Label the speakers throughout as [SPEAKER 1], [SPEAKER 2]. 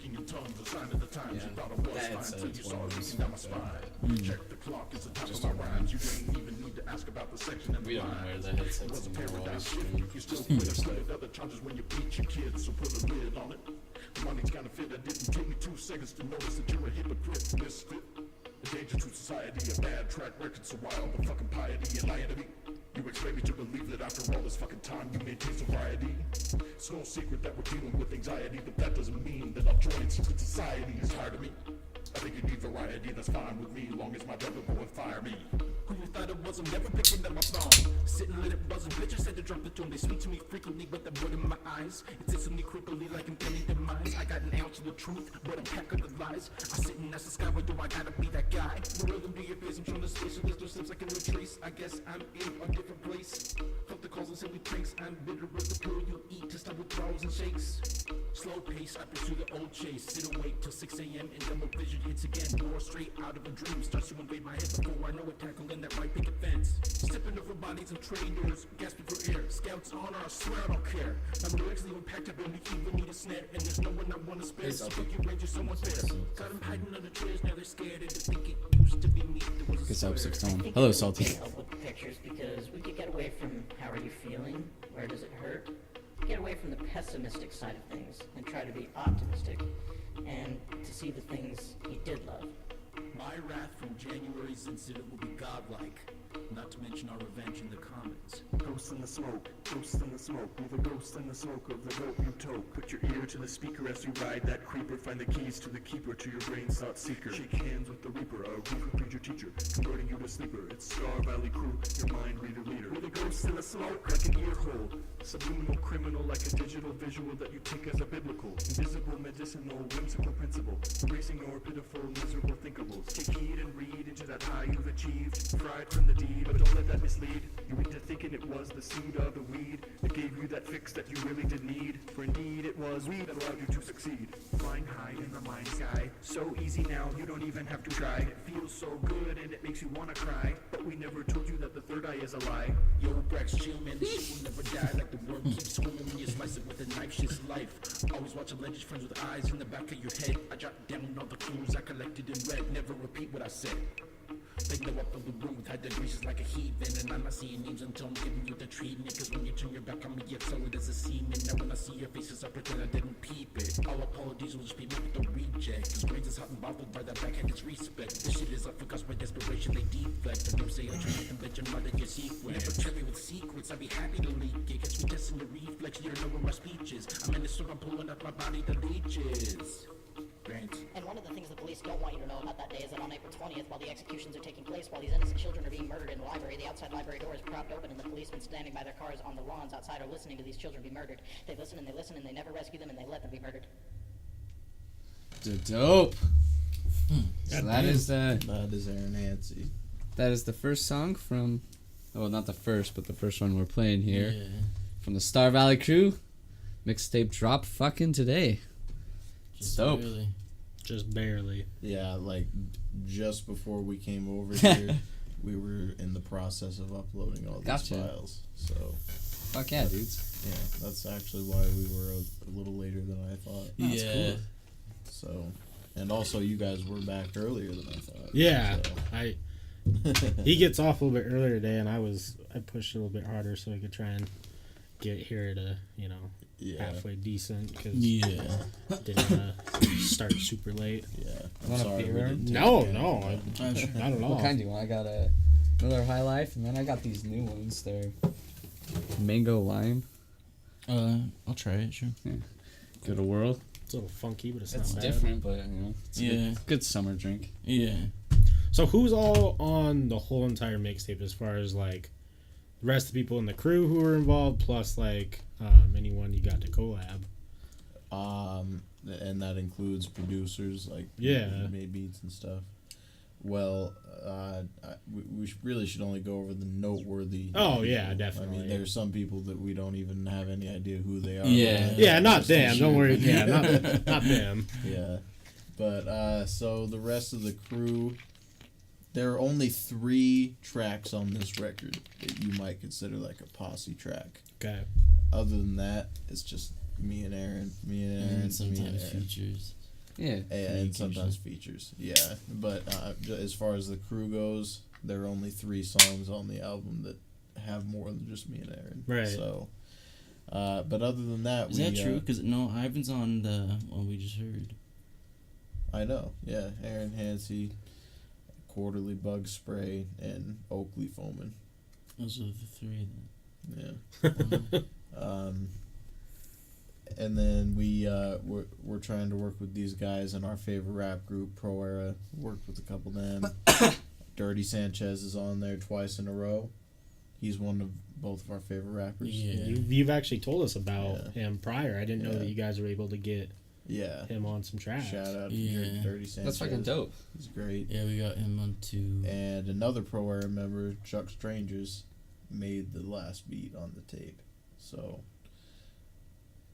[SPEAKER 1] speaking in tongues, a sign of the times. You thought I was fine until you saw it leaking down my spine. Check the clock, it's the top of my rhymes. You didn't even need to ask about the section and the
[SPEAKER 2] We don't wear the headsets in
[SPEAKER 1] paradise shift. You still could have studied other charges when you beat your kids, so put a lid on it. The money's counterfeit. It didn't take me 2 seconds to notice that you're a hypocrite, misfit. A danger to society, a bad track record, so why all the fucking piety? You lying to me? You expect me to believe that after all this fucking time you maintain sobriety? It's no secret that we're dealing with anxiety, but that doesn't mean that I'll join secret society. It's tired of me. I think you need variety, that's fine with me, long as my devil won't fire me. Who you thought it was? I'm never picking up my phone. Sitting lit it buzzing, bitches said to drop the tune. They speak to me frequently, but the blood in my eyes. It's instantly creepily like impending demise. I got an ounce of the truth, but a pack of the lies. I sit and ask the sky, why do I gotta be that guy? The rhythm to your face, I'm trying to stay so there's no steps I can retrace. I guess I'm in a different place. Fuck the calls and silly pranks. I'm bitter as the pill you eat to stop withdrawals and shakes. Slow pace, I pursue the old chase. Sit awake till 6 a.m. and double vision hits again. More straight out of a dream. Starts to invade my head before I know it. Tackling that right picket fence. Stepping over bodies and traders. Gasping for air. Scouts honor, I swear I don't care. My lyrics leaving packed up and we even need a snare. And there's no one I wanna spare. So pick your range is someone fair. Got them hiding under chairs. Now they're scared and they think it used to be me.
[SPEAKER 3] Guess up 6 time. Hello, Salty.
[SPEAKER 4] Help with the pictures because we could get away from how are you feeling, where does it hurt, get away from the pessimistic side of things and try to be optimistic and to see the things you did love.
[SPEAKER 1] My wrath from January's incident will be godlike, not to mention our revenge in the commons.
[SPEAKER 5] Ghosts in the smoke, ghosts in the smoke, leave a ghost in the smoke of the goat you tote. Put your ear to the speaker as you ride that creeper, find the keys to the keeper to your brain's thought seeker. Shake hands with the reaper, a reaper preacher teacher, converting you to sleeper. It's Star Valley Crew, your mind reader leader. With a ghost in the smoke like an ear hole, subliminal criminal like a digital visual that you take as a biblical, invisible medicinal whimsical principle, erasing your pitiful miserable thinkables. Take heed and read into that high you've achieved, fried from the deed, but don't let that mislead you into thinking it was the seed of the weed that gave you that fix that you really did need. For indeed it was weed that allowed you to succeed. Flying high in the mind sky, so easy now you don't even have to try. It feels so good and it makes you wanna cry, but we never told you that the third eye is a lie.
[SPEAKER 1] Yo, Brax, chill, man, this shit will never die. Like the worm keeps swimming when you slice it with a knife, shit's life. Always watch a legend, friends with eyes in the back of your head. I jot down all the clues I collected in red, never repeat what I said. They know up in the room with high degrees like a heathen, and I'm not seeing names until I'm giving you the treatment. Cause when you turn your back on me, it's solid as a semen. Now when I see your faces, I pretend I didn't peep it. All apologies will just be met with a reject. Cause brains is hot and bothered by that backhanded respect. This shit is up because by desperation they deflect. I don't say I try nothing, bitch, I'm not in your secret. Never tell me with secrets, I'd be happy to leak it. Cause we testing the reflex, you don't know where my speech is. I'm in the store, I'm pulling out my body, the leeches.
[SPEAKER 4] And one of the things the police don't want you to know about that day is that on April 20th, while the executions are taking place, while these innocent children are being murdered in the library, the outside library door is propped open and the policemen standing by their cars on the lawns outside are listening to these children be murdered. They listen and they listen and they never rescue them and they let them be murdered.
[SPEAKER 3] Dope. So that is
[SPEAKER 2] Aaron Hansen.
[SPEAKER 3] that is the first song from, oh, not the first, but the first one we're playing here.
[SPEAKER 2] Yeah.
[SPEAKER 3] From the Star Valley Crew. Mixtape dropped fucking today.
[SPEAKER 2] Just
[SPEAKER 3] dope.
[SPEAKER 2] Really.
[SPEAKER 6] Just barely.
[SPEAKER 2] Yeah, like just before we came over here, we were in the process of uploading all these files. So,
[SPEAKER 3] fuck yeah, dudes.
[SPEAKER 2] Yeah, that's actually why we were a little later than I thought.
[SPEAKER 3] Yeah.
[SPEAKER 2] Cool. So, and also you guys were back earlier than I thought.
[SPEAKER 6] Yeah,
[SPEAKER 2] so.
[SPEAKER 6] He gets off a little bit earlier today, and I pushed a little bit harder so I could try and get here to halfway decent because
[SPEAKER 2] didn't
[SPEAKER 6] start super late.
[SPEAKER 2] Yeah,
[SPEAKER 3] I'm sorry.
[SPEAKER 6] No, not at all.
[SPEAKER 3] What kind do you want? I got a Miller High Life, and then I got these new ones. They're mango lime.
[SPEAKER 2] I'll try it. Sure.
[SPEAKER 3] Yeah. Good a whirl.
[SPEAKER 6] It's a little funky, but it's
[SPEAKER 3] It's
[SPEAKER 6] not
[SPEAKER 3] different, but it's
[SPEAKER 2] yeah,
[SPEAKER 3] good summer drink.
[SPEAKER 2] Yeah.
[SPEAKER 6] So who's all on the whole entire mixtape as far as like the rest of the people in the crew who were involved, plus like anyone you got to collab?
[SPEAKER 2] And that includes producers like
[SPEAKER 6] who
[SPEAKER 2] made beats and stuff. Well, we really should only go over the noteworthy.
[SPEAKER 6] Oh,
[SPEAKER 2] people.
[SPEAKER 6] yeah, definitely.
[SPEAKER 2] I mean, there's some people that we don't even have any idea who they are.
[SPEAKER 6] Yeah, not them. Don't worry. Yeah, not them.
[SPEAKER 2] Yeah, but so the rest of the crew, there are only 3 tracks on this record that you might consider like a posse track.
[SPEAKER 6] Okay.
[SPEAKER 2] Other than that, it's just me and Aaron.
[SPEAKER 7] And sometimes features.
[SPEAKER 3] Yeah.
[SPEAKER 2] and sometimes features. Yeah, but as far as the crew goes, there are only 3 songs on the album that have more than just me and Aaron.
[SPEAKER 6] Right.
[SPEAKER 2] So, but other than that,
[SPEAKER 7] Is that true? Because no, Ivan's on the one we just heard.
[SPEAKER 2] I know. Yeah, Aaron Hansey, Quarterly Bug Spray, and Oakley Foreman.
[SPEAKER 7] Those are the 3 then.
[SPEAKER 2] Yeah. And then we're trying to work with these guys in our favorite rap group, Pro Era. Worked with a couple of them. Dirty Sanchez is on there twice in a row. He's one of both of our favorite rappers.
[SPEAKER 7] Yeah.
[SPEAKER 6] You've actually told us about him prior. I didn't know that you guys were able to get him on some tracks.
[SPEAKER 2] Shout out to Dirty Sanchez.
[SPEAKER 3] That's fucking dope.
[SPEAKER 2] He's great.
[SPEAKER 7] Yeah, we got him on 2.
[SPEAKER 2] And another Pro Era member, Chuck Strangers, made the last beat on the tape. So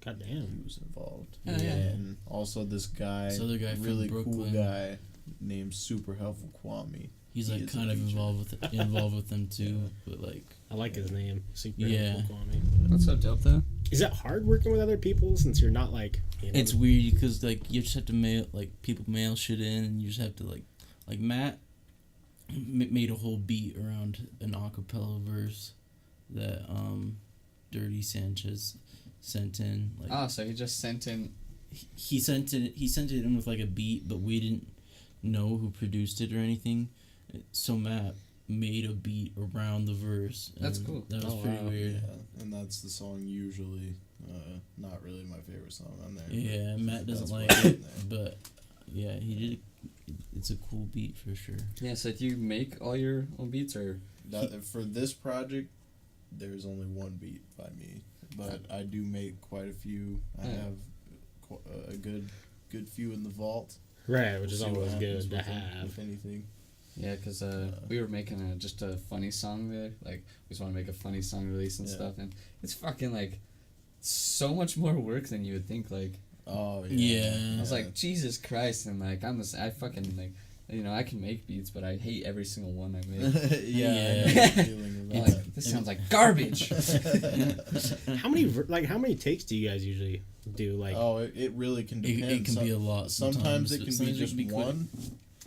[SPEAKER 6] Goddamn.
[SPEAKER 2] he was involved.
[SPEAKER 3] Oh, yeah.
[SPEAKER 2] And also this guy,
[SPEAKER 7] This other guy from
[SPEAKER 2] really cool
[SPEAKER 7] Brooklyn.
[SPEAKER 2] guy named Super Helpful Kwame.
[SPEAKER 7] He's
[SPEAKER 2] He
[SPEAKER 7] like
[SPEAKER 2] is a
[SPEAKER 7] kind of
[SPEAKER 2] feature.
[SPEAKER 7] involved with them too, but like
[SPEAKER 6] I like his name. Super
[SPEAKER 7] Yeah.
[SPEAKER 6] Helpful Kwame.
[SPEAKER 3] That's so dope, though.
[SPEAKER 6] Is it hard working with other people since you're not like, you know,
[SPEAKER 7] it's weird because like you just have to mail people mail shit in, and you just have to like Matt made a whole beat around an acapella verse that Dirty Sanchez sent in. Like
[SPEAKER 3] Oh, so he just sent in.
[SPEAKER 7] he sent it in with like a beat, but we didn't know who produced it or anything. So Matt made a beat around the verse.
[SPEAKER 3] That's
[SPEAKER 7] and
[SPEAKER 3] cool.
[SPEAKER 7] That was
[SPEAKER 6] Oh,
[SPEAKER 7] pretty
[SPEAKER 6] wow.
[SPEAKER 7] weird.
[SPEAKER 2] Yeah, and that's the song usually. Not really my favorite song on there.
[SPEAKER 7] Yeah, Matt doesn't
[SPEAKER 2] That's
[SPEAKER 7] like
[SPEAKER 2] what's on
[SPEAKER 7] it, but yeah, he did. It's a cool beat for sure.
[SPEAKER 3] Yeah, so do you make all your own beats, or?
[SPEAKER 2] For this project, there's only one beat by me, but I do make quite a few. I
[SPEAKER 3] Yeah.
[SPEAKER 2] have a good few in the vault.
[SPEAKER 6] right, which is
[SPEAKER 2] We'll see what
[SPEAKER 6] always
[SPEAKER 2] happens
[SPEAKER 6] good to
[SPEAKER 2] with it,
[SPEAKER 6] have.
[SPEAKER 2] if anything.
[SPEAKER 3] Yeah, because we were making just a funny song there. Like, we just want to make a funny song release and
[SPEAKER 2] Yeah.
[SPEAKER 3] stuff. And it's fucking, like, so much more work than you would think. Like,
[SPEAKER 2] Oh
[SPEAKER 7] Yeah.
[SPEAKER 3] I was like, Jesus Christ. And, like, I fucking, like, you know, I can make beats, but I hate every single one I make.
[SPEAKER 2] yeah,
[SPEAKER 7] Yeah.
[SPEAKER 2] I know the feeling
[SPEAKER 3] I'm
[SPEAKER 2] about
[SPEAKER 3] like, this sounds like garbage.
[SPEAKER 6] How many takes do you guys usually do? Like,
[SPEAKER 2] Oh, it really can depend.
[SPEAKER 7] It can be a lot.
[SPEAKER 2] Sometimes it can be
[SPEAKER 7] Sometimes
[SPEAKER 2] just
[SPEAKER 7] quick.
[SPEAKER 2] one,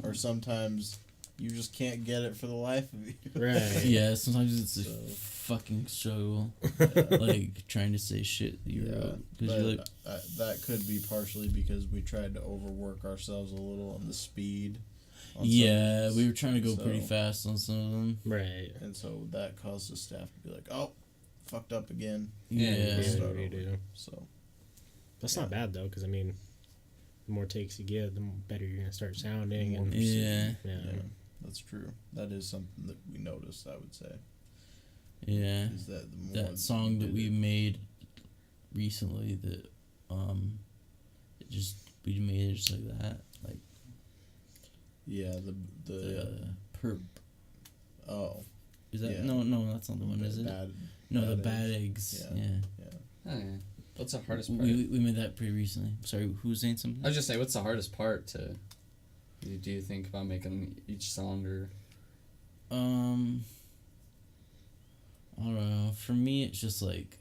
[SPEAKER 2] or sometimes you just can't get it for the life of you.
[SPEAKER 6] right.
[SPEAKER 7] Yeah, sometimes it's a
[SPEAKER 2] So-
[SPEAKER 7] fucking struggle, like trying to say shit that you
[SPEAKER 2] Yeah,
[SPEAKER 7] wrote.
[SPEAKER 2] but
[SPEAKER 7] Because you're like,
[SPEAKER 2] that could be partially because we tried to overwork ourselves a little on the speed. on some
[SPEAKER 7] yeah,
[SPEAKER 2] of
[SPEAKER 7] we
[SPEAKER 2] these.
[SPEAKER 7] were trying to go pretty
[SPEAKER 2] So-
[SPEAKER 7] fast on some of them.
[SPEAKER 6] Right.
[SPEAKER 2] And so that caused the staff to be like, "Oh, fucked up again."
[SPEAKER 3] Yeah,
[SPEAKER 7] Yeah,
[SPEAKER 2] Start
[SPEAKER 6] we
[SPEAKER 2] over.
[SPEAKER 6] do.
[SPEAKER 2] So
[SPEAKER 6] That's not bad though, because I mean, the more takes you get, the better you're gonna start sounding. And
[SPEAKER 7] yeah,
[SPEAKER 6] yeah.
[SPEAKER 2] yeah, that's true. That is something that we noticed. I would say
[SPEAKER 7] yeah.
[SPEAKER 2] is that the more
[SPEAKER 7] That song that
[SPEAKER 2] did
[SPEAKER 7] we
[SPEAKER 2] it-
[SPEAKER 7] made recently, that we made it just like that, like
[SPEAKER 2] yeah
[SPEAKER 7] the perp.
[SPEAKER 2] oh
[SPEAKER 7] Is that
[SPEAKER 2] yeah.
[SPEAKER 7] no? That's not the one, is it?
[SPEAKER 2] bad,
[SPEAKER 7] No, the
[SPEAKER 2] Bad
[SPEAKER 7] bad
[SPEAKER 2] Eggs.
[SPEAKER 7] eggs.
[SPEAKER 2] Yeah.
[SPEAKER 7] Yeah.
[SPEAKER 3] Oh, yeah. What's the hardest part?
[SPEAKER 7] We made that pretty recently. Sorry, who was saying something?
[SPEAKER 3] I was just saying, what's the hardest part to do you think about making each song, or?
[SPEAKER 7] I don't know. For me, it's just like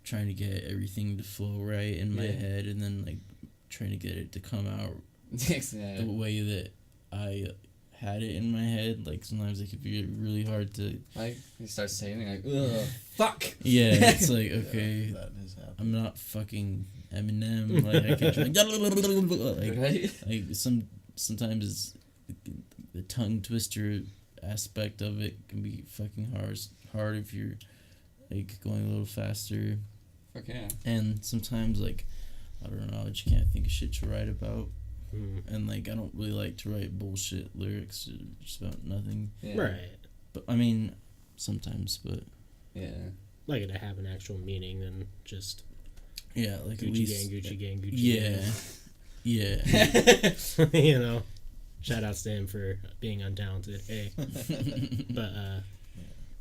[SPEAKER 7] trying to get everything to flow right in my
[SPEAKER 3] Yeah.
[SPEAKER 7] head, and then like trying to get it to come out
[SPEAKER 3] Yeah.
[SPEAKER 7] the way that I had it in my head. Like sometimes it could be really hard to.
[SPEAKER 3] Like, you start saying it, like, ugh, fuck!
[SPEAKER 7] Yeah, it's like
[SPEAKER 2] Yeah,
[SPEAKER 7] okay,
[SPEAKER 2] that has happened.
[SPEAKER 7] I'm not fucking Eminem. Like I can like
[SPEAKER 3] Right?
[SPEAKER 7] like sometimes it's the tongue twister aspect of it can be fucking hard if you're like going a little faster,
[SPEAKER 3] Fuck yeah.
[SPEAKER 7] and sometimes like I don't know, I just can't think of shit to write about, and like I don't really like to write bullshit lyrics just about nothing,
[SPEAKER 3] Yeah.
[SPEAKER 6] Right.
[SPEAKER 7] but I mean sometimes, but
[SPEAKER 3] Yeah.
[SPEAKER 6] Like it to have an actual meaning than just
[SPEAKER 7] yeah, like at
[SPEAKER 6] Gucci
[SPEAKER 7] least
[SPEAKER 6] gang, Gucci gang, Gucci
[SPEAKER 7] yeah.
[SPEAKER 6] gang. You know, shout outs to him for being untalented. Hey, but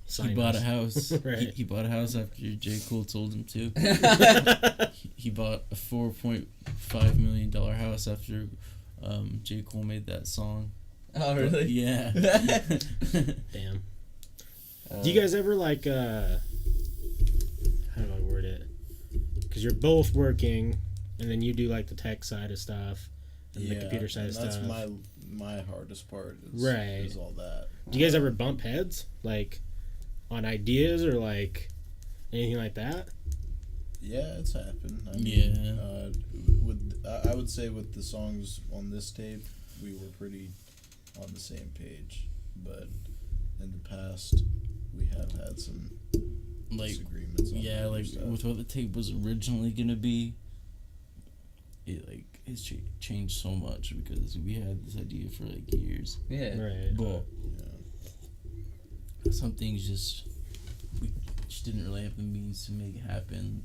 [SPEAKER 7] He
[SPEAKER 6] sign
[SPEAKER 7] bought
[SPEAKER 6] us.
[SPEAKER 7] a house.
[SPEAKER 6] Right.
[SPEAKER 7] He bought a house after J. Cole told him to. He bought a $4.5 million house after J. Cole made that song.
[SPEAKER 3] Oh, really?
[SPEAKER 7] Yeah.
[SPEAKER 6] Damn. Do you guys ever like how do I word it? Because you're both working, and then you do like the tech side of stuff, and the computer side of
[SPEAKER 2] that's
[SPEAKER 6] stuff.
[SPEAKER 2] That's my hardest part. Is all that.
[SPEAKER 6] Do you guys ever bump heads like on ideas or like anything like that?
[SPEAKER 2] Yeah, it's happened. I would say with the songs on this tape, we were pretty on the same page, but in the past, we have had some disagreements.
[SPEAKER 7] With what the tape was originally gonna be, it's changed so much because we had this idea for like years.
[SPEAKER 3] Yeah.
[SPEAKER 6] Right.
[SPEAKER 7] But some things we just didn't really have the means to make it happen.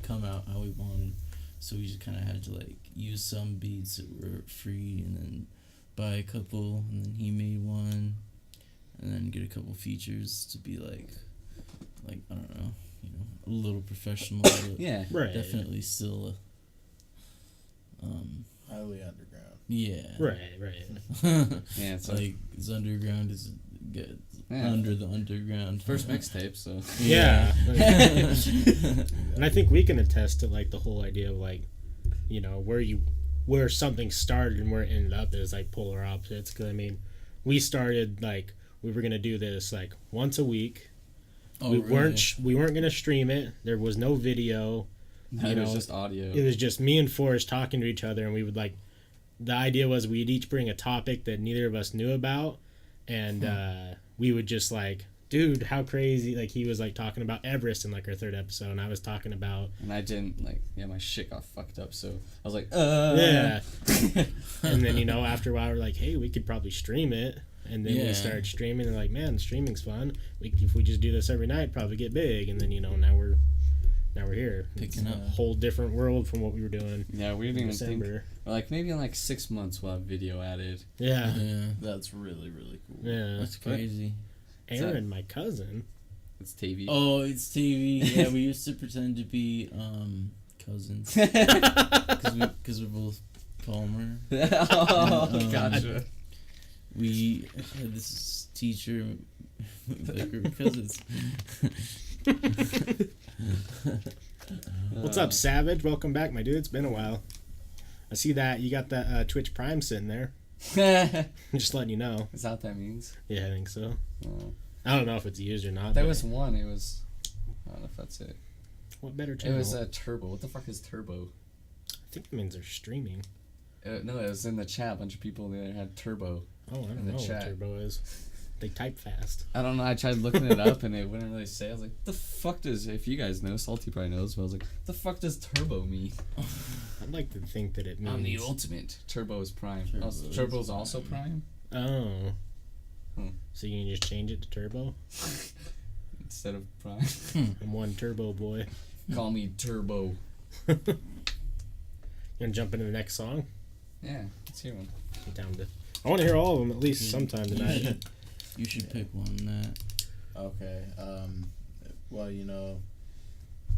[SPEAKER 7] Come out how we wanted. So we just kind of had to like use some beats that were free and then buy a couple, and then he made one, and then get a couple features to be like I don't know, a little professional. But definitely still
[SPEAKER 2] highly underground.
[SPEAKER 7] Yeah.
[SPEAKER 6] Right.
[SPEAKER 3] Yeah, it's
[SPEAKER 7] like it's underground is good. Under the underground.
[SPEAKER 3] First mixtape, so
[SPEAKER 6] yeah. And I think we can attest to like the whole idea of like, where something started and where it ended up is like polar opposites. Because I mean, we started like we were gonna do this like once a week. We weren't gonna stream it. There was no video.
[SPEAKER 3] It was just audio.
[SPEAKER 6] It was just me and Forrest talking to each other, and we would like. The idea was we'd each bring a topic that neither of us knew about, and we would just like, dude, how crazy! Like he was like talking about Everest in like our third episode, and I was talking about.
[SPEAKER 3] And I didn't my shit got fucked up, so I was like,
[SPEAKER 6] yeah. And then after a while we're like, hey, we could probably stream it, and then we started streaming, and like, man, streaming's fun. If we just do this every night, probably get big, and then now we're here.
[SPEAKER 7] Picking up
[SPEAKER 6] a whole different world from what we were doing.
[SPEAKER 3] Yeah, we didn't even
[SPEAKER 6] December.
[SPEAKER 3] think. Maybe in 6 months we'll have video added.
[SPEAKER 6] Yeah.
[SPEAKER 2] That's really, really cool.
[SPEAKER 6] Yeah.
[SPEAKER 7] That's crazy.
[SPEAKER 6] Aaron, my cousin.
[SPEAKER 3] It's TV.
[SPEAKER 7] Oh, it's TV. Yeah, we used to pretend to be cousins because we're both Palmer.
[SPEAKER 3] Oh, gotcha.
[SPEAKER 7] We had this teacher. Like we're cousins.
[SPEAKER 6] What's up, Savage? Welcome back, my dude. It's been a while. I see that you got that Twitch Prime sitting there. I'm just letting you know.
[SPEAKER 3] Is that what that means?
[SPEAKER 6] Yeah, I think so.
[SPEAKER 3] Oh.
[SPEAKER 6] I don't know if it's used or not.
[SPEAKER 3] There was one. It was. I don't know if that's it.
[SPEAKER 6] What better channel?
[SPEAKER 3] It was a Turbo. What the fuck is Turbo?
[SPEAKER 6] I think it means they're streaming.
[SPEAKER 3] No, it was in the chat. A bunch of people there had Turbo.
[SPEAKER 6] Oh, I don't know what Turbo is. They type fast.
[SPEAKER 3] I don't know. I tried looking it up and it wouldn't really say. I was like, the fuck does, if you guys know, Salty probably knows, but I was like, the fuck does Turbo mean?
[SPEAKER 6] I'd like to think that it means...
[SPEAKER 3] I'm the ultimate. Turbo is Prime. Turbo's also Prime?
[SPEAKER 6] Oh. So you can just change it to Turbo?
[SPEAKER 3] Instead of Prime?
[SPEAKER 6] I'm one Turbo boy.
[SPEAKER 3] Call me Turbo.
[SPEAKER 6] You gonna jump into the next song?
[SPEAKER 3] Yeah, let's hear one.
[SPEAKER 6] I want to hear all of them at least sometime tonight.
[SPEAKER 7] You should pick one, Nat.
[SPEAKER 2] Okay. Well,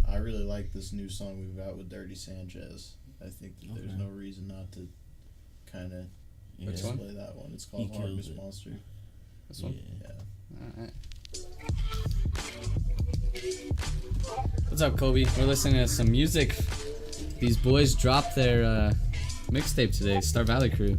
[SPEAKER 2] I really like this new song we've got with Dirty Sanchez. I think that there's no reason not to kind of display that one. It's called Harvest Monster.
[SPEAKER 3] This one?
[SPEAKER 2] Yeah.
[SPEAKER 3] Alright. What's up, Kobe? We're listening to some music. These boys dropped their mixtape today, Star Valley Crew.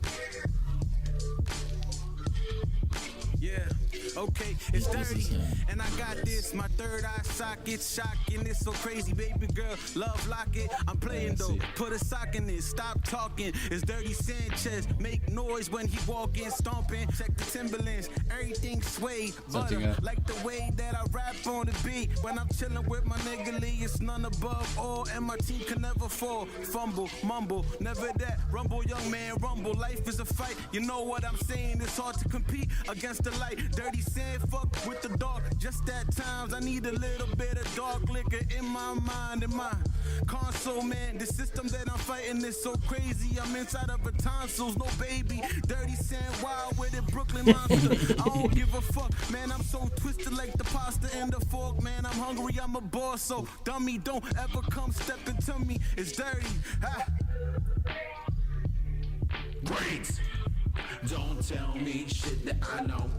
[SPEAKER 8] Okay, it's dirty, and I got this. My third eye socket shocking. It's so crazy, baby girl. Love lock it. I'm playing though. Put a sock in it. Stop talking. It's Dirty Sanchez. Make noise when he walking, stomping. Check the Timberlands. Everything sway. Butter, like the way that I rap on the beat. When I'm chilling with my nigga Lee, it's none above all, and my team can never fall. Fumble, mumble, never that. Rumble, young man, rumble. Life is a fight. You know what I'm saying? It's hard to compete against the light. Dirty Sand, fuck with the dark. Just at times I need a little bit of dark liquor in my mind and my console, man. The system that I'm fighting is so crazy. I'm inside of a tonsils, no baby. Dirty Sand, wild with it, Brooklyn monster. I don't give a fuck, man. I'm so twisted like the pasta and the fork, man. I'm hungry, I'm a boss, so dummy, don't ever come step into me. It's dirty.
[SPEAKER 1] Brains. Don't tell me shit that I know.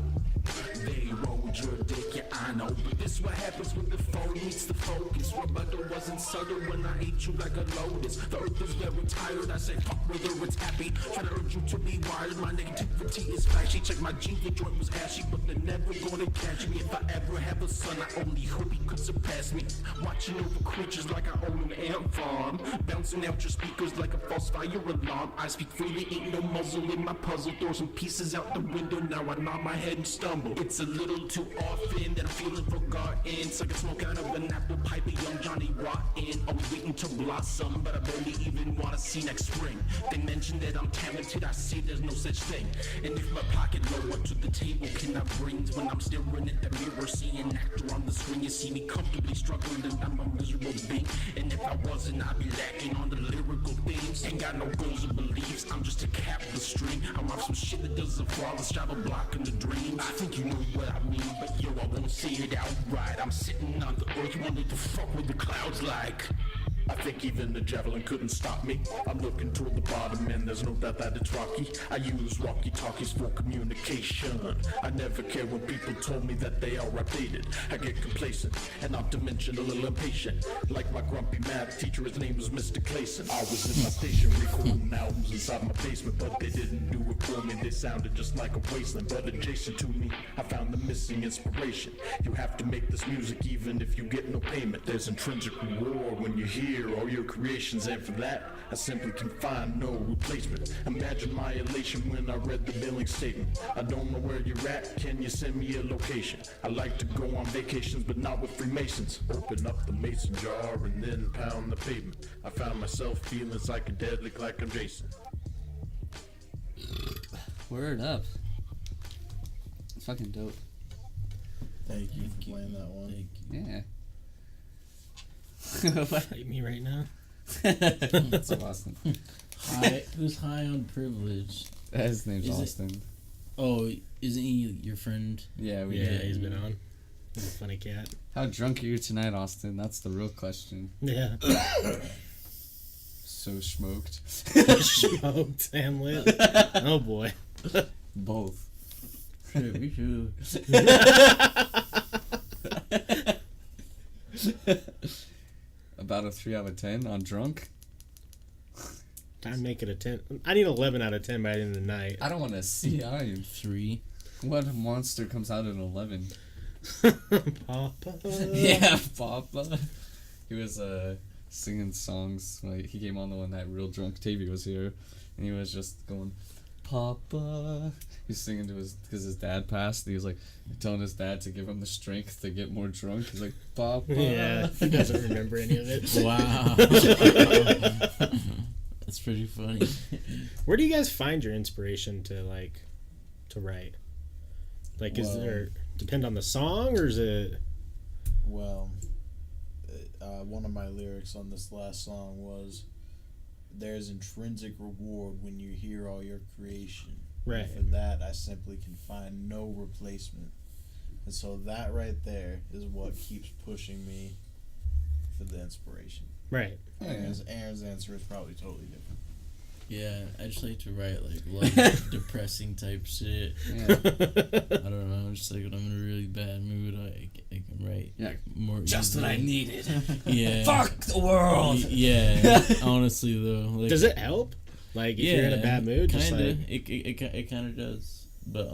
[SPEAKER 1] They roll your dick, yeah I know. But this what happens when the phone meets the focus. Rebuttal wasn't subtle when I ate you like a lotus. The earth is very tired, I say fuck whether it's happy. Try to urge you to be wired, my negativity is flashy. Check my jeans, the joint was ashy, but they're never gonna catch me. If I ever have a son, I only hope he could surpass me. Watching over creatures like I own an ant farm, bouncing out your speakers like a false fire alarm. I speak freely, ain't no muzzle in my puzzle. Throw some pieces out the window, now I nod my head and stumble. It's a little too often that I'm feeling forgotten. Sucking smoke out of an apple pipe, a young Johnny rotten. Always waiting to blossom, but I barely even wanna see next spring. They mention that I'm talented, I say there's no such thing. And if my pocket low, what to the table can I bring? When I'm staring at the mirror, seeing an actor on the screen. You see me comfortably struggling, and I'm a miserable being. And if I wasn't, I'd be lacking on the lyrical themes. Ain't got no goals or beliefs, I'm just a cap of the string. I'm off some shit that doesn't fall, let's drive a block in the dreams. I think you know what I mean, but yo, I won't say it outright. I'm sitting on the earth, wondering the fuck with the clouds like. I think even the javelin couldn't stop me. I'm looking toward the bottom and there's no doubt that it's rocky. I use walkie-talkies for communication. I never care when people told me that they are outdated. I get complacent and not to mention a little impatient. Like my grumpy math teacher, his name was Mr. Clayson. I was in my station recording albums inside my basement, but they didn't do it for me. They sounded just like a wasteland, but adjacent to me, I found the missing inspiration. You have to make this music even if you get no payment. There's intrinsic reward when you hear all your creations, and for that I simply can find no replacement. Imagine my elation when I read the billing statement. I don't know where you're at, can you send me a location? I like to go on vacations but not with Freemasons. Open up the mason jar and then pound the pavement. I found myself feeling psychedelic like I'm Jason.
[SPEAKER 3] Word up. It's fucking dope.
[SPEAKER 2] Thank you for playing that one.
[SPEAKER 3] Yeah.
[SPEAKER 6] Fight me right now.
[SPEAKER 3] That's so Austin.
[SPEAKER 7] High, who's high on privilege?
[SPEAKER 3] His name's
[SPEAKER 7] Is it-
[SPEAKER 3] Austin.
[SPEAKER 7] Oh, isn't he your friend?
[SPEAKER 3] Yeah, we
[SPEAKER 6] Yeah,
[SPEAKER 3] did.
[SPEAKER 6] he's been on. He's a funny cat.
[SPEAKER 3] How drunk are you tonight, Austin? That's the real question.
[SPEAKER 6] Yeah.
[SPEAKER 3] So smoked.
[SPEAKER 6] Smoked and lit. Oh boy.
[SPEAKER 3] Both.
[SPEAKER 7] Shit, we should.
[SPEAKER 3] About a 3 out of 10 on drunk.
[SPEAKER 6] I'd make it a 10. I need 11 out of 10 by the end of the night.
[SPEAKER 3] I don't want to see. I
[SPEAKER 7] 3.
[SPEAKER 3] What monster comes out at 11?
[SPEAKER 6] Papa.
[SPEAKER 3] Yeah, Papa. He was singing songs. Like he came on the one that real drunk Tavy was here, and he was just going, Papa. He's singing to because his dad passed. He was like telling his dad to give him the strength to get more drunk. He's like, Papa.
[SPEAKER 6] Yeah, he doesn't remember any of it.
[SPEAKER 7] Wow. That's pretty funny.
[SPEAKER 6] Where do you guys find your inspiration to write? Like, is
[SPEAKER 2] Well-
[SPEAKER 6] there depend on the song, or is it?
[SPEAKER 2] Well, one of my lyrics on this last song was, "There's intrinsic reward when you hear all your creation."
[SPEAKER 6] Right.
[SPEAKER 2] And for that, I simply can find no replacement. And so that right there is what keeps pushing me for the inspiration.
[SPEAKER 6] Right.
[SPEAKER 2] Aaron's answer is probably totally different.
[SPEAKER 7] Yeah, I just like to write like love, depressing type shit.
[SPEAKER 3] Yeah.
[SPEAKER 7] I don't know. I'm just like when I'm in a really bad mood, I can write.
[SPEAKER 3] Yeah.
[SPEAKER 7] More.
[SPEAKER 3] Just what I
[SPEAKER 7] easily.
[SPEAKER 3] needed.
[SPEAKER 7] Yeah.
[SPEAKER 3] Fuck the world.
[SPEAKER 7] Yeah. Honestly, though. Like,
[SPEAKER 6] Does it help? Like, if you're in a bad mood, just
[SPEAKER 7] kinda.
[SPEAKER 6] like,
[SPEAKER 7] It kind of does. But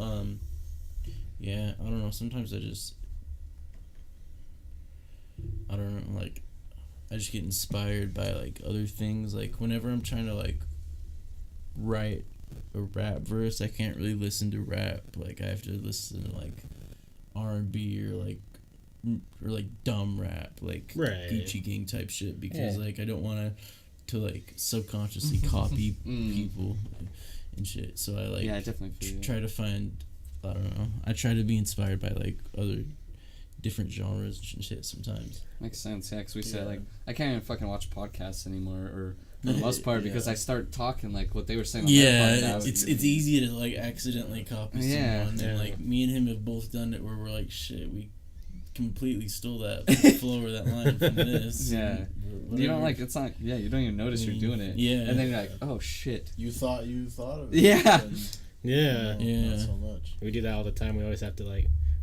[SPEAKER 7] yeah. I don't know. Sometimes I don't know. Like, I just get inspired by like other things. Like whenever I'm trying to like write a rap verse, I can't really listen to rap. Like I have to listen to like R&B or like dumb rap, like
[SPEAKER 6] Right.
[SPEAKER 7] Gucci Gang type shit, because like I don't want to like subconsciously copy people and shit. So I like
[SPEAKER 3] Yeah, I definitely feel you.
[SPEAKER 7] try to find, I don't know, I try to be inspired by like other different genres and shit sometimes.
[SPEAKER 3] Makes sense, yeah, because we said,
[SPEAKER 2] Yeah.
[SPEAKER 3] like, I can't even fucking watch podcasts anymore, or for the most part, because I start talking, like, what they were saying on their
[SPEAKER 7] Yeah,
[SPEAKER 3] podcast.
[SPEAKER 7] it's easy to like accidentally copy
[SPEAKER 3] Yeah.
[SPEAKER 7] someone, and
[SPEAKER 6] Yeah.
[SPEAKER 7] like me and him have both done it where we're like, shit, we completely stole that flow or that line from this.
[SPEAKER 3] Yeah.
[SPEAKER 7] and
[SPEAKER 3] You don't,
[SPEAKER 7] whatever.
[SPEAKER 3] like, it's not, yeah, you don't even notice you're doing it.
[SPEAKER 7] Yeah.
[SPEAKER 3] And then you're like, oh, shit.
[SPEAKER 2] You thought of it.
[SPEAKER 3] Yeah.
[SPEAKER 2] and,
[SPEAKER 6] yeah.
[SPEAKER 2] you know,
[SPEAKER 7] Yeah.
[SPEAKER 2] Not so much.
[SPEAKER 6] We do that all the time. We always have to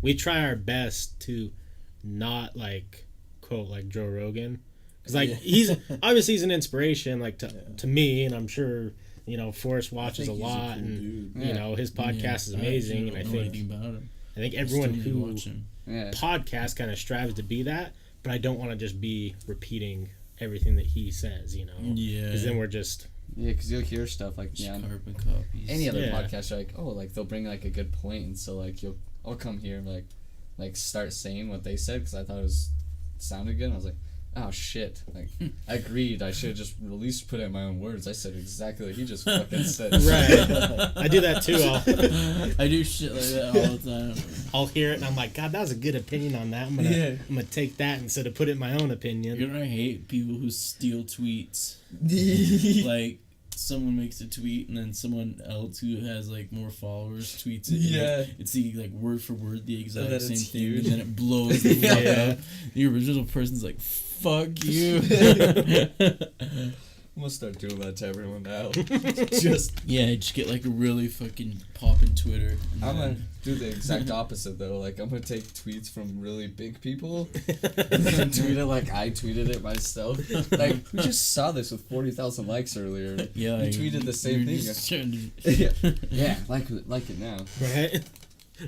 [SPEAKER 6] we try our best to not like quote like Joe Rogan, because like he's obviously he's an inspiration like to me, and I'm sure Forrest watches a lot, and his podcast is amazing, and I think everyone who podcasts kind of strives to be that, but I don't want to just be repeating everything that he says, because then we're just
[SPEAKER 3] because you'll hear stuff like
[SPEAKER 7] carbon copies.
[SPEAKER 3] Any other podcast, you're like, oh, like they'll bring like a good point, and so like I'll come here and like start saying what they said because I thought it sounded good, and I was like, oh shit, like I agreed, I should have just at least put it in my own words. I said exactly what he just fucking said.
[SPEAKER 6] Right. I do that too.
[SPEAKER 7] I do shit like that all the time.
[SPEAKER 6] I'll hear it and I'm like, God, that was a good opinion on that. I'm gonna take that instead of put it in my own opinion.
[SPEAKER 7] You're gonna hate people who steal tweets. Like someone makes a tweet and then someone else who has like more followers tweets it.
[SPEAKER 3] Yeah.
[SPEAKER 7] It's the like word for word the exact same thing,
[SPEAKER 3] huge.
[SPEAKER 7] and then it blows the fuck up. The original person's like, fuck you.
[SPEAKER 3] I'm gonna start doing that to everyone now. just
[SPEAKER 7] get like a really fucking poppin' Twitter.
[SPEAKER 3] I'm gonna do the exact opposite though. Like I'm gonna take tweets from really big people and then tweet it like I tweeted it myself. Like we just saw this with 40,000 likes earlier.
[SPEAKER 7] Yeah,
[SPEAKER 3] you tweeted the same thing. Yeah, like it now.
[SPEAKER 6] Right.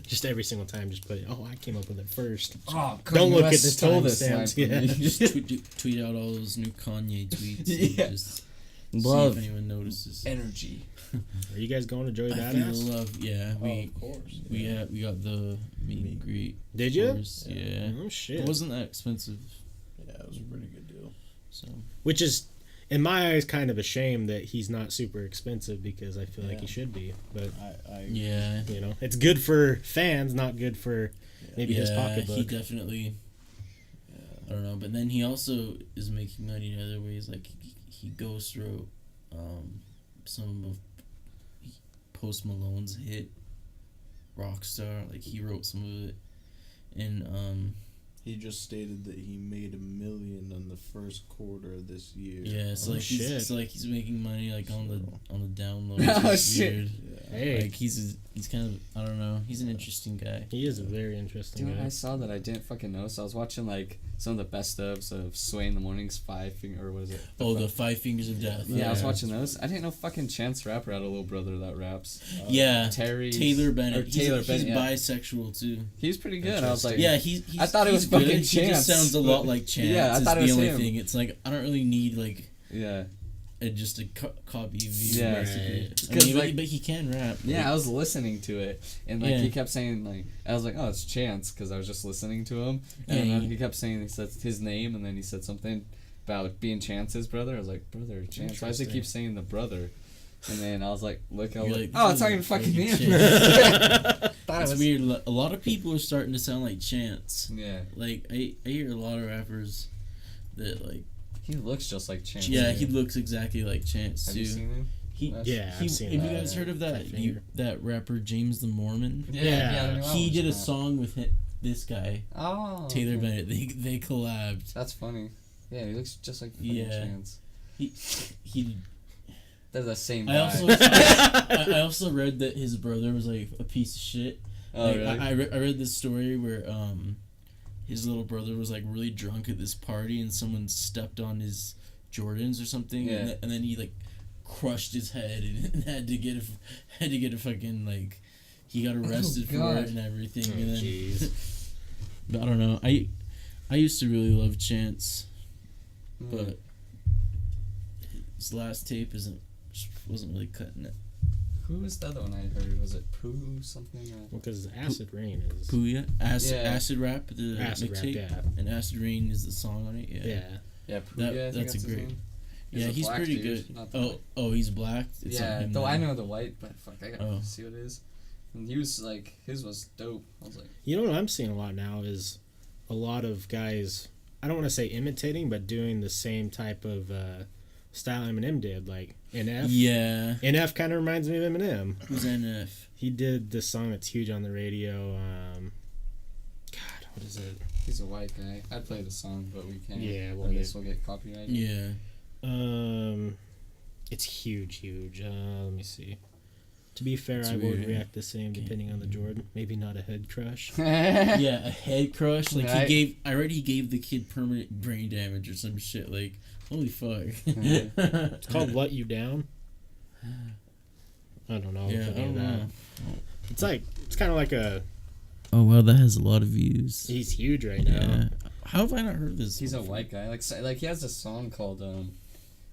[SPEAKER 6] Just every single time, just put it. Oh, I came up with it first.
[SPEAKER 3] Oh,
[SPEAKER 6] don't look at the timestamps.
[SPEAKER 3] Yeah.
[SPEAKER 7] Just tweet out all those new Kanye tweets.
[SPEAKER 3] Yeah.
[SPEAKER 7] Just
[SPEAKER 3] love
[SPEAKER 7] see if anyone notices.
[SPEAKER 3] Energy.
[SPEAKER 6] Are you guys going to Joey
[SPEAKER 7] I
[SPEAKER 6] Badass?
[SPEAKER 7] feel love. Yeah,
[SPEAKER 2] of course.
[SPEAKER 7] we got the meet and greet.
[SPEAKER 6] Did you?
[SPEAKER 7] Course. Yeah.
[SPEAKER 6] Oh shit.
[SPEAKER 7] It wasn't that expensive.
[SPEAKER 2] Yeah, it was a pretty good deal.
[SPEAKER 7] So.
[SPEAKER 6] Which is, in my eyes, kind of a shame that he's not super expensive, because I feel like he should be. But
[SPEAKER 7] yeah,
[SPEAKER 6] it's good for fans, not good for maybe his pocketbook.
[SPEAKER 7] He definitely. I don't know, but then he also is making money in other ways. Like he ghost wrote some of Post Malone's hit Rockstar. Like he wrote some of it, and
[SPEAKER 2] he just stated that he made $1 million in the first quarter of this year.
[SPEAKER 7] Yeah, so like he's making money like on the download.
[SPEAKER 3] Oh
[SPEAKER 7] it's
[SPEAKER 3] shit!
[SPEAKER 7] Weird.
[SPEAKER 6] Hey,
[SPEAKER 7] like he's kind of, I don't know. He's an interesting guy.
[SPEAKER 6] He is a very interesting
[SPEAKER 3] Dude,
[SPEAKER 6] guy.
[SPEAKER 3] I saw that. I didn't fucking know. So I was watching like some of the best ofs of Sway in the Morning's or what is it?
[SPEAKER 7] The 5 Fingers of Death.
[SPEAKER 3] Yeah, I was watching those. I didn't know fucking Chance the Rapper had a little brother that raps.
[SPEAKER 7] Taylor Bennett. He's
[SPEAKER 3] Bennett.
[SPEAKER 7] bisexual too.
[SPEAKER 3] He's pretty good. I was like,
[SPEAKER 7] he's
[SPEAKER 3] I thought it was
[SPEAKER 7] good.
[SPEAKER 3] fucking
[SPEAKER 7] He
[SPEAKER 3] Chance.
[SPEAKER 7] just sounds a lot like Chance.
[SPEAKER 3] Yeah, I thought it was
[SPEAKER 7] the only
[SPEAKER 3] him.
[SPEAKER 7] thing. It's like I don't really need like
[SPEAKER 3] yeah.
[SPEAKER 7] Just a copy view.
[SPEAKER 3] Yeah.
[SPEAKER 7] Right. But he can rap.
[SPEAKER 3] Yeah,
[SPEAKER 7] like,
[SPEAKER 3] I was listening to it, and like he kept saying like, I was like, oh, it's Chance, because I was just listening to him, and then he kept saying, he said his name, and then he said something about being Chance's brother. I was like, brother, Chance. Why does he keep saying the brother? And then I was like,
[SPEAKER 7] like,
[SPEAKER 3] oh, it's not even fucking him.
[SPEAKER 7] It's weird. A lot of people are starting to sound like Chance.
[SPEAKER 3] Yeah.
[SPEAKER 7] Like I hear a lot of rappers that like.
[SPEAKER 3] He looks just like Chance.
[SPEAKER 7] Yeah, he looks exactly like Chance too.
[SPEAKER 3] Have you seen him?
[SPEAKER 6] I've seen
[SPEAKER 7] Have
[SPEAKER 6] that.
[SPEAKER 7] you guys heard of that rapper James the Mormon?
[SPEAKER 6] Yeah.
[SPEAKER 7] He did a song with this guy.
[SPEAKER 3] Oh.
[SPEAKER 7] Taylor Bennett. They collabed.
[SPEAKER 3] That's funny. Yeah, he looks just like Chance.
[SPEAKER 7] He.
[SPEAKER 3] They're the same guy.
[SPEAKER 7] I also read that his brother was like a piece of shit.
[SPEAKER 3] Oh,
[SPEAKER 7] like,
[SPEAKER 3] really?
[SPEAKER 7] I read this story where his little brother was like really drunk at this party and someone stepped on his Jordans or something,
[SPEAKER 3] yeah.
[SPEAKER 7] and then he like crushed his head and had to get a fucking like he got arrested for it and everything. And then,
[SPEAKER 6] Jeez.
[SPEAKER 7] but I don't know. I used to really love Chance, but his last tape wasn't really cutting it.
[SPEAKER 3] Who was the other one I heard? Was it Pooh something?
[SPEAKER 6] Because Acid Rain is...
[SPEAKER 7] Pooh, yeah. Acid Rap, the
[SPEAKER 6] Acid Rap,
[SPEAKER 7] mixtape.
[SPEAKER 6] yeah.
[SPEAKER 7] And Acid Rain is the song on it, yeah.
[SPEAKER 3] Yeah, Pooh,
[SPEAKER 7] that's a great...
[SPEAKER 3] He's
[SPEAKER 7] yeah, he's pretty
[SPEAKER 3] dude,
[SPEAKER 7] good. Oh, he's black? It's
[SPEAKER 3] yeah,
[SPEAKER 7] him
[SPEAKER 3] though
[SPEAKER 7] now.
[SPEAKER 3] I know the white, but fuck, I gotta see what it is. And he was like, his was dope. I was like...
[SPEAKER 6] You know what I'm seeing a lot now is a lot of guys, I don't want to say imitating, but doing the same type of style Eminem did, like NF.
[SPEAKER 7] Yeah.
[SPEAKER 6] NF kind of reminds me of Eminem.
[SPEAKER 7] Who's NF?
[SPEAKER 6] He did this song that's huge on the radio. God, what is it?
[SPEAKER 3] He's a white guy. I'd play the song, but we can't.
[SPEAKER 6] Yeah,
[SPEAKER 3] we'll get copyrighted.
[SPEAKER 7] Yeah.
[SPEAKER 6] It's huge. Let me see. To be fair,
[SPEAKER 7] It's
[SPEAKER 6] I would
[SPEAKER 7] weird.
[SPEAKER 6] react the same depending on the Jordan. Maybe not a head crush.
[SPEAKER 7] Yeah, a head crush. Like
[SPEAKER 3] Right.
[SPEAKER 7] I read he gave the kid permanent brain damage or some shit. Like, holy fuck.
[SPEAKER 6] It's called "Let You Down." I don't know.
[SPEAKER 7] Yeah,
[SPEAKER 6] if
[SPEAKER 7] I
[SPEAKER 6] any
[SPEAKER 7] don't
[SPEAKER 6] of that.
[SPEAKER 7] know.
[SPEAKER 6] It's kind of like a.
[SPEAKER 7] Oh wow, that has a lot of views.
[SPEAKER 6] He's huge right now.
[SPEAKER 7] Yeah. How have I not heard this?
[SPEAKER 3] He's a
[SPEAKER 7] before?
[SPEAKER 3] white guy. Like he has a song called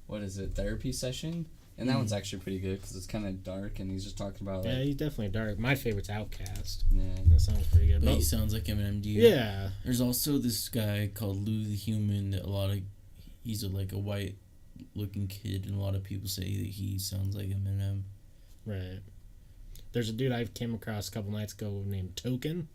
[SPEAKER 3] what is it? Therapy Session, and that one's actually pretty good because it's kind of dark and he's just talking about
[SPEAKER 6] Yeah,
[SPEAKER 3] like
[SPEAKER 6] he's definitely dark. My favorite's Outcast.
[SPEAKER 3] yeah.
[SPEAKER 6] That song's pretty good.
[SPEAKER 7] But
[SPEAKER 6] But
[SPEAKER 7] he sounds like Eminem. Do you?
[SPEAKER 6] yeah,
[SPEAKER 7] There's also this guy called Lou the Human that he's like a white looking kid and a lot of people say that he sounds like Eminem.
[SPEAKER 6] right. There's a dude I came across a couple nights ago named Token,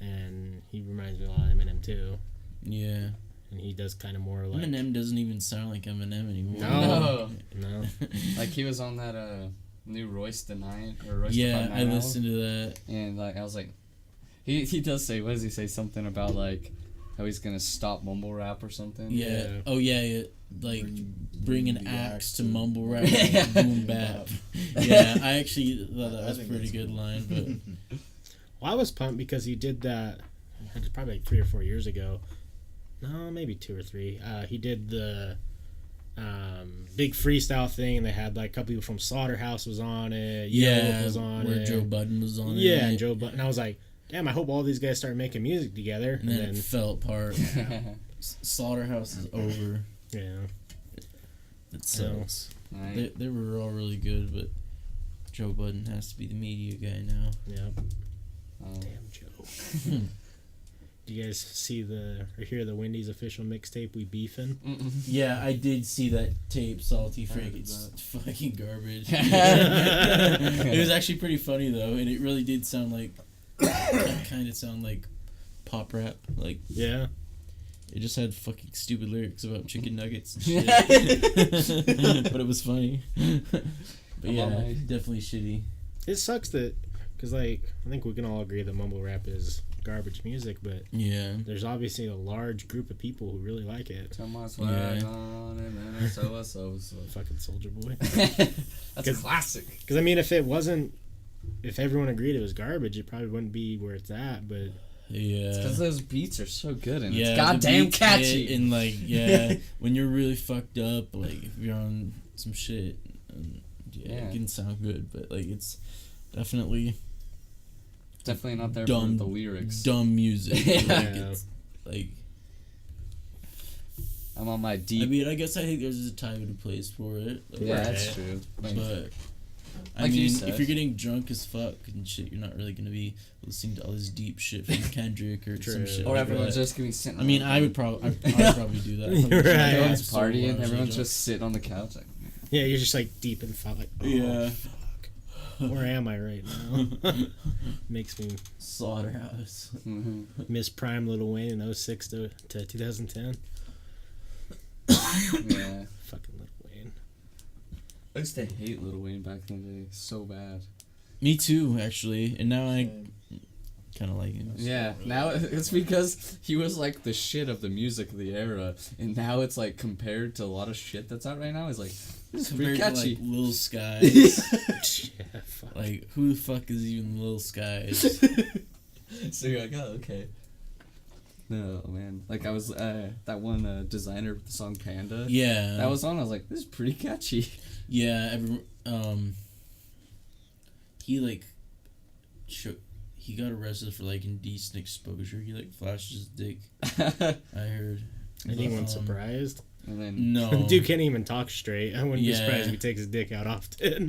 [SPEAKER 6] and he reminds me a lot of Eminem too.
[SPEAKER 7] Yeah.
[SPEAKER 6] And he does kind of more like
[SPEAKER 7] Eminem doesn't even sound like Eminem anymore.
[SPEAKER 6] No. No.
[SPEAKER 3] Like he was on that new Royce the Nine or Royce
[SPEAKER 7] Yeah,
[SPEAKER 3] the
[SPEAKER 7] I listened to that.
[SPEAKER 3] and like I was like, he does say, what does he say, something about like how he's gonna stop mumble rap or something.
[SPEAKER 7] Yeah.
[SPEAKER 6] Yeah.
[SPEAKER 7] Oh yeah. Like bring an
[SPEAKER 2] the
[SPEAKER 7] axe
[SPEAKER 2] axe
[SPEAKER 7] to
[SPEAKER 2] to
[SPEAKER 7] mumble rap,
[SPEAKER 3] Yeah.
[SPEAKER 7] boom bap. Yeah, I actually thought that
[SPEAKER 2] I
[SPEAKER 7] was a
[SPEAKER 2] think
[SPEAKER 7] pretty
[SPEAKER 2] that's
[SPEAKER 7] good
[SPEAKER 2] cool.
[SPEAKER 7] line, but
[SPEAKER 6] Well, I was pumped because he did that. It's probably like 3 or 4 years ago. No, maybe 2 or 3. He did the big freestyle thing, and they had like a couple people from Slaughterhouse was on it.
[SPEAKER 7] yeah,
[SPEAKER 6] was on
[SPEAKER 7] where
[SPEAKER 6] it.
[SPEAKER 7] Joe Budden was on it.
[SPEAKER 6] Yeah, and Joe Budden. And I was like, damn, I hope all these guys start making music together.
[SPEAKER 7] And then it fell apart.
[SPEAKER 3] Yeah.
[SPEAKER 7] Slaughterhouse is over.
[SPEAKER 6] Yeah.
[SPEAKER 7] It sucks.
[SPEAKER 3] Right.
[SPEAKER 7] They were all really good, but Joe Budden has to be the media guy now.
[SPEAKER 6] Yep.
[SPEAKER 3] Um,
[SPEAKER 6] Damn Joe. Do you guys see or hear the Wendy's official mixtape, We Beefin'?
[SPEAKER 7] Yeah, I did see that tape, Salty Freak.
[SPEAKER 3] heard
[SPEAKER 7] It's
[SPEAKER 3] that.
[SPEAKER 7] fucking garbage. It was actually pretty funny though, and it really did sound like, kind of sound like pop rap. Like
[SPEAKER 6] Yeah.
[SPEAKER 7] it just had fucking stupid lyrics about chicken nuggets and shit. But it was funny. But yeah, definitely shitty.
[SPEAKER 6] It sucks that, because like, I think we can all agree that mumble rap is garbage music, but
[SPEAKER 7] Yeah.
[SPEAKER 6] there's obviously a large group of people who really like it.
[SPEAKER 3] Turn my swag
[SPEAKER 7] Yeah.
[SPEAKER 3] on and then so.
[SPEAKER 6] Fucking Soulja Boy.
[SPEAKER 3] That's a classic.
[SPEAKER 6] Because I mean, if everyone agreed it was garbage, it probably wouldn't be where it's at. But
[SPEAKER 7] Yeah.
[SPEAKER 3] Because those beats are so good and
[SPEAKER 7] Yeah,
[SPEAKER 3] it's
[SPEAKER 7] the
[SPEAKER 3] goddamn
[SPEAKER 7] beats
[SPEAKER 3] catchy.
[SPEAKER 7] hit, and like, yeah, when you're really fucked up, like if you're on some shit,
[SPEAKER 3] Yeah.
[SPEAKER 7] it can sound good, but like it's definitely
[SPEAKER 3] Definitely not there
[SPEAKER 7] dumb
[SPEAKER 3] for the lyrics.
[SPEAKER 7] dumb music.
[SPEAKER 3] Yeah.
[SPEAKER 7] Like, it's, like,
[SPEAKER 3] I'm on my
[SPEAKER 7] I
[SPEAKER 3] deep.
[SPEAKER 7] mean, I guess I think there's a time and a place for it. Like,
[SPEAKER 3] yeah,
[SPEAKER 6] Right.
[SPEAKER 3] that's true. Like,
[SPEAKER 7] But I
[SPEAKER 3] Like you
[SPEAKER 7] mean,
[SPEAKER 3] said.
[SPEAKER 7] if you're getting drunk as fuck and shit, you're not really gonna be listening to all this deep shit from Kendrick or some
[SPEAKER 6] True.
[SPEAKER 7] shit.
[SPEAKER 3] or
[SPEAKER 7] like
[SPEAKER 3] everyone's
[SPEAKER 7] that.
[SPEAKER 3] just gonna be sitting.
[SPEAKER 7] I mean,
[SPEAKER 3] around.
[SPEAKER 7] I would probably do that. if I'm
[SPEAKER 6] Right.
[SPEAKER 7] just, like,
[SPEAKER 3] Everyone's
[SPEAKER 7] so
[SPEAKER 3] partying.
[SPEAKER 7] large,
[SPEAKER 3] Everyone's
[SPEAKER 7] like,
[SPEAKER 3] just sitting on the couch. Like,
[SPEAKER 6] yeah, you're just like deep in thought, like, oh,
[SPEAKER 7] Yeah.
[SPEAKER 6] fuck. Where am I right now? Makes me
[SPEAKER 7] Slaughterhouse.
[SPEAKER 6] miss prime Lil Wayne in 06 to 2010.
[SPEAKER 3] yeah.
[SPEAKER 6] Fucking Lil Wayne.
[SPEAKER 3] I used to hate Lil Wayne back in the day so bad.
[SPEAKER 7] Me too, actually. And now I kind of like him.
[SPEAKER 3] Yeah, now it's because he was like the shit of the music of the era, and now it's like compared to a lot of shit that's out right now. It's like this is pretty
[SPEAKER 7] Compared to,
[SPEAKER 3] catchy.
[SPEAKER 7] like Lil Skies.
[SPEAKER 6] Yeah, fuck.
[SPEAKER 7] Like, who the fuck is even Lil Skies?
[SPEAKER 3] So you're like, oh, okay. No man, like I was that one designer with the song Panda.
[SPEAKER 7] Yeah.
[SPEAKER 3] That was on. I was like, this is pretty catchy.
[SPEAKER 7] Yeah. He like, he got arrested for like indecent exposure. He like flashed his dick. I heard.
[SPEAKER 6] Anyone surprised?
[SPEAKER 3] And then
[SPEAKER 7] No.
[SPEAKER 6] Dude can't even talk straight. I wouldn't be
[SPEAKER 7] Yeah.
[SPEAKER 6] surprised if he takes his dick out often.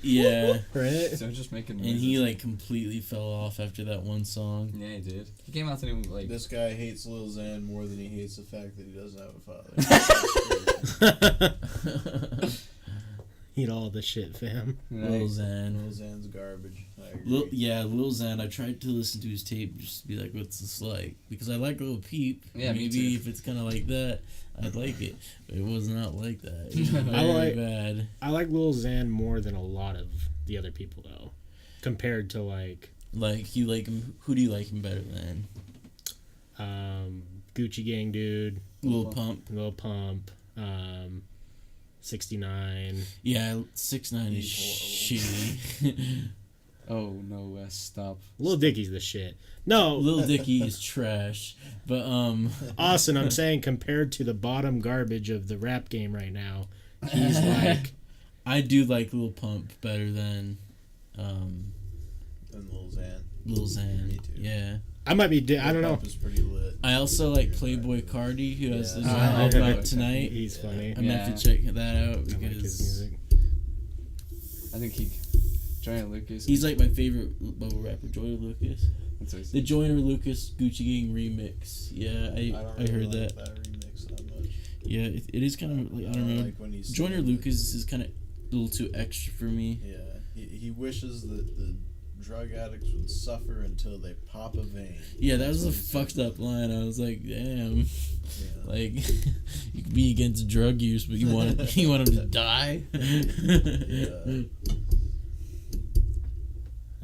[SPEAKER 7] Yeah.
[SPEAKER 6] Right?
[SPEAKER 3] so just making.
[SPEAKER 7] And
[SPEAKER 3] noises.
[SPEAKER 7] he like completely fell off after that one song.
[SPEAKER 3] Yeah, he did. He came out to him like.
[SPEAKER 2] This guy hates Lil Xan more than he hates the fact that he doesn't have a father.
[SPEAKER 6] Eat all the shit, fam.
[SPEAKER 7] Lil Xan.
[SPEAKER 2] Lil Xan's garbage. I agree.
[SPEAKER 7] Lil Xan. I tried to listen to his tape just to be like, what's this like? Because I like Lil Peep.
[SPEAKER 3] Yeah, me
[SPEAKER 7] maybe
[SPEAKER 3] too.
[SPEAKER 7] if it's kind of like that, I'd like it. But it was not like that. It was very
[SPEAKER 6] I like-
[SPEAKER 7] bad.
[SPEAKER 6] I like Lil Xan more than a lot of the other people, though. Compared to, like,
[SPEAKER 7] Like, you like him. Who do you like him better than?
[SPEAKER 6] Gucci Gang Dude,
[SPEAKER 7] Lil Pump.
[SPEAKER 6] Lil Pump, 69.
[SPEAKER 7] Yeah, 6ix9ine is shitty.
[SPEAKER 3] Oh no, Wes, stop.
[SPEAKER 6] Lil Dicky's the shit. No,
[SPEAKER 7] Lil Dicky is trash, but
[SPEAKER 6] Austin, I'm saying compared to the bottom garbage of the rap game right now, he's like
[SPEAKER 7] I do like Lil Pump better than
[SPEAKER 2] And Lil Xan.
[SPEAKER 7] Lil Xan.
[SPEAKER 2] Me too.
[SPEAKER 7] Yeah.
[SPEAKER 6] I might be. I don't know.
[SPEAKER 2] Pump is pretty lit.
[SPEAKER 7] I also like Playboy Cardi, who has
[SPEAKER 2] Yeah.
[SPEAKER 7] his album out tonight.
[SPEAKER 6] He's funny.
[SPEAKER 7] I'm gonna have to check that out
[SPEAKER 6] I like his
[SPEAKER 7] because
[SPEAKER 6] music.
[SPEAKER 3] I think Joyner Lucas.
[SPEAKER 7] he's like my favorite bubble rapper, Joyner Lucas.
[SPEAKER 3] That's what he
[SPEAKER 7] The Joyner Lucas Gucci Gang remix. Yeah, I
[SPEAKER 2] don't
[SPEAKER 7] heard
[SPEAKER 2] really
[SPEAKER 7] that.
[SPEAKER 2] like that remix that much.
[SPEAKER 7] Yeah, it is kind of like I don't know.
[SPEAKER 2] Like when he's
[SPEAKER 7] Joyner
[SPEAKER 2] singing,
[SPEAKER 7] Lucas is kind of a little too extra for me.
[SPEAKER 2] Yeah, he wishes that the drug addicts would suffer until they pop a vein.
[SPEAKER 7] Yeah, that was a
[SPEAKER 2] That's what he
[SPEAKER 7] fucked
[SPEAKER 2] said.
[SPEAKER 7] up line. I was like, damn.
[SPEAKER 2] Yeah.
[SPEAKER 7] Like, you could be against drug use, but you want him to die.
[SPEAKER 2] Yeah.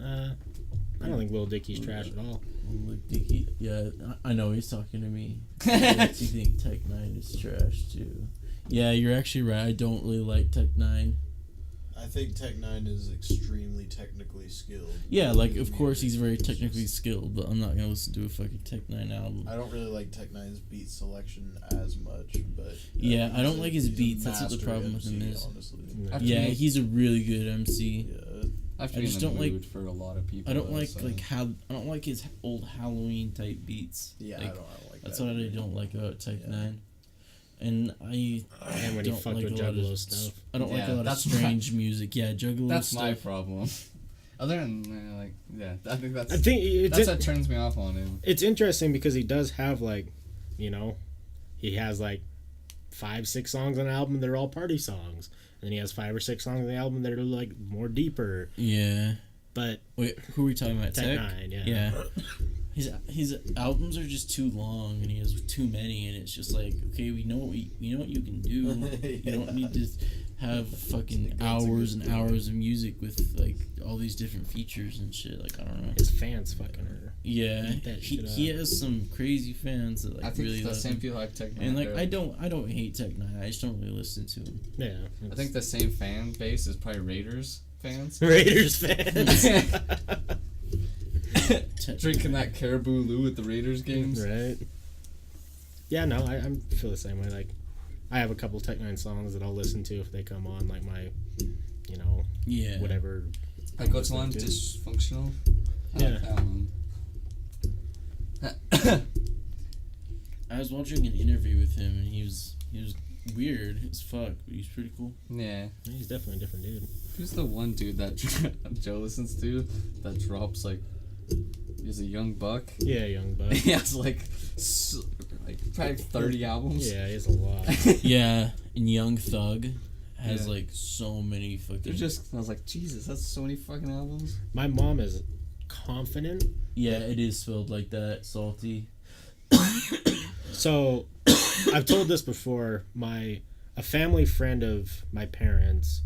[SPEAKER 6] I don't think Lil Dicky's trash at all.
[SPEAKER 7] Look, Dicky. Yeah, I know he's talking to me. I do think Tech 9 is trash too. Yeah, you're actually right. I don't really like Tech 9.
[SPEAKER 2] I think Tech 9 is extremely technically skilled.
[SPEAKER 7] Yeah, like
[SPEAKER 2] His
[SPEAKER 7] of course he's
[SPEAKER 2] music
[SPEAKER 7] very
[SPEAKER 2] is
[SPEAKER 7] technically
[SPEAKER 2] just-
[SPEAKER 7] skilled, but I'm not gonna listen to a fucking Tech 9 album.
[SPEAKER 2] I don't really like Tech 9's beat selection as much, but
[SPEAKER 7] Yeah, I don't
[SPEAKER 2] he's
[SPEAKER 7] like his
[SPEAKER 2] he's a
[SPEAKER 7] beats. That's what the
[SPEAKER 2] master
[SPEAKER 7] problem with him
[SPEAKER 2] MC,
[SPEAKER 7] is.
[SPEAKER 2] Honestly.
[SPEAKER 3] After
[SPEAKER 7] Yeah,
[SPEAKER 3] me-
[SPEAKER 7] he's a really good MC.
[SPEAKER 2] Yeah.
[SPEAKER 3] I have to
[SPEAKER 7] I
[SPEAKER 3] be
[SPEAKER 7] just
[SPEAKER 3] in the
[SPEAKER 7] don't like-
[SPEAKER 3] mood for a lot of people.
[SPEAKER 7] I don't
[SPEAKER 3] though,
[SPEAKER 7] like
[SPEAKER 3] so.
[SPEAKER 7] I don't like his old Halloween type beats.
[SPEAKER 2] Yeah,
[SPEAKER 7] Like,
[SPEAKER 2] I don't like
[SPEAKER 7] that's
[SPEAKER 2] that.
[SPEAKER 7] what I don't like about Tech
[SPEAKER 2] Yeah.
[SPEAKER 7] 9. And I
[SPEAKER 6] And when he
[SPEAKER 7] don't
[SPEAKER 6] fucked
[SPEAKER 7] like
[SPEAKER 6] with
[SPEAKER 7] a lot
[SPEAKER 6] Juggalo
[SPEAKER 7] of
[SPEAKER 6] stuff.
[SPEAKER 7] I don't like
[SPEAKER 3] Yeah,
[SPEAKER 7] a lot of
[SPEAKER 3] that's
[SPEAKER 7] strange music. Yeah, Juggalo
[SPEAKER 3] That's
[SPEAKER 7] stuff.
[SPEAKER 3] my problem. Other than like, yeah, I think that's
[SPEAKER 6] I think
[SPEAKER 3] that's what turns me off on him.
[SPEAKER 6] it's interesting because he does have like, you know, he has like 5-6 songs on an album that are all party songs, and then he has 5 or 6 songs on the album that are like more deeper.
[SPEAKER 7] Yeah.
[SPEAKER 6] But
[SPEAKER 7] Wait, who are we talking about?
[SPEAKER 6] Tech 9, yeah.
[SPEAKER 7] Yeah. His albums are just too long, and he has too many, and it's just like, okay, we know what you can do. You don't need to have fucking hours and hours of music with like all these different features and shit. Like I don't know.
[SPEAKER 6] his fans fucking her.
[SPEAKER 7] Yeah,
[SPEAKER 6] Eat that shit
[SPEAKER 7] he
[SPEAKER 6] up.
[SPEAKER 7] has some crazy fans that like
[SPEAKER 3] I think
[SPEAKER 7] really
[SPEAKER 3] the
[SPEAKER 7] love
[SPEAKER 3] same
[SPEAKER 7] him.
[SPEAKER 3] people like Tech
[SPEAKER 7] And like
[SPEAKER 3] Nine.
[SPEAKER 7] I don't hate Tech 9. I just don't really listen to him.
[SPEAKER 6] Yeah.
[SPEAKER 3] I think the same fan base is probably Raiders fans.
[SPEAKER 6] Raiders fans.
[SPEAKER 3] Drinking that Caribou Lou at the Raiders games.
[SPEAKER 6] Right. Yeah, no, I feel the same way. Like, I have a couple Tech 9 songs that I'll listen to if they come on, like my, you know,
[SPEAKER 7] Yeah.
[SPEAKER 6] whatever.
[SPEAKER 3] Like what's one?
[SPEAKER 6] Listening to.
[SPEAKER 3] Dysfunctional. I
[SPEAKER 6] Yeah.
[SPEAKER 3] like that one.
[SPEAKER 7] I was watching an interview with him, and he was weird as fuck, but he's pretty cool.
[SPEAKER 3] Yeah.
[SPEAKER 6] He's definitely a different dude.
[SPEAKER 3] Who's the one dude that Joe listens to that drops like? He's a young buck.
[SPEAKER 6] Yeah, Young Buck.
[SPEAKER 3] He has like probably 30 albums.
[SPEAKER 6] Yeah, he has a lot.
[SPEAKER 7] Yeah, and Young Thug has
[SPEAKER 3] Yeah.
[SPEAKER 7] like so many fucking.
[SPEAKER 3] They're just. I was like, Jesus, that's so many fucking albums.
[SPEAKER 6] My mom is confident.
[SPEAKER 7] Yeah, it is spelled like that, salty.
[SPEAKER 6] So, I've told this before. A family friend of my parents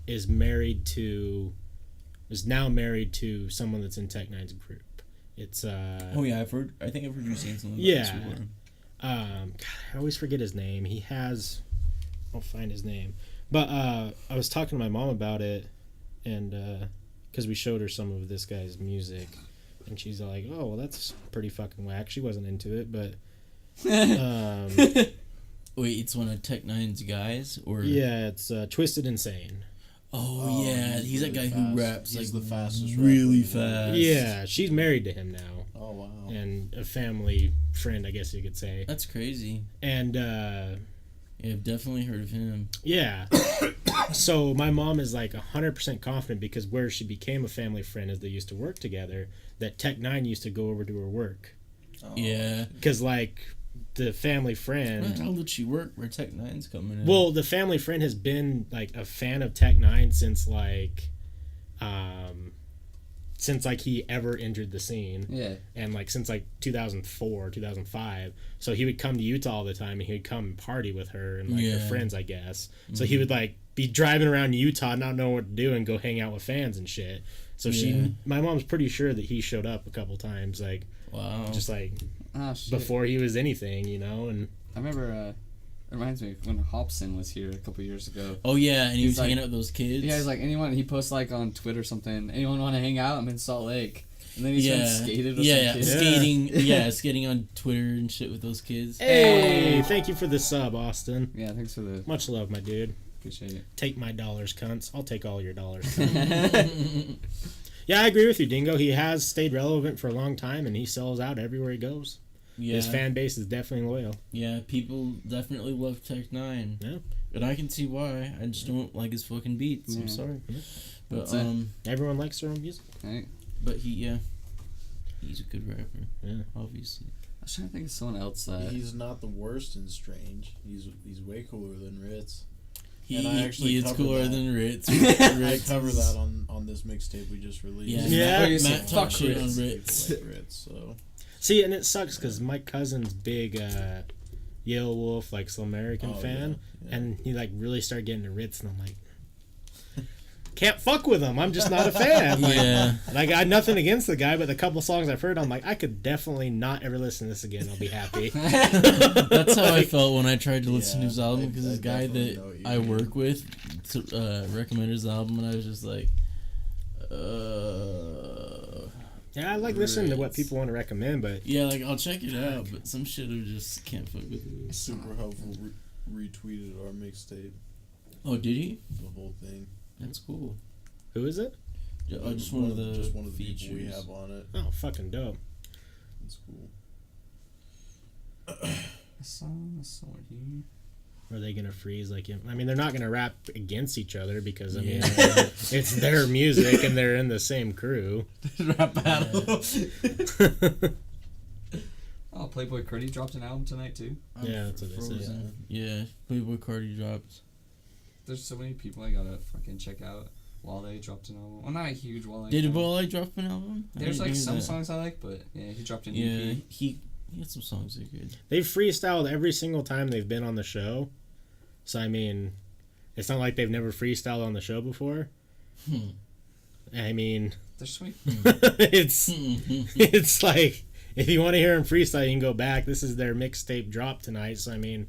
[SPEAKER 6] is now married to someone that's in Tech 9's group. It's
[SPEAKER 7] Oh yeah, I think I've heard you saying something. About
[SPEAKER 6] Yeah.
[SPEAKER 7] this before.
[SPEAKER 6] God, I always forget his name. I'll find his name. But I was talking to my mom about it, and because we showed her some of this guy's music, and she's like, "Oh, well, that's pretty fucking whack." She wasn't into it, but
[SPEAKER 7] Wait, it's one of Tech 9's guys, or
[SPEAKER 6] yeah, it's Twisted Insane.
[SPEAKER 7] Oh yeah, he's that guy who
[SPEAKER 2] fast.
[SPEAKER 7] raps
[SPEAKER 2] He's
[SPEAKER 7] like
[SPEAKER 2] the fastest
[SPEAKER 7] really
[SPEAKER 2] rapper in the world.
[SPEAKER 7] fast.
[SPEAKER 6] Yeah, she's married to him now,
[SPEAKER 2] Oh wow.
[SPEAKER 6] and a family friend, I guess you could say.
[SPEAKER 7] That's crazy.
[SPEAKER 6] And
[SPEAKER 7] Yeah, I've definitely heard of him.
[SPEAKER 6] yeah, so my mom is like 100% confident because where she became a family friend is they used to work together. That Tech 9 used to go over to her work
[SPEAKER 2] Oh.
[SPEAKER 7] Yeah.
[SPEAKER 6] because like the family friend.
[SPEAKER 7] How did she work where Tech 9's coming in?
[SPEAKER 6] Well, the family friend has been like a fan of Tech 9 since he ever entered the scene.
[SPEAKER 3] Yeah.
[SPEAKER 6] And like since like 2004, 2005. So he would come to Utah all the time, and he would come and party with her and like her
[SPEAKER 7] Yeah.
[SPEAKER 6] friends, I guess. So he would like be driving around Utah, not knowing what to do, and go hang out with fans and shit. So
[SPEAKER 7] Yeah.
[SPEAKER 6] my mom's pretty sure that he showed up a couple times, like
[SPEAKER 7] wow.
[SPEAKER 6] just like
[SPEAKER 3] Oh shit.
[SPEAKER 6] before he was anything, you know. And
[SPEAKER 3] I remember It reminds me of when Hobson was here a couple years ago.
[SPEAKER 7] Oh yeah, and he
[SPEAKER 3] He's
[SPEAKER 7] was
[SPEAKER 3] like-
[SPEAKER 7] hanging out with those kids.
[SPEAKER 3] Yeah, he's like, anyone, he posts like on Twitter or something, anyone want to hang out? I'm in Salt Lake. And then he's been skated with some kids.
[SPEAKER 7] Skating on Twitter and shit with those kids.
[SPEAKER 6] Hey, thank you for the sub, Austin.
[SPEAKER 3] Yeah, thanks for the,
[SPEAKER 6] Much love, my dude.
[SPEAKER 3] appreciate it.
[SPEAKER 6] Take my dollars, cunts. I'll take all your dollars. Cunt. Yeah, I agree with you, Dingo. He has stayed relevant for a long time, and he sells out everywhere he goes.
[SPEAKER 7] Yeah,
[SPEAKER 6] His fan base is definitely loyal.
[SPEAKER 7] yeah, people definitely love Tech 9.
[SPEAKER 6] Yeah.
[SPEAKER 7] And I can see why. I just don't like his fucking beats. I'm
[SPEAKER 3] Yeah.
[SPEAKER 7] sorry.
[SPEAKER 3] That's
[SPEAKER 7] But
[SPEAKER 3] it.
[SPEAKER 6] Everyone likes their own music.
[SPEAKER 3] Right.
[SPEAKER 7] but he's a good rapper.
[SPEAKER 6] Yeah.
[SPEAKER 7] Obviously.
[SPEAKER 3] I was trying to think of someone else that...
[SPEAKER 2] He's not the worst in Strange. He's way cooler than Ritz.
[SPEAKER 7] He
[SPEAKER 2] And I actually
[SPEAKER 7] is
[SPEAKER 2] covered
[SPEAKER 7] cooler
[SPEAKER 2] that.
[SPEAKER 7] than Ritz.
[SPEAKER 2] I cover that on this mixtape we just released.
[SPEAKER 7] Yeah,
[SPEAKER 6] Yeah.
[SPEAKER 7] Matt talks shit on
[SPEAKER 2] Ritz.
[SPEAKER 7] Ritz.
[SPEAKER 2] People like Ritz, so.
[SPEAKER 6] See, and it sucks because my cousin's big Yale Wolf, like, Slow American
[SPEAKER 2] Oh,
[SPEAKER 6] fan,
[SPEAKER 2] yeah.
[SPEAKER 6] and he, like, really started getting to Ritz, and I'm like, can't fuck with him. I'm just not a fan. Like,
[SPEAKER 7] Yeah.
[SPEAKER 6] and I got nothing against the guy, but the couple songs I've heard, I'm like, I could definitely not ever listen to this again. I'll be happy.
[SPEAKER 7] That's how I felt when I tried to listen to his
[SPEAKER 2] Yeah,
[SPEAKER 7] album
[SPEAKER 2] I
[SPEAKER 7] because this guy
[SPEAKER 2] definitely know what
[SPEAKER 7] that
[SPEAKER 2] you
[SPEAKER 7] I
[SPEAKER 2] mean.
[SPEAKER 7] work with recommended his album and I was just like,
[SPEAKER 6] Yeah, I like listening to what
[SPEAKER 7] Ritz.
[SPEAKER 6] people want to recommend, but
[SPEAKER 7] yeah, like I'll check it out, but some shit I just can't fuck with it.
[SPEAKER 2] Super helpful. Retweeted our mixtape,
[SPEAKER 7] Oh, did he?
[SPEAKER 2] the whole thing.
[SPEAKER 7] That's cool.
[SPEAKER 6] who is it?
[SPEAKER 7] Just one of the
[SPEAKER 2] features we
[SPEAKER 7] features.
[SPEAKER 2] have on it.
[SPEAKER 6] Oh, fucking dope.
[SPEAKER 2] It's cool.
[SPEAKER 3] I saw somewhere here.
[SPEAKER 6] Are they gonna freeze like him? I mean, they're not gonna rap against each other because I mean,
[SPEAKER 7] Yeah.
[SPEAKER 6] it's their music and they're in the same crew.
[SPEAKER 7] Rap battle.
[SPEAKER 3] Oh, Playboy Cardi dropped an album tonight too.
[SPEAKER 6] Yeah, that's what they say.
[SPEAKER 7] Frozen. Yeah, Playboy Cardi dropped.
[SPEAKER 3] There's so many people I gotta fucking check out. Wale dropped an album. Well, not a huge Wale.
[SPEAKER 7] Did
[SPEAKER 3] fan.
[SPEAKER 7] Wale drop an album? I
[SPEAKER 3] There's
[SPEAKER 7] didn't
[SPEAKER 3] like
[SPEAKER 7] hear
[SPEAKER 3] some
[SPEAKER 7] that.
[SPEAKER 3] songs I like, but yeah, he dropped an
[SPEAKER 7] Yeah,
[SPEAKER 3] EP.
[SPEAKER 7] he had some songs that are good.
[SPEAKER 6] They've freestyled every single time they've been on the show. So I mean, it's not like they've never freestyled on the show before. I mean,
[SPEAKER 3] There's so many.
[SPEAKER 6] it's like if you want to hear them freestyle, you can go back. This is their mixtape drop tonight. So I mean,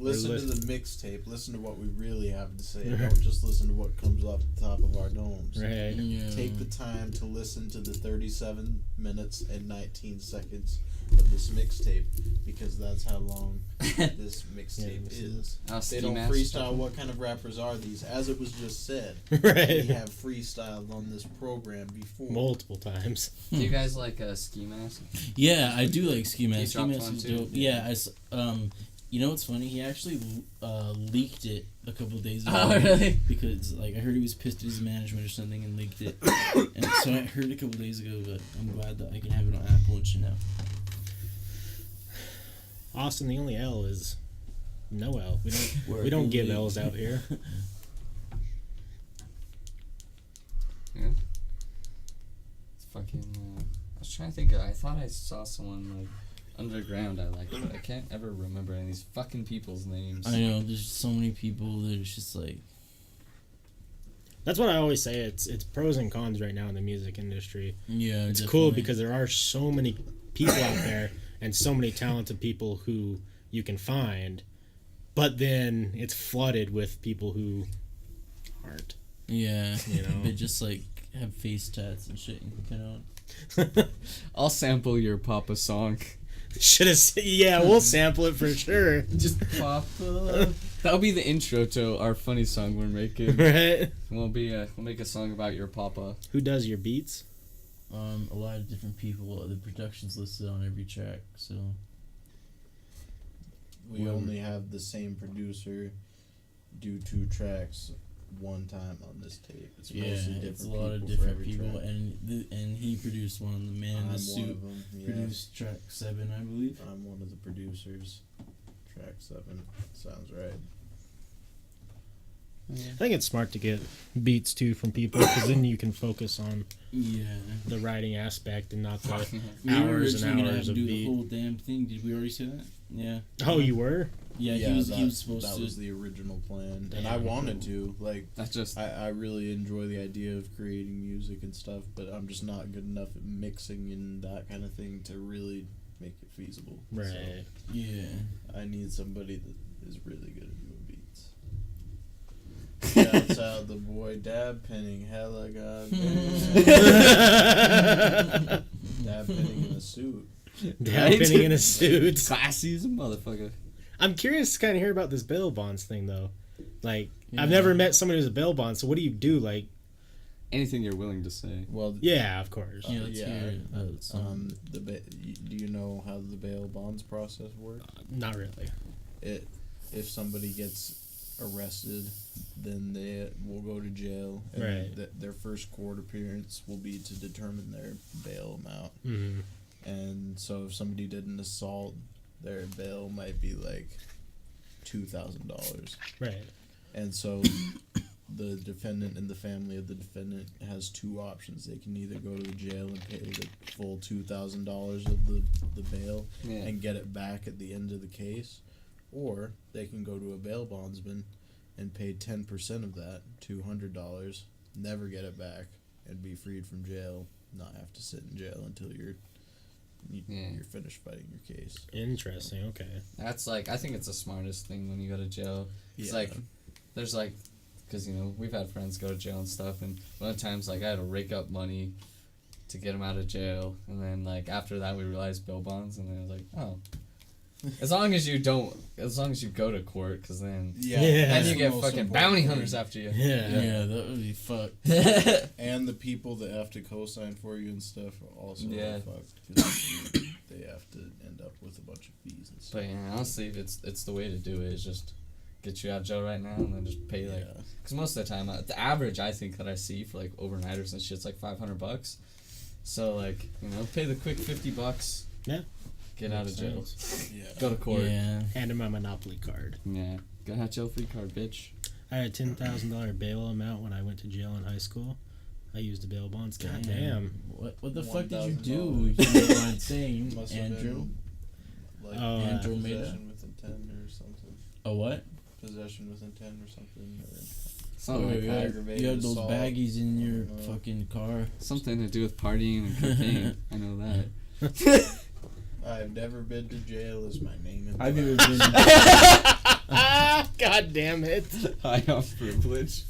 [SPEAKER 2] Listen to the mixtape. Listen to what we really have to say. Don't just listen to what comes off the top of our domes.
[SPEAKER 6] right?
[SPEAKER 7] Yeah.
[SPEAKER 2] Take the time to listen to the 37 minutes and 19 seconds of this mixtape because that's how long this mixtape is. They don't freestyle what kind of rappers are these, as it was just said. We
[SPEAKER 6] Right.
[SPEAKER 2] have freestyled on this program before.
[SPEAKER 6] Multiple times.
[SPEAKER 3] Do you guys like Ski Mask?
[SPEAKER 7] Yeah, I do like Ski Mask.
[SPEAKER 3] He
[SPEAKER 7] Ski
[SPEAKER 3] dropped
[SPEAKER 7] Mask
[SPEAKER 3] one
[SPEAKER 7] is
[SPEAKER 3] too.
[SPEAKER 7] dope. Yeah, you know what's funny? He actually leaked it a couple days ago.
[SPEAKER 3] Oh, really?
[SPEAKER 7] Because like I heard he was pissed at his management or something and leaked it. And so I heard a couple days ago, but I'm glad that I can have it on Apple and shit now.
[SPEAKER 6] Austin, the only L is no L. We don't
[SPEAKER 7] Where
[SPEAKER 6] we don't
[SPEAKER 7] it
[SPEAKER 6] give
[SPEAKER 7] leaked.
[SPEAKER 6] L's out here.
[SPEAKER 3] Yeah. It's fucking. I was trying to think. I thought I saw someone like underground I liked, but I can't ever remember any of these fucking people's names.
[SPEAKER 7] I know there's so many people that it's just like
[SPEAKER 6] That's what I always say. It's pros and cons right now in the music industry.
[SPEAKER 7] yeah.
[SPEAKER 6] It's
[SPEAKER 7] definitely.
[SPEAKER 6] cool because there are so many people out there and so many talented people who you can find, but then it's flooded with people who aren't.
[SPEAKER 7] yeah,
[SPEAKER 6] You know.
[SPEAKER 7] they just like have face tats and shit and hook it out.
[SPEAKER 3] I'll sample your Papa song.
[SPEAKER 6] Should have. Yeah, we'll sample it for sure.
[SPEAKER 3] Just Papa. That'll be the intro to our funny song we're making.
[SPEAKER 6] Right?
[SPEAKER 3] We'll make a song about your Papa.
[SPEAKER 6] Who does your beats?
[SPEAKER 7] A lot of different people. The production's listed on every track, so
[SPEAKER 2] We only have the same producer do 2 tracks one time on this tape. It's
[SPEAKER 7] yeah,
[SPEAKER 2] mostly different
[SPEAKER 7] it's a lot of
[SPEAKER 2] people for
[SPEAKER 7] different
[SPEAKER 2] every
[SPEAKER 7] people,
[SPEAKER 2] track.
[SPEAKER 7] and he produced one. The man in
[SPEAKER 2] I'm
[SPEAKER 7] the
[SPEAKER 2] one
[SPEAKER 7] suit
[SPEAKER 2] of them. Yeah.
[SPEAKER 7] produced track 7, I believe.
[SPEAKER 2] I'm one of the producers. Track 7 sounds right.
[SPEAKER 6] I think it's smart to get beats too from people because then you can focus on
[SPEAKER 7] Yeah.
[SPEAKER 6] the writing aspect and not the
[SPEAKER 7] We were
[SPEAKER 6] hours
[SPEAKER 7] originally
[SPEAKER 6] and
[SPEAKER 7] gonna have
[SPEAKER 6] hours
[SPEAKER 7] to
[SPEAKER 6] of
[SPEAKER 7] do
[SPEAKER 6] beat.
[SPEAKER 7] the whole damn thing. Did we already say that? Yeah.
[SPEAKER 6] Oh, you were?
[SPEAKER 7] Yeah, he was supposed
[SPEAKER 2] that
[SPEAKER 7] to.
[SPEAKER 2] was the original plan, and
[SPEAKER 6] Damn,
[SPEAKER 2] I wanted to. Like,
[SPEAKER 3] That's just.
[SPEAKER 2] I really enjoy the idea of creating music and stuff, but I'm just not good enough at mixing and that kind of thing to really make it feasible.
[SPEAKER 6] Right.
[SPEAKER 7] Yeah.
[SPEAKER 2] So I need somebody that is really good at doing beats. Shouts out the boy Dab Penning, hella goddamn. Dab Penning in a suit.
[SPEAKER 6] Happening in a suit.
[SPEAKER 3] Classy as a motherfucker.
[SPEAKER 6] I'm curious to kind of hear about this bail bonds thing, though. Like, I've never met somebody who's a bail bond, so what do you do? Like,
[SPEAKER 3] Anything you're willing to say.
[SPEAKER 2] Well,
[SPEAKER 6] yeah, of course.
[SPEAKER 7] Yeah, let's hear it.
[SPEAKER 2] do you know how the bail bonds process works?
[SPEAKER 6] Not really.
[SPEAKER 2] If somebody gets arrested, then they will go to jail, and
[SPEAKER 6] Right.
[SPEAKER 2] their first court appearance will be to determine their bail amount.
[SPEAKER 6] Mm-hmm.
[SPEAKER 2] And so if somebody did an assault, their bail might be like $2,000.
[SPEAKER 6] Right.
[SPEAKER 2] And so the defendant and the family of the defendant has two options. They can either go to the jail and pay the full $2,000 of the bail and get it back at the end of the case, or they can go to a bail bondsman and pay 10% of that, $200, never get it back, and be freed from jail, not have to sit in jail until you're finished fighting your case.
[SPEAKER 6] Interesting. Okay.
[SPEAKER 3] That's like, I think it's the smartest thing when you go to jail. It's like, there's like, because, you know, we've had friends go to jail and stuff, and one of the times, like, I had to rake up money to get them out of jail, and then, like, after that, we realized bail bonds, and then I was like, oh. As long as you go to court, because then then you get fucking bounty hunters after you.
[SPEAKER 7] Yeah, that would be fucked.
[SPEAKER 2] And the people that have to co-sign for you and stuff are also fucked, because they have to end up with a bunch of fees and stuff.
[SPEAKER 3] But yeah, honestly, it's the way to do it, is just get you out of jail right now, and then just pay, like, because most of the time, the average, I think, that I see for, like, overnighters and shit's like $500. So, like, you know, pay the quick $50.
[SPEAKER 6] Yeah.
[SPEAKER 3] Get out of jail.
[SPEAKER 2] Yeah.
[SPEAKER 3] Go to court.
[SPEAKER 7] Yeah.
[SPEAKER 6] Hand him my Monopoly card.
[SPEAKER 3] Yeah. Go have jail free card, bitch.
[SPEAKER 6] I had a $10,000 bail amount when I went to jail in high school. I used the bail bonds. God damn.
[SPEAKER 7] What the fuck did you do?
[SPEAKER 2] $1,000.
[SPEAKER 7] You know what I'm saying,
[SPEAKER 2] Must have
[SPEAKER 7] Andrew?
[SPEAKER 2] been, like,
[SPEAKER 7] Andrew made
[SPEAKER 2] possession with intent or something.
[SPEAKER 7] A what?
[SPEAKER 2] Possession with intent or something. Or
[SPEAKER 3] Something like that.
[SPEAKER 2] aggravated
[SPEAKER 7] You had those
[SPEAKER 2] assault.
[SPEAKER 7] baggies in your fucking car.
[SPEAKER 3] Something to do with partying and cocaine. I know that.
[SPEAKER 2] I've never been to jail is my name and
[SPEAKER 7] I've never been.
[SPEAKER 6] God damn it.
[SPEAKER 3] High on privilege.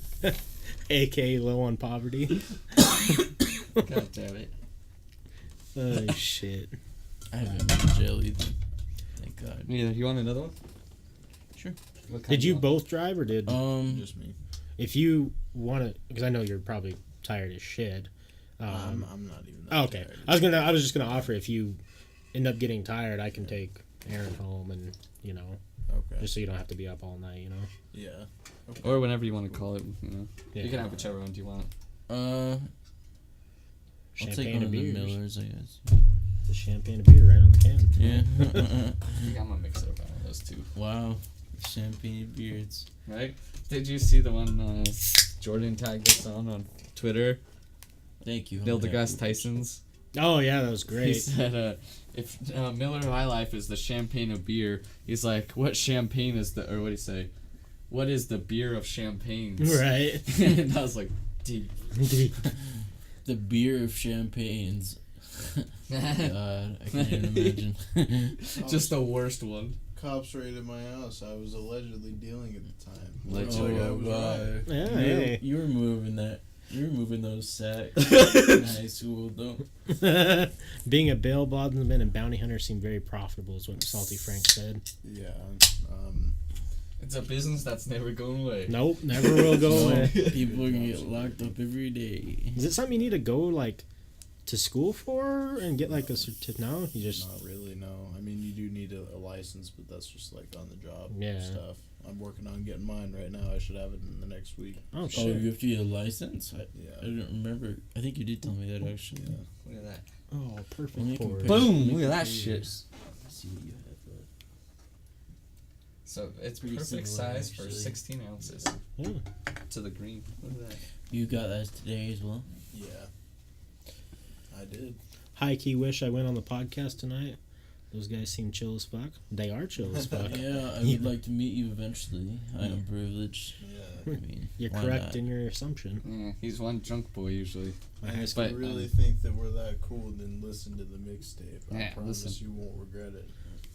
[SPEAKER 6] AK low on poverty.
[SPEAKER 3] God damn it.
[SPEAKER 6] Oh, shit.
[SPEAKER 7] I haven't been to jail either. Thank God.
[SPEAKER 3] Yeah, you want another one?
[SPEAKER 7] Sure.
[SPEAKER 3] What kind
[SPEAKER 6] Did you
[SPEAKER 3] want?
[SPEAKER 6] both drive, or did...
[SPEAKER 2] just me.
[SPEAKER 6] If you want to... Because I know you're probably tired as shit.
[SPEAKER 2] I'm not even that
[SPEAKER 6] Okay.
[SPEAKER 2] tired.
[SPEAKER 6] I was just gonna offer, if you end up getting tired, I can take Aaron home, and, you know,
[SPEAKER 2] Okay.
[SPEAKER 6] just so you don't have to be up all night, you know?
[SPEAKER 2] Yeah. Okay.
[SPEAKER 3] Or whenever you want to call it, you know.
[SPEAKER 6] Yeah.
[SPEAKER 3] You can have whichever one you want.
[SPEAKER 7] I'll take
[SPEAKER 6] Champagne
[SPEAKER 7] one
[SPEAKER 6] and
[SPEAKER 7] of the
[SPEAKER 6] beers.
[SPEAKER 7] Millers, I guess.
[SPEAKER 6] The champagne and beer right on the can.
[SPEAKER 7] Yeah.
[SPEAKER 3] I think I'm gonna mix it up on one of those two.
[SPEAKER 7] Wow. Champagne and beards.
[SPEAKER 3] Right? Did you see the one Jordan tagged us on Twitter?
[SPEAKER 7] Thank you.
[SPEAKER 3] Neil deGrasse Tyson's.
[SPEAKER 6] Oh, yeah, that was
[SPEAKER 3] He
[SPEAKER 6] great.
[SPEAKER 3] said, if Miller High Life is the champagne of beer, he's like, what champagne is the, or what did he say? What is the beer of champagnes?
[SPEAKER 6] Right.
[SPEAKER 3] And I was like, deep.
[SPEAKER 7] The beer of champagnes. God, I can't even imagine.
[SPEAKER 3] Just the worst one.
[SPEAKER 2] Cops raided my house. I was allegedly dealing at the time.
[SPEAKER 3] Legend.
[SPEAKER 2] Looks like I was right.
[SPEAKER 6] Yeah, hey.
[SPEAKER 7] You were moving that. You were moving those sacks in high school, though.
[SPEAKER 6] Being a bail bondsman and bounty hunter seemed very profitable, is what Salty Frank said.
[SPEAKER 2] Yeah.
[SPEAKER 3] It's a business that's never going away.
[SPEAKER 6] Nope, never will go away.
[SPEAKER 7] People are gonna get locked up every day.
[SPEAKER 6] Is it something you need to go, like, to school for and get, like, a certificate? No? You just...
[SPEAKER 2] Not really, no. I mean, you do need a license, but that's just, like, on the job stuff. I'm working on getting mine right now. I should have it in the next week.
[SPEAKER 6] Oh,
[SPEAKER 7] Oh,
[SPEAKER 6] shit.
[SPEAKER 7] you have to get a license? I
[SPEAKER 2] Yeah.
[SPEAKER 7] don't remember. I think you did tell me that, actually.
[SPEAKER 2] Yeah.
[SPEAKER 3] Look at that.
[SPEAKER 6] Oh, perfect.
[SPEAKER 7] Let me
[SPEAKER 6] pour.
[SPEAKER 7] compare-
[SPEAKER 3] Boom!
[SPEAKER 7] let me
[SPEAKER 3] Look at that
[SPEAKER 7] compare
[SPEAKER 3] shit.
[SPEAKER 7] yours. Let's see what you have.
[SPEAKER 3] So it's
[SPEAKER 7] Pretty
[SPEAKER 3] perfect
[SPEAKER 7] similar,
[SPEAKER 3] size for
[SPEAKER 7] actually.
[SPEAKER 3] 16 ounces
[SPEAKER 6] Yeah.
[SPEAKER 3] to the green. Look at that.
[SPEAKER 7] You got that today as well?
[SPEAKER 2] Yeah. I did.
[SPEAKER 6] High-key wish I went on the podcast tonight. Those guys seem chill as fuck. They are chill as fuck.
[SPEAKER 7] Yeah, I would like to meet you eventually. I am privileged.
[SPEAKER 2] Yeah.
[SPEAKER 7] I mean,
[SPEAKER 6] You're
[SPEAKER 7] why
[SPEAKER 6] correct
[SPEAKER 7] not?
[SPEAKER 6] in your assumption.
[SPEAKER 3] Yeah, he's one drunk boy usually.
[SPEAKER 6] My high
[SPEAKER 2] And if
[SPEAKER 6] school.
[SPEAKER 2] you really think that we're that cool, then listen to the mixtape. I
[SPEAKER 3] Yeah,
[SPEAKER 2] promise
[SPEAKER 3] listen.
[SPEAKER 2] you won't regret it.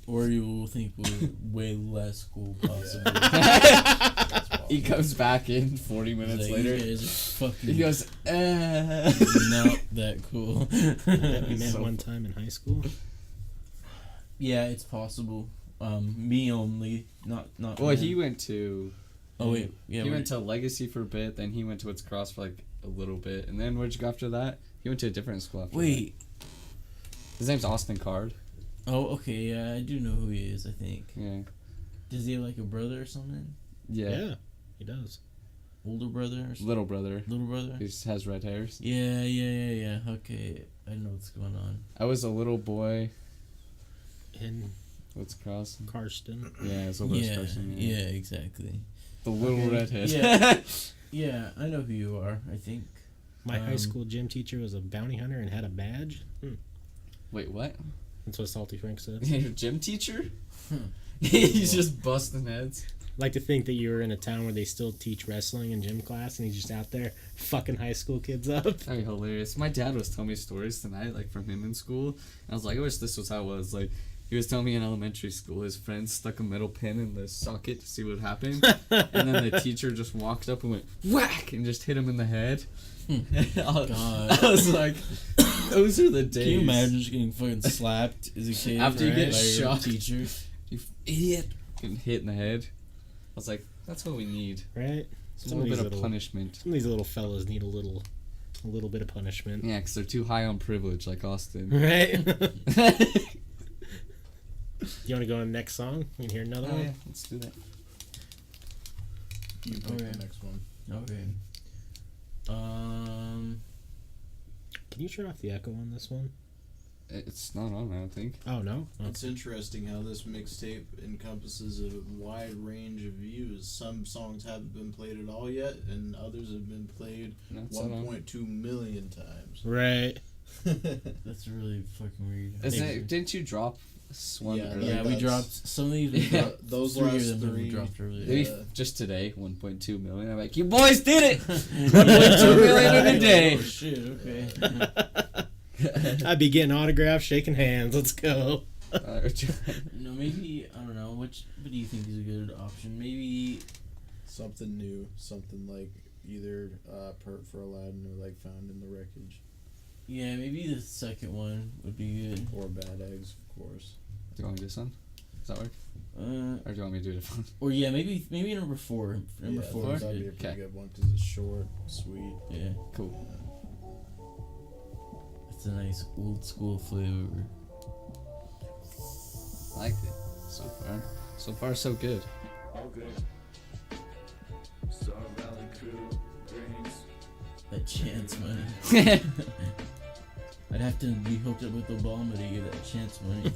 [SPEAKER 7] Or you will think we're way less cool, possibly.
[SPEAKER 3] He comes back in 40 minutes
[SPEAKER 7] Like,
[SPEAKER 3] later.
[SPEAKER 7] You guys are fucking
[SPEAKER 3] He goes,
[SPEAKER 7] not that cool.
[SPEAKER 6] That we met
[SPEAKER 3] So
[SPEAKER 6] one time in high school.
[SPEAKER 7] Yeah, it's possible. Me only, not.
[SPEAKER 3] Well,
[SPEAKER 7] him.
[SPEAKER 3] he went to.
[SPEAKER 7] Oh wait, yeah.
[SPEAKER 3] He went to Legacy for a bit, then he went to What's Cross for like a little bit, and then where'd you go after that? He went to a different school after
[SPEAKER 7] Wait.
[SPEAKER 3] that. His name's Austin Card.
[SPEAKER 7] Oh, okay. Yeah, I do know who he is. I think.
[SPEAKER 3] Yeah.
[SPEAKER 7] Does he have like a brother or something?
[SPEAKER 3] Yeah.
[SPEAKER 6] He does.
[SPEAKER 7] Older brother or something?
[SPEAKER 3] Little brother.
[SPEAKER 7] Little brother?
[SPEAKER 3] He just has red hairs.
[SPEAKER 7] Yeah. Okay, I know what's going on.
[SPEAKER 3] I was a little boy.
[SPEAKER 6] In
[SPEAKER 3] What's Cross?
[SPEAKER 6] Karsten.
[SPEAKER 3] Yeah, it's a little
[SPEAKER 7] Yeah,
[SPEAKER 3] person.
[SPEAKER 7] yeah, exactly.
[SPEAKER 3] The little
[SPEAKER 7] Okay,
[SPEAKER 3] redhead.
[SPEAKER 7] yeah. Yeah, I know who you are. I think.
[SPEAKER 6] My high school gym teacher was a bounty hunter and had a badge.
[SPEAKER 3] Wait, what?
[SPEAKER 6] That's what Salty Frank said.
[SPEAKER 3] Your gym teacher? He's just busting heads.
[SPEAKER 6] Like to think that you were in a town where they still teach wrestling in gym class, and he's just out there fucking high school kids up.
[SPEAKER 3] That'd be hilarious. My dad was telling me stories tonight, like from him in school. And I was like, I wish this was how it was. Like, he was telling me in elementary school, his friend stuck a metal pin in the socket to see what happened, and then the teacher just walked up and went whack and just hit him in the head.
[SPEAKER 7] God.
[SPEAKER 3] I was like, those are the days.
[SPEAKER 7] Can you imagine just getting fucking slapped as a kid
[SPEAKER 3] After you get
[SPEAKER 7] by your
[SPEAKER 3] shocked.
[SPEAKER 7] teacher?
[SPEAKER 3] You idiot! Getting hit in the head. I was like, that's what we need.
[SPEAKER 6] Right?
[SPEAKER 3] Just a little bit of punishment.
[SPEAKER 6] Some of these little fellas need a little bit of punishment.
[SPEAKER 3] Yeah, because they're too high on privilege, like Austin.
[SPEAKER 6] Right? You want to go on the next song? We can hear another
[SPEAKER 3] Oh,
[SPEAKER 6] one?
[SPEAKER 3] yeah, let's do that.
[SPEAKER 2] You pick
[SPEAKER 7] Okay.
[SPEAKER 2] the next one.
[SPEAKER 7] Okay.
[SPEAKER 6] Can you turn off the echo on this one?
[SPEAKER 3] It's not on, I don't think.
[SPEAKER 6] Oh, no? Oh.
[SPEAKER 2] It's interesting how this mixtape encompasses a wide range of views. Some songs haven't been played at all yet, and others have been played
[SPEAKER 3] No, it's not on.
[SPEAKER 2] 1.2 million times.
[SPEAKER 6] Right.
[SPEAKER 7] That's really fucking weird.
[SPEAKER 3] Didn't you drop one
[SPEAKER 2] Yeah,
[SPEAKER 3] earlier?
[SPEAKER 7] Yeah, we
[SPEAKER 2] that's-
[SPEAKER 7] dropped some of these. We
[SPEAKER 3] Yeah.
[SPEAKER 7] dropped,
[SPEAKER 2] Those
[SPEAKER 7] three
[SPEAKER 2] last
[SPEAKER 7] of them we
[SPEAKER 2] three-
[SPEAKER 7] dropped earlier.
[SPEAKER 3] Maybe
[SPEAKER 2] Yeah.
[SPEAKER 3] just today, 1.2 million. I'm like, you boys did it! 1.2 million in a day!
[SPEAKER 7] Oh shit! Okay.
[SPEAKER 6] I'd be getting autographs, shaking hands. Let's go.
[SPEAKER 7] No, maybe I don't know. What do you think is a good option? Maybe
[SPEAKER 2] Something new, something like either Pert for Aladdin or like Found in the Wreckage.
[SPEAKER 7] yeah, maybe the second one would be good.
[SPEAKER 2] Or Bad Eggs, of course.
[SPEAKER 3] Do you want me to do this one? Does that work? Or do you want me to do it?
[SPEAKER 7] Or yeah, maybe number 4. Number
[SPEAKER 2] Yeah,
[SPEAKER 7] 4 is
[SPEAKER 2] that'd be a
[SPEAKER 7] good.
[SPEAKER 2] pretty
[SPEAKER 3] Okay.
[SPEAKER 2] good one because it's short, sweet.
[SPEAKER 7] Yeah,
[SPEAKER 3] Cool.
[SPEAKER 7] it's a nice old school flavor.
[SPEAKER 3] I liked it. So far, so good.
[SPEAKER 5] Okay. Star Valley crew brings
[SPEAKER 7] That chance money. I'd have to be hooked up with Obama to get that chance money.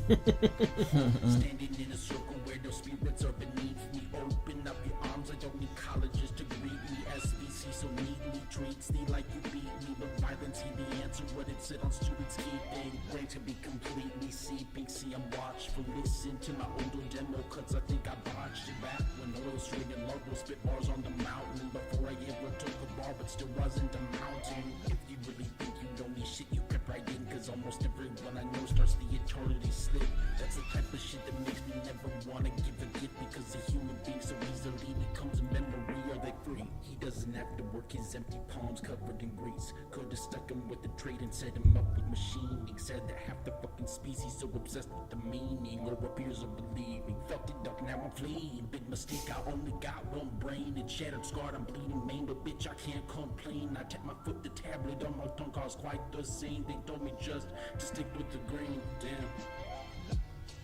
[SPEAKER 8] Standing in a circle where no spirits are beneath me. Open up your arms, I don't need colleges to greet me. SBC so neatly treats thee like you beat me. But violence, he the answer, what it said on students keeping. Brain to be completely seeping. See, I'm watchful. Listen to my older demo cuts, I think I botched it back when I was ringing local spit bars on the mountain. Before I ever took a bar, but still wasn't a mountain. If you really think you know me, shit, you kept right in. Cause almost everyone I know starts the eternity slip. That's the type of shit that makes me never wanna give a gift. Because a human being so easily becomes a memory. Are they free? He doesn't have to work his empty palms covered in grease. Could've stuck him with the trade and set him up with machining. Said that half the fucking species so obsessed with the meaning or appears of believing. Felt it up, now I'm fleeing. Big mistake, I only got one brain. It's shattered, scarred, I'm bleeding main. But bitch, I can't complain. I tap my foot, the tablet on my tongue caused quite the scene. They told me just to stick with the grain. Damn.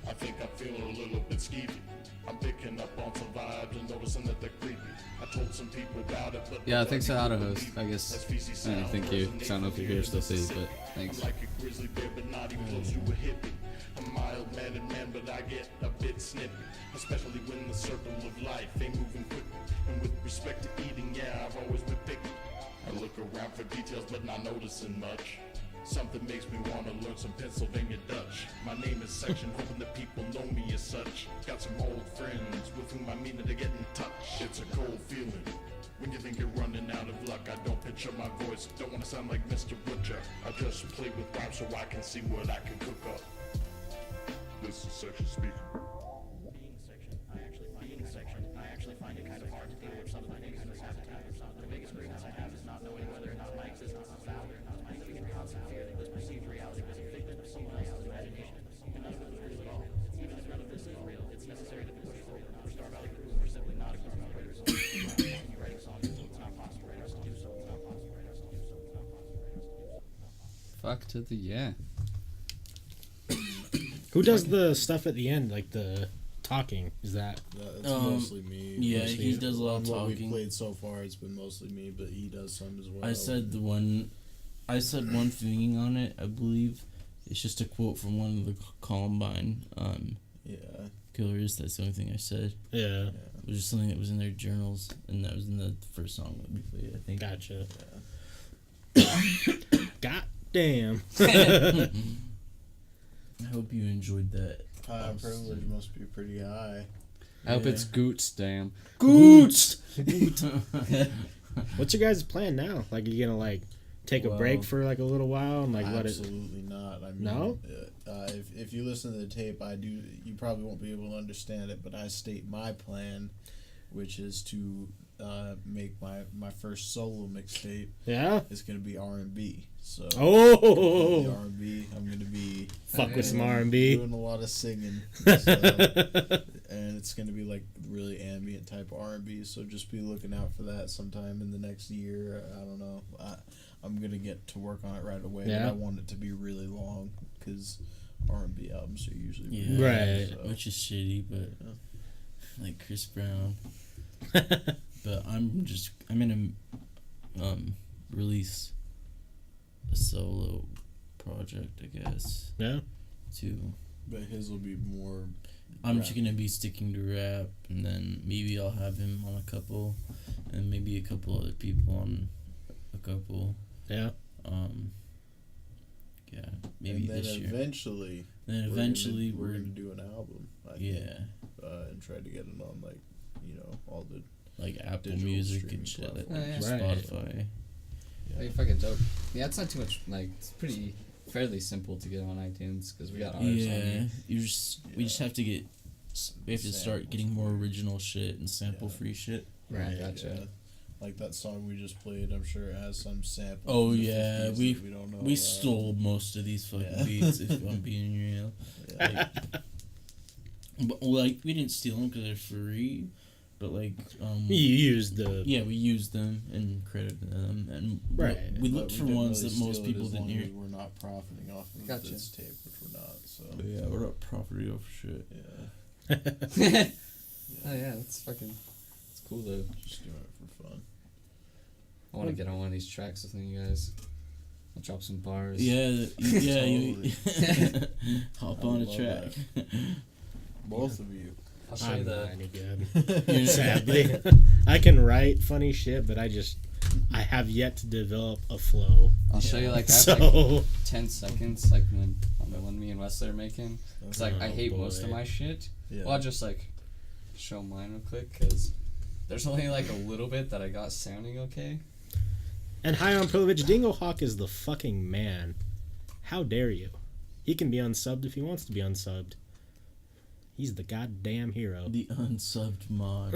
[SPEAKER 1] I think I feel a little bit skeevy. I'm picking up on some vibes and noticing that they're creepy. I told some people about it, but
[SPEAKER 3] Yeah, thanks to Auto Host. I guess. Thank you. I don't know if you hear stuff, but thanks.
[SPEAKER 1] I'm like a grizzly bear, but not even close to a hippie. A mild-mannered man, but I get a bit snippy. Especially when the circle of life ain't moving quickly. And with respect to eating, yeah, I've always been picky. I look around for details, but not noticing much. Something makes me wanna learn some Pennsylvania Dutch. My name is Section, hoping that people know me as such. Got some old friends with whom I mean to get in touch. It's a cold feeling when you think you're running out of luck. I don't pitch up my voice, don't wanna sound like Mr. Butcher. I just play with rhymes so I can see what I can cook up. This is Section speaking.
[SPEAKER 4] I actually find it kind of hard to deal with some of the things in this habitat. The biggest grievance I have is not knowing whether or not my existence is valid or not. I think constantly fearing this perceived reality is a figment of someone else's imagination, and none of it is real at all. Even if none of this is real, it's necessary that we push forward. For Star Valley Crew, we're simply not a group of writers. You're writing songs, so it's not possible for us to do so. It's not possible for us to do so. It's not possible for us to do so.
[SPEAKER 3] Fuck to the yeah.
[SPEAKER 6] Who does the stuff at the end, like the talking? Is that
[SPEAKER 2] It's mostly me.
[SPEAKER 7] Yeah,
[SPEAKER 2] Mostly
[SPEAKER 7] he does a lot of
[SPEAKER 2] on what we've
[SPEAKER 7] talking.
[SPEAKER 2] played so far, it's been mostly me, but he does some as well.
[SPEAKER 7] I said one thing on it, I believe. It's just a quote from one of the Columbine
[SPEAKER 2] Yeah.
[SPEAKER 7] killers. That's the only thing I said.
[SPEAKER 6] yeah?
[SPEAKER 7] It was just something that was in their journals, and that was in the first song that we played, I think.
[SPEAKER 6] Gotcha. God damn.
[SPEAKER 7] I hope you enjoyed that.
[SPEAKER 2] High privilege must be pretty high.
[SPEAKER 3] I hope
[SPEAKER 7] Yeah.
[SPEAKER 3] it's Goots, damn.
[SPEAKER 6] Goots. What's your guys' plan now? Like, you gonna like take a
[SPEAKER 2] Well,
[SPEAKER 6] break for like a little while and like let it?
[SPEAKER 2] Absolutely not. I mean,
[SPEAKER 6] No?
[SPEAKER 2] If you listen to the tape, you probably won't be able to understand it, but I state my plan, which is to make my first solo mixtape.
[SPEAKER 6] Yeah.
[SPEAKER 2] It's gonna be R&B. So
[SPEAKER 6] Oh.
[SPEAKER 2] R&B. I'm gonna be
[SPEAKER 6] Fuck with some R&B.
[SPEAKER 2] doing a lot of singing, and it's gonna be like really ambient type R&B. So just be looking out for that sometime in the next year. I don't know. I'm gonna get to work on it right away.
[SPEAKER 6] Yeah.
[SPEAKER 2] But I want it to be really long because R&B albums are usually
[SPEAKER 7] Yeah,
[SPEAKER 2] really
[SPEAKER 6] Right.
[SPEAKER 2] long, so.
[SPEAKER 7] Which is shitty, but like Chris Brown. But I'm gonna release a solo project, I guess.
[SPEAKER 6] Yeah.
[SPEAKER 7] Too.
[SPEAKER 2] But his will be more.
[SPEAKER 7] I'm
[SPEAKER 2] rap.
[SPEAKER 7] just gonna be sticking to rap, and then maybe I'll have him on a couple, and maybe a couple other people on a couple.
[SPEAKER 6] Yeah.
[SPEAKER 7] Yeah, maybe
[SPEAKER 2] And then
[SPEAKER 7] this year.
[SPEAKER 2] eventually.
[SPEAKER 7] Then
[SPEAKER 2] we're
[SPEAKER 7] eventually
[SPEAKER 2] gonna do an album. I think,
[SPEAKER 7] yeah,
[SPEAKER 2] and try to get it on all the.
[SPEAKER 7] like Apple
[SPEAKER 2] digital
[SPEAKER 7] Music
[SPEAKER 2] streaming
[SPEAKER 7] and shit,
[SPEAKER 2] platforms.
[SPEAKER 3] Oh, yeah.
[SPEAKER 7] Spotify.
[SPEAKER 3] Hey, fucking dope. Yeah, it's not too much. Like, it's pretty fairly simple to get on iTunes because we got ours on
[SPEAKER 7] Yeah,
[SPEAKER 3] here.
[SPEAKER 7] we just have to get. We have to start
[SPEAKER 2] Samples.
[SPEAKER 7] getting more original shit and sample free shit.
[SPEAKER 3] Right, gotcha.
[SPEAKER 2] Yeah. Like that song we just played, I'm sure it has some sample.
[SPEAKER 7] Oh,
[SPEAKER 2] from the
[SPEAKER 7] yeah,
[SPEAKER 2] 50s
[SPEAKER 7] we
[SPEAKER 2] that we don't know
[SPEAKER 7] We
[SPEAKER 2] about.
[SPEAKER 7] stole most of these fucking
[SPEAKER 2] Yeah.
[SPEAKER 7] beats, if I'm being real.
[SPEAKER 2] Yeah.
[SPEAKER 7] But like, we didn't steal them because they're free. But like,
[SPEAKER 6] You used the.
[SPEAKER 7] yeah, we used them and credited them, and
[SPEAKER 6] Right.
[SPEAKER 7] we
[SPEAKER 2] But
[SPEAKER 7] looked
[SPEAKER 2] we
[SPEAKER 7] for
[SPEAKER 2] didn't
[SPEAKER 7] ones
[SPEAKER 2] really
[SPEAKER 7] that most
[SPEAKER 2] steal it
[SPEAKER 7] people
[SPEAKER 2] as
[SPEAKER 7] didn't
[SPEAKER 2] long
[SPEAKER 7] hear.
[SPEAKER 2] as we're not profiting off of
[SPEAKER 3] Gotcha.
[SPEAKER 2] this tape, which we're not. So
[SPEAKER 7] But yeah, we're not property of shit.
[SPEAKER 2] yeah,
[SPEAKER 3] Oh yeah, that's fucking. It's cool though.
[SPEAKER 2] just doing it for fun.
[SPEAKER 3] I want to get on one of these tracks with you guys. I'll drop some bars.
[SPEAKER 7] Yeah, yeah. You hop
[SPEAKER 2] I
[SPEAKER 7] on a
[SPEAKER 2] love
[SPEAKER 7] track.
[SPEAKER 2] Both of you.
[SPEAKER 3] I'll show you
[SPEAKER 6] I'm
[SPEAKER 3] the.
[SPEAKER 6] not any good. Sadly, I can write funny shit, but I have yet to develop a flow.
[SPEAKER 3] I'll show you like I have
[SPEAKER 6] So
[SPEAKER 3] like 10 seconds, like when on the one me and Wesley are making. It's like I
[SPEAKER 6] Oh,
[SPEAKER 3] hate most of
[SPEAKER 6] boy.
[SPEAKER 3] my shit.
[SPEAKER 2] Yeah.
[SPEAKER 3] Well, I'll just like show mine real quick because there's only like a little bit that I got sounding okay.
[SPEAKER 6] and High on Privilege, Dingo Hawk is the fucking man. How dare you? He can be unsubbed if he wants to be unsubbed. He's the goddamn hero.
[SPEAKER 7] The unsubbed mod.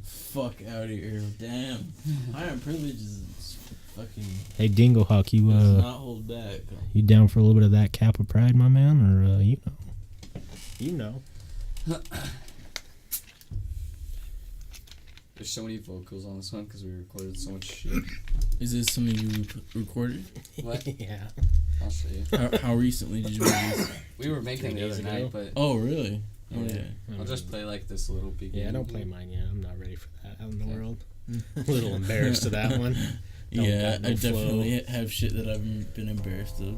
[SPEAKER 7] Fuck out of here. Damn. Iron Privilege is fucking.
[SPEAKER 6] Hey Dingo Hawk, you
[SPEAKER 7] Does not hold back.
[SPEAKER 6] you down for a little bit of that Kappa Pride, my man, or you know?
[SPEAKER 3] There's so many vocals on this one because we recorded so much shit.
[SPEAKER 7] Is this something you recorded?
[SPEAKER 3] What?
[SPEAKER 6] Yeah.
[SPEAKER 3] I'll show you.
[SPEAKER 7] How recently did you make this?
[SPEAKER 3] We were making
[SPEAKER 6] 3
[SPEAKER 3] it the
[SPEAKER 6] days
[SPEAKER 3] other
[SPEAKER 6] ago.
[SPEAKER 3] night, but
[SPEAKER 7] Oh, really? Oh,
[SPEAKER 3] yeah.
[SPEAKER 7] yeah.
[SPEAKER 3] I'll just play like this little beginning.
[SPEAKER 6] Yeah, don't play mine yet. I'm not ready for that out in the
[SPEAKER 3] Okay.
[SPEAKER 6] world. A little embarrassed to that one. Don't
[SPEAKER 7] Yeah,
[SPEAKER 6] got no
[SPEAKER 7] I
[SPEAKER 6] flow.
[SPEAKER 7] definitely have shit that I've been embarrassed of.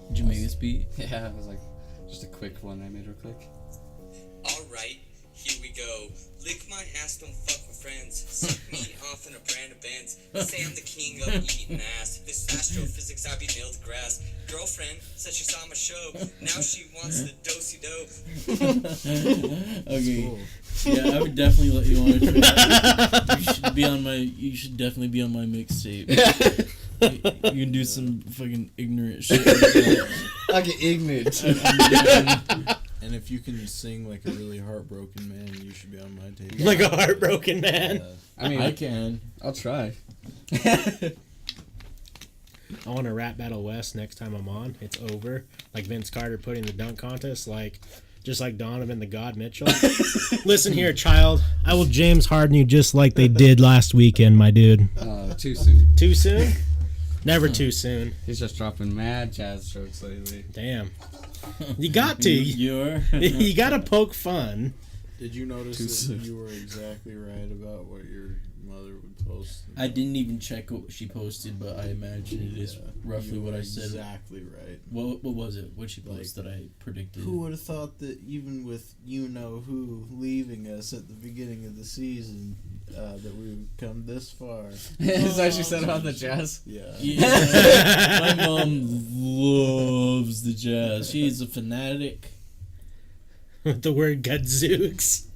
[SPEAKER 7] Did you make this beat?
[SPEAKER 3] Yeah, it was like just a quick one I made real quick.
[SPEAKER 9] Alright, Here we go. Lick my ass, don't fuck with friends. Suck me off in a brand of bands. Say I'm the king of eating ass. This astrophysics, I be nailed to grass. Girlfriend said she saw my show. Now she wants the dosey-do.
[SPEAKER 7] Okay. Cool. Yeah, I would definitely let you on a trip. You should definitely be on my mixtape. You can do some fucking ignorant shit.
[SPEAKER 3] Fucking ignorant.
[SPEAKER 2] And if you can sing like a really heartbroken man, you should be on my tape.
[SPEAKER 6] Like a heartbroken man.
[SPEAKER 3] I mean,
[SPEAKER 2] I can.
[SPEAKER 3] I'll try.
[SPEAKER 6] I want to rap Battle West next time I'm on. It's over. Like Vince Carter putting the dunk contest, just like Donovan the God Mitchell. Listen here, child. I will James Harden you just like they did last weekend, my dude.
[SPEAKER 3] Too soon.
[SPEAKER 6] Too soon? Never too soon.
[SPEAKER 3] He's just dropping mad jazz strokes lately.
[SPEAKER 6] Damn. You got to. You got to poke fun.
[SPEAKER 2] Did you notice that you were exactly right about what your mother would post?
[SPEAKER 7] I didn't even check what she posted, but I imagine it is roughly what I said.
[SPEAKER 2] Exactly right.
[SPEAKER 7] What was it? What she posted that I predicted?
[SPEAKER 2] Who would have thought that even with you-know-who leaving us at the beginning of the season, that we would come this far?
[SPEAKER 3] Is that what she said about the jazz?
[SPEAKER 2] Yeah.
[SPEAKER 7] My mom loves the jazz. She's a fanatic.
[SPEAKER 6] The word Gadzooks.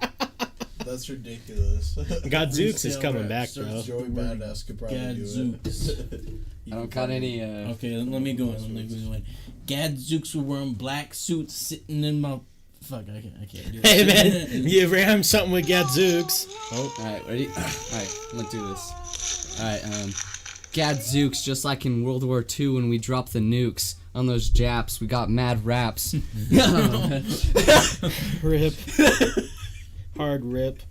[SPEAKER 2] That's ridiculous.
[SPEAKER 6] Gadzooks is coming back,
[SPEAKER 2] bro.
[SPEAKER 6] bro.
[SPEAKER 2] Joey Badass could probably
[SPEAKER 7] Gadzooks.
[SPEAKER 2] do it.
[SPEAKER 3] I don't got any.
[SPEAKER 7] Okay, let me go in. Gadzooks were wearing black suits, sitting in my. Fuck, I can't do it.
[SPEAKER 6] Hey man, you ever have something with Gadzooks?
[SPEAKER 3] Oh, alright, ready? Alright, let's do this. Alright, Gadzooks, just like in World War II when we dropped the nukes on those Japs, we got mad raps.
[SPEAKER 6] Rip. Hard rip.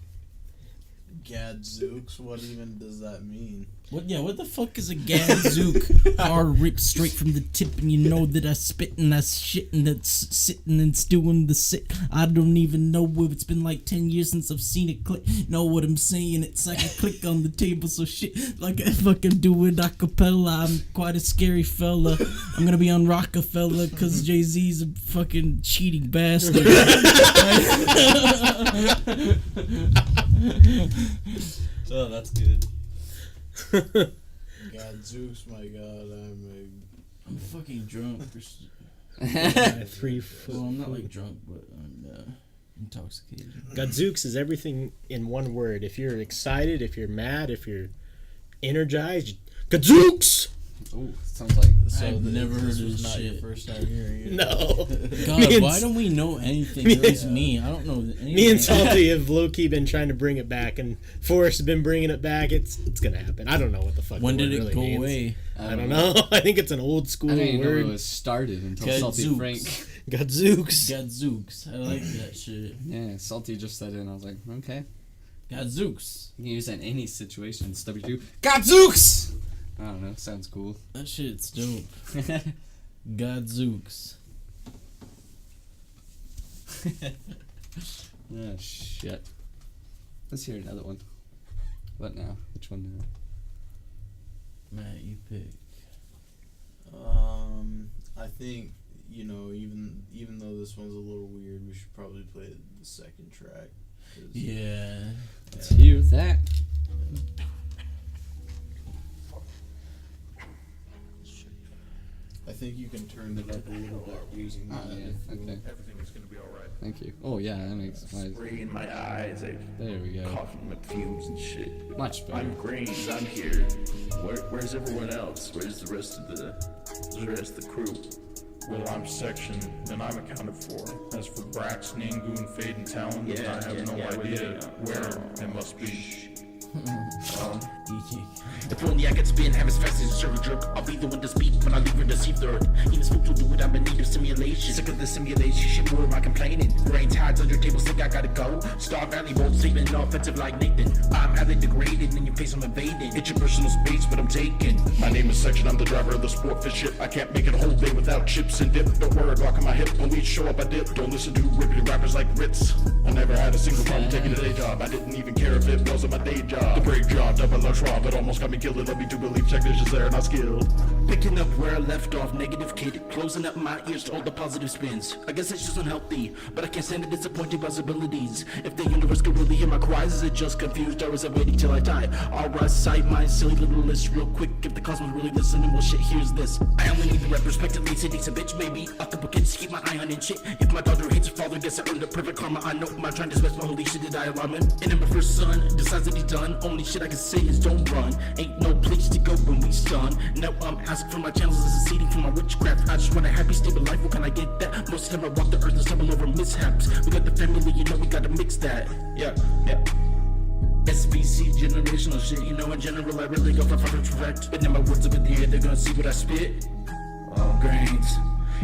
[SPEAKER 2] Gadzooks? What even does that mean?
[SPEAKER 7] What the fuck is a gadzook? Hard rip straight from the tip, and you know that I spit and I shit and that's sitting and stewing the sit. I don't even know if it's been like 10 years since I've seen it click. Know what I'm saying? It's like a click on the table, so shit, like I fucking do it a cappella. I'm quite a scary fella. I'm gonna be on Rockefeller because Jay-Z's a fucking cheating bastard.
[SPEAKER 3] Oh, that's good.
[SPEAKER 2] Gadzooks, my god,
[SPEAKER 7] I'm fucking drunk.
[SPEAKER 6] 3 foot.
[SPEAKER 7] Well, I'm not like drunk, but I'm intoxicated.
[SPEAKER 6] Gadzooks is everything in one word. If you're excited, if you're mad, if you're energized, Gadzooks!
[SPEAKER 3] Ooh, sounds like.
[SPEAKER 7] I've never heard of this
[SPEAKER 2] not
[SPEAKER 7] shit.
[SPEAKER 2] your first time hearing it.
[SPEAKER 6] No.
[SPEAKER 7] God, why don't we know anything? At least me. I don't know anything.
[SPEAKER 6] Me and Salty have low-key been trying to bring it back, and Forrest has been bringing it back. It's gonna happen. I don't know what the fuck.
[SPEAKER 7] When
[SPEAKER 6] the
[SPEAKER 7] did
[SPEAKER 6] word
[SPEAKER 7] it
[SPEAKER 6] really
[SPEAKER 7] go
[SPEAKER 6] means.
[SPEAKER 7] away?
[SPEAKER 6] I don't know. I think it's an old school
[SPEAKER 3] I didn't even know
[SPEAKER 6] word.
[SPEAKER 3] it was started until Salty
[SPEAKER 7] Gadzooks.
[SPEAKER 3] Frank.
[SPEAKER 6] Gadzooks.
[SPEAKER 7] Gadzooks. I like that shit.
[SPEAKER 3] Yeah, Salty just said it, and I was like, okay.
[SPEAKER 7] Gadzooks.
[SPEAKER 3] You can use that in any situation. It's W2. Gadzooks! I don't know. Sounds cool.
[SPEAKER 7] That shit's dope. Gadzooks.
[SPEAKER 3] Oh, shit. Let's hear another one. What now? Which one now?
[SPEAKER 7] Matt, you pick.
[SPEAKER 2] I think, even though this one's a little weird, we should probably play the second track.
[SPEAKER 7] Yeah.
[SPEAKER 3] Let's hear that.
[SPEAKER 2] I think you can turn it up a little bit using that.
[SPEAKER 3] Yeah, okay.
[SPEAKER 5] Everything is gonna be alright.
[SPEAKER 3] Thank you. Oh, yeah, that makes nice.
[SPEAKER 5] Spray in my eyes,
[SPEAKER 3] There we go.
[SPEAKER 5] coughing up fumes and shit.
[SPEAKER 3] Much better.
[SPEAKER 5] I'm green, I'm here. Where's everyone else? Where's the rest of the crew? Well, I'm sectioned, and I'm accounted for. As for Brax, Nangoon, Fade, and Talon, I have no idea where it must be.
[SPEAKER 10] If only I could spin, have as fast as a server jerk. I'll be the one to speak when I leave in the sea third. Even spooks will do it, I'm in need of simulation. Sick of the simulation, shit, where am I complaining? Brain tides under table, sick, I gotta go. Star Valley, bold statement, offensive like Nathan. I'm highly degraded, in your face I'm invading. It's your personal space, but I'm taking.
[SPEAKER 5] My name is Section, I'm the driver of the sport fish ship. I can't make it a whole day without chips and dip. Don't worry, rock on my hip, police show up, I dip. Don't listen to rippity rappers like Ritz. I never had a single problem taking a day job. I didn't even care if it wasn't my day job. The brave job, double lunch raw, but almost got me killed. It led me to believe technicians there are not skilled.
[SPEAKER 10] Picking up where I left off, negative kid. Closing up my ears to all the positive spins. I guess it's just unhealthy, but I can't stand the disappointing possibilities. If the universe could really hear my cries, is it just confused or is it waiting till I die? I'll recite my silly little list real quick. If the cosmos really listening, well shit, here's this. I only need the retrospectively, city's a bitch, maybe a couple kids to keep my eye on and shit. If my daughter hates her father, guess I earned the perfect karma. I know my trying to spend my holy shit, did I alarm him? And then my first son decides that he's done. Only shit I can say is don't run. Ain't no place to go when we stun. Now I'm asking for my channels, this is seeding for my witchcraft. I just want a happy, stable life, what can I get that? Most of the time I walk the earth and stumble over mishaps. We got the family, you know we gotta mix that. Yeah. SBC, generational shit, you know in general I really go for perfect. But now my words up in the air, they're gonna see what I spit. Oh, grains.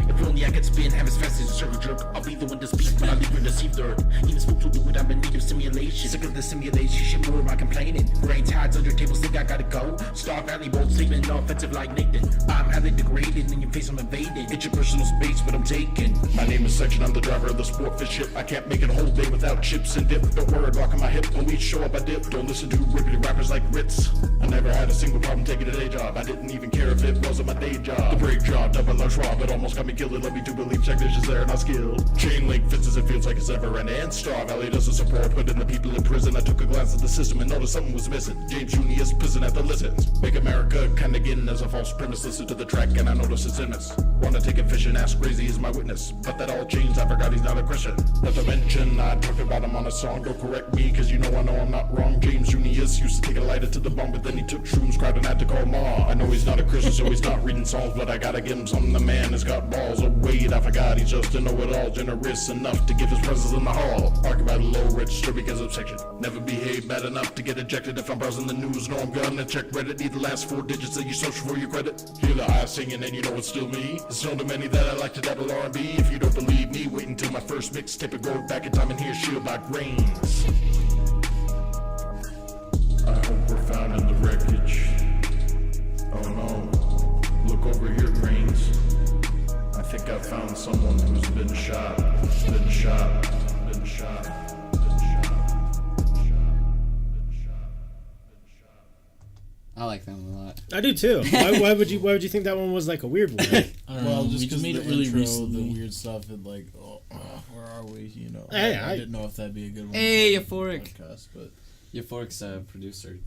[SPEAKER 10] If only I could spin, have as fast as a circle jerk. I'll be the one to speak when I leave her deceived her. Even spook to do it, I'm in need of simulation. Sick of the simulation, shit, more am I complaining? Brain tides under tables, think I gotta go. Star Valley, bold statement, no offensive like Nathan. I'm highly degraded, in your face I'm invaded. It's your personal space, but I'm taken.
[SPEAKER 1] My name is Section, I'm the driver of the sportfish ship. I can't make it a whole day without chips and dip. Don't worry, rocking my hip. When we show up, I dip. Don't listen to rippity rappers like Ritz. I never had a single problem taking a day job. I didn't even care if it wasn't my day job. The brake job, double large Schwab, it almost got me killed. It led me to believe technicians there are not skilled. Chain link fits as it feels like it's ever ending. And Star Valley doesn't support putting the people in prison. I took a glance at the system and noticed something was missing. James Junius pissing at the listens. Make America kinda getting as a false premise. Listen to the track and I notice it's in us. Wanna take it fishing, ask crazy is my witness. But that all changed, I forgot he's not a Christian. Not to mention, I talked about him on a song. Don't correct me, cause you know I'm not wrong. James Junius used to take a lighter to the bum, but then he took shrooms, cried and had to call Ma. I know he's not a Christian, so he's not reading songs, but I gotta give him something. The man has got balls. Oh wait, I forgot he's just a know-it-all. Generous enough to give his presence in the hall. Argue about a low register because of section. Never behave bad enough to get ejected. If I'm browsing the news, know I'm gonna check Reddit. Need the last 4 digits of your social for your credit. Hear the eyes singing and you know it's still me. It's known to many that I like to dabble R&B. If you don't believe me, wait until my first mixtape. Go back in time and hear Shield by Grains. I hope we're found in the wreckage. Oh no, look over here, Grains. I think I found someone who's been shot, been shot, been shot, been shot, been shot, been shot.
[SPEAKER 3] I like that one a lot.
[SPEAKER 6] I do too. Why would you think that one was like a weird one?
[SPEAKER 7] I don't
[SPEAKER 2] Well,
[SPEAKER 7] know,
[SPEAKER 2] just
[SPEAKER 7] we
[SPEAKER 2] because
[SPEAKER 7] made
[SPEAKER 2] the
[SPEAKER 7] it really
[SPEAKER 2] intro,
[SPEAKER 7] recently.
[SPEAKER 2] the weird stuff, and like, where are we? You know,
[SPEAKER 6] Hey,
[SPEAKER 2] I
[SPEAKER 6] I-
[SPEAKER 2] didn't know if that'd be a good one.
[SPEAKER 3] Hey,
[SPEAKER 2] for the
[SPEAKER 3] Euphoric.
[SPEAKER 2] podcast, but
[SPEAKER 3] Euphoric's a producer.